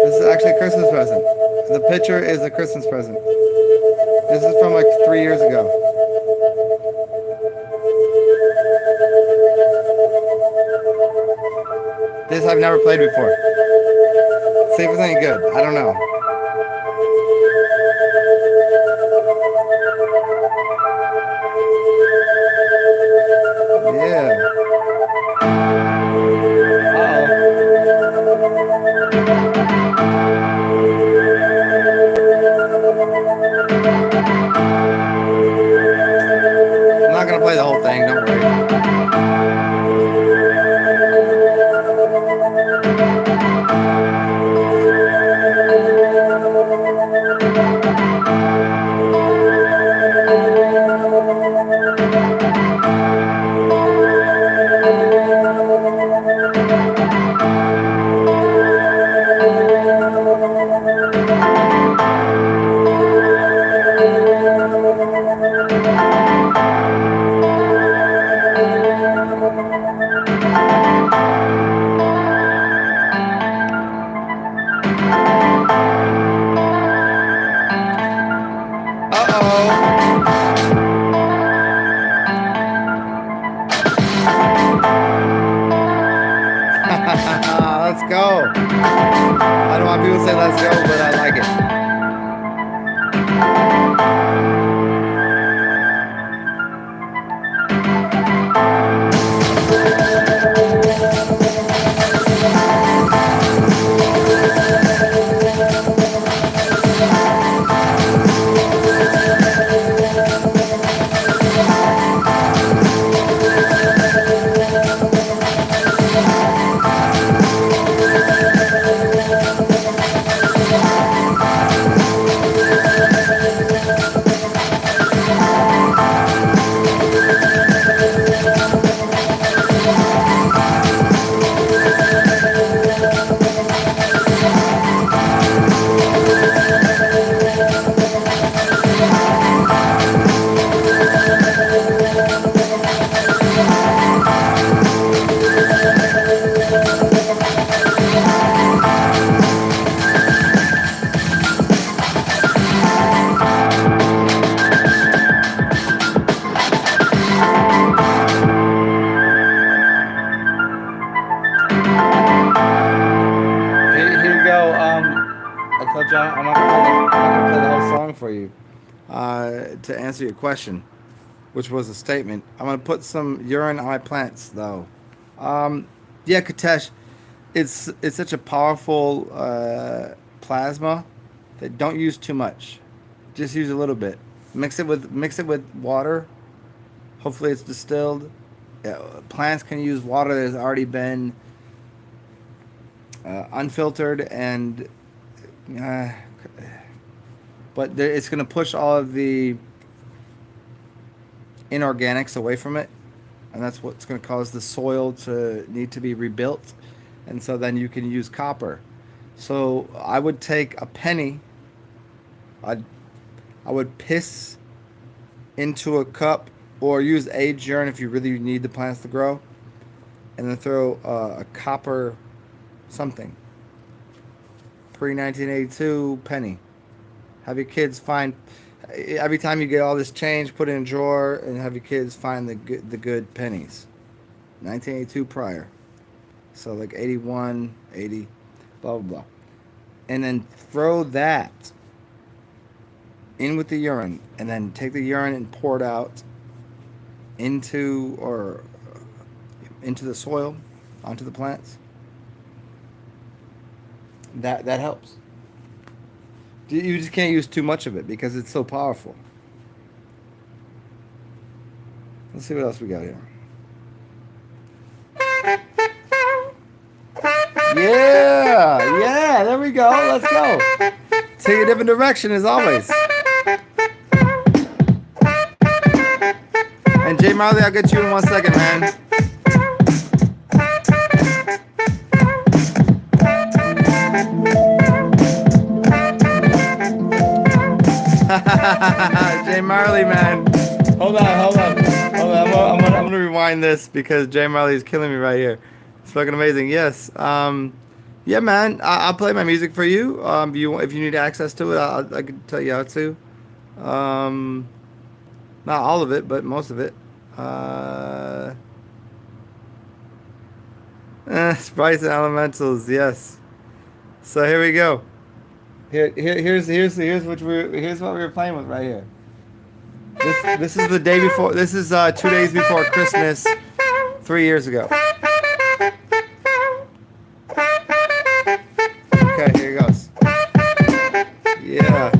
This is actually a Christmas present. The picture is a Christmas present. This is from like 3 years ago. This I've never played before. See if it's any good. I don't know. Yeah. I'm not gonna play the whole thing, don't worry. Let's go. I don't want people to say let's go, but I like it. let you. I'm not gonna play the whole song for you. To answer your question, which was a statement, I'm gonna put some urine on my plants, though. Yeah, Katesh, it's such a powerful plasma that don't use too much. Just use a little bit. Mix it with water. Hopefully, it's distilled. Plants can use water that has already been unfiltered and uh, but it's going to push all of the inorganics away from it, and that's what's going to cause the soil to need to be rebuilt, and so then you can use copper. So I would take a penny. I would piss into a cup or use aged urine if you really need the plants to grow, and then throw a copper something pre 1982 penny. Have your kids find every time you get all this change, put it in a drawer, and have your kids find the good pennies. 1982 prior, so like 81, 80, blah blah blah, and then throw that in with the urine, and then take the urine and pour it out into the soil, onto the plants. That helps. You just can't use too much of it because it's so powerful. Let's see what else we got here. Yeah, there we go. Let's go. Take a different direction as always. And Jay Marley, I'll get you in 1 second, man. Jay Marley, man. Hold on. I'm gonna rewind this because Jay Marley is killing me right here. It's fucking amazing. Yes. Yeah, man. I'll play my music for you. If you need access to it, I can tell you how to. Not all of it, but most of it. Sprites and elementals. Yes. So here we go. Here's what we were playing with right here. This is the day before. This is 2 days before Christmas, 3 years ago. Okay, here it goes. Yeah.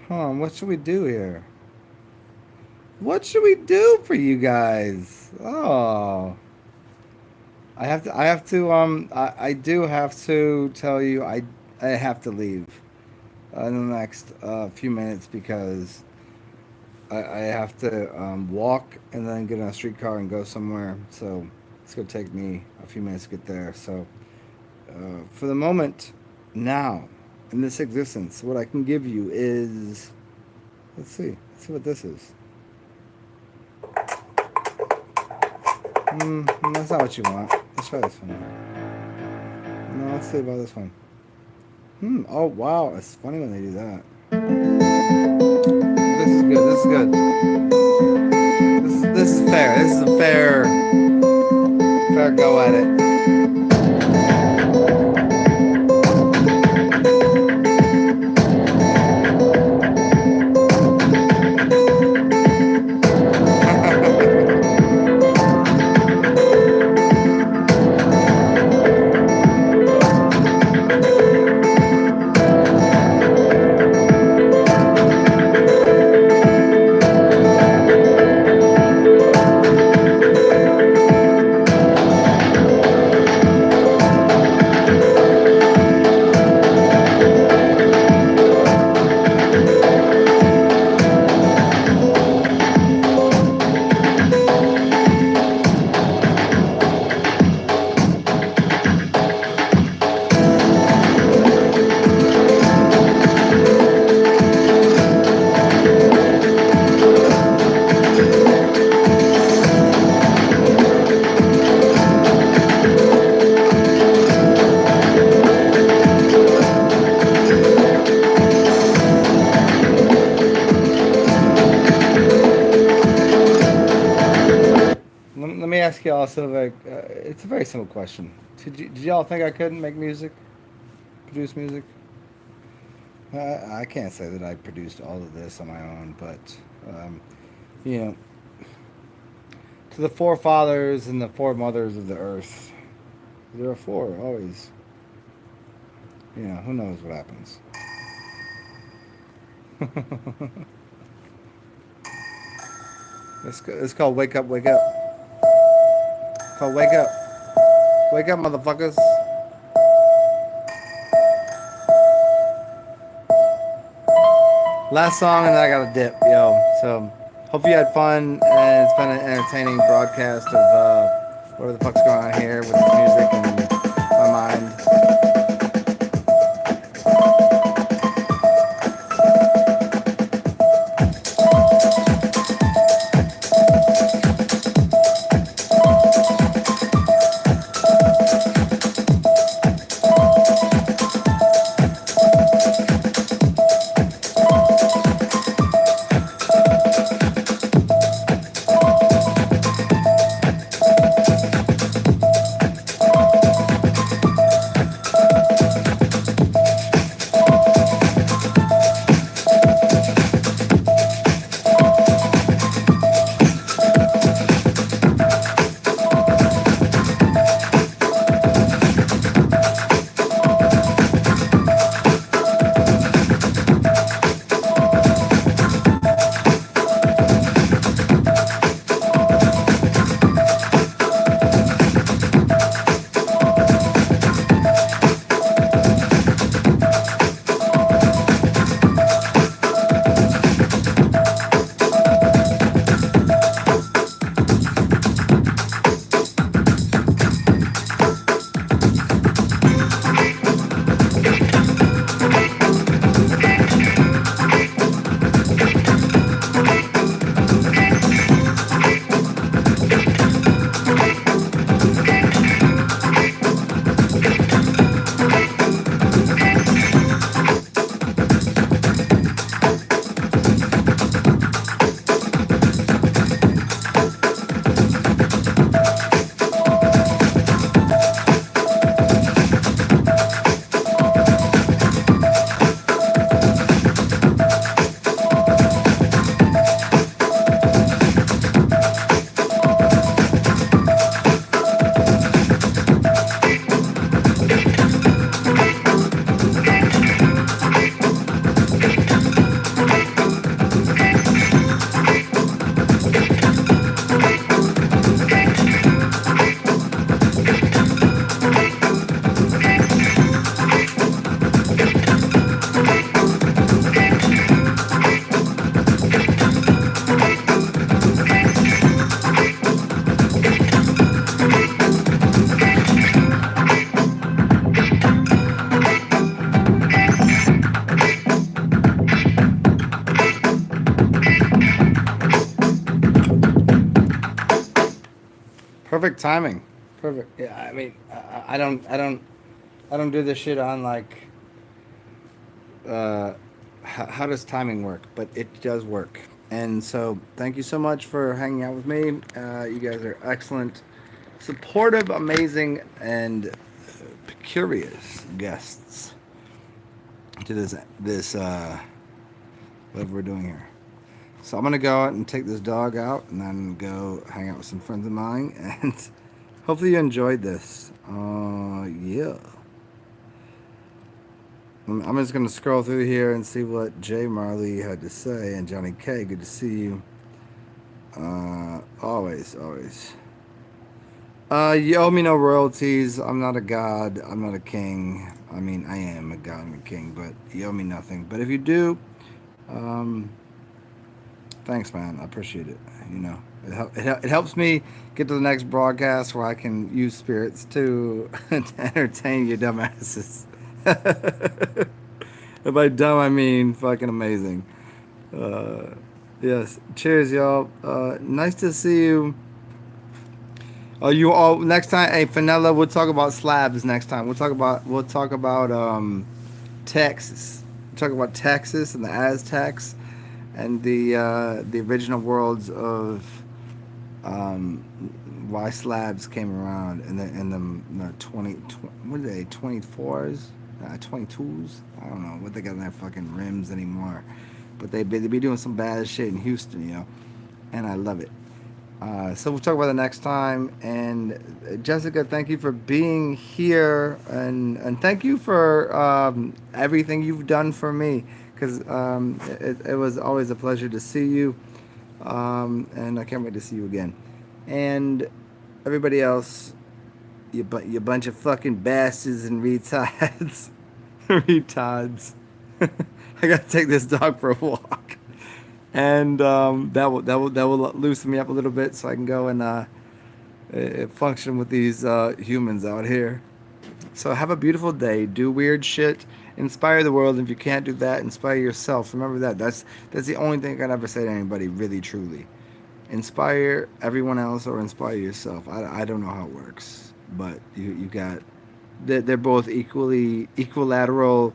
Huh, what should we do here? What should we do for you guys? Oh. I do have to tell you, I have to leave in the next few minutes because I have to walk and then get on a streetcar and go somewhere. So it's going to take me a few minutes to get there. So for the moment, now, in this existence, what I can give you is, let's see what this is. That's not what you want. Let's try this one. No, let's see about this one. Oh wow, it's funny when they do that. This is good. This is good. This is fair. This is a fair go at it. Let me ask you also, like, it's a very simple question. Did y'all think I couldn't make music, produce music? I can't say that I produced all of this on my own, but, you know, to the forefathers and the foremothers of the earth, there are four, always. You know, who knows what happens. It's called Wake Up, Wake Up. It's called Wake Up. Wake up, motherfuckers. Last song and then I got a dip, yo. So, hope you had fun and it's been an entertaining broadcast of whatever the fuck's going on here with the music and my mind. perfect timing. Perfect. Yeah, I mean, I don't do this shit on like. Uh, how does timing work? But it does work. And so, thank you so much for hanging out with me. You guys are excellent, supportive, amazing, and curious guests to this whatever we're doing here. So I'm gonna go out and take this dog out, and then go hang out with some friends of mine, and hopefully you enjoyed this. Yeah. I'm just gonna scroll through here and see what Jay Marley had to say, and Johnny K. Good to see you. Always, always. You owe me no royalties. I'm not a god. I'm not a king. I mean, I am a god and a king, but you owe me nothing. But if you do, um, thanks, man. I appreciate it. You know, it helps me get to the next broadcast where I can use spirits to, to entertain you dumbasses. If by dumb, I mean fucking amazing. Uh, yes. Cheers, y'all. Nice to see you. Oh, you all next time. Hey, Fenella, we'll talk about slabs next time. We'll talk about Texas. We'll talk about Texas and the Aztecs and the original worlds of why slabs came around in the 20 what are they 24s 22s. I don't know what they got on their fucking rims anymore, but they be doing some bad shit in Houston, you know, and I love it. So we'll talk about it next time. And Jessica, thank you for being here, and thank you for everything you've done for me, because it was always a pleasure to see you, and I can't wait to see you again. And everybody else, you bunch of fucking bastards and retards, retards. I gotta take this dog for a walk. And that will loosen me up a little bit, so I can go and function with these humans out here. So have a beautiful day. Do weird shit. Inspire the world. If you can't do that, inspire yourself. Remember that. That's the only thing I can ever say to anybody, really, truly. Inspire everyone else or inspire yourself. I don't know how it works, but you got. They're both equally equilateral,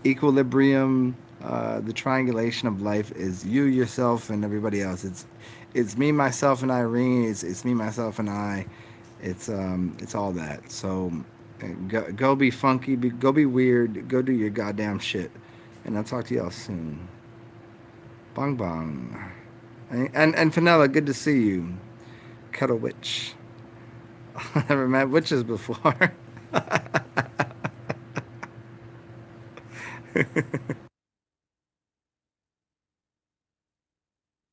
equilibrium. The triangulation of life is you, yourself, and everybody else. It's me, myself, and Irene. It's me, myself, and I. It's all that. So go be funky. Go be weird. Go do your goddamn shit. And I'll talk to y'all soon. Bong bong. And Fenella, good to see you. Kettle witch. I never met witches before.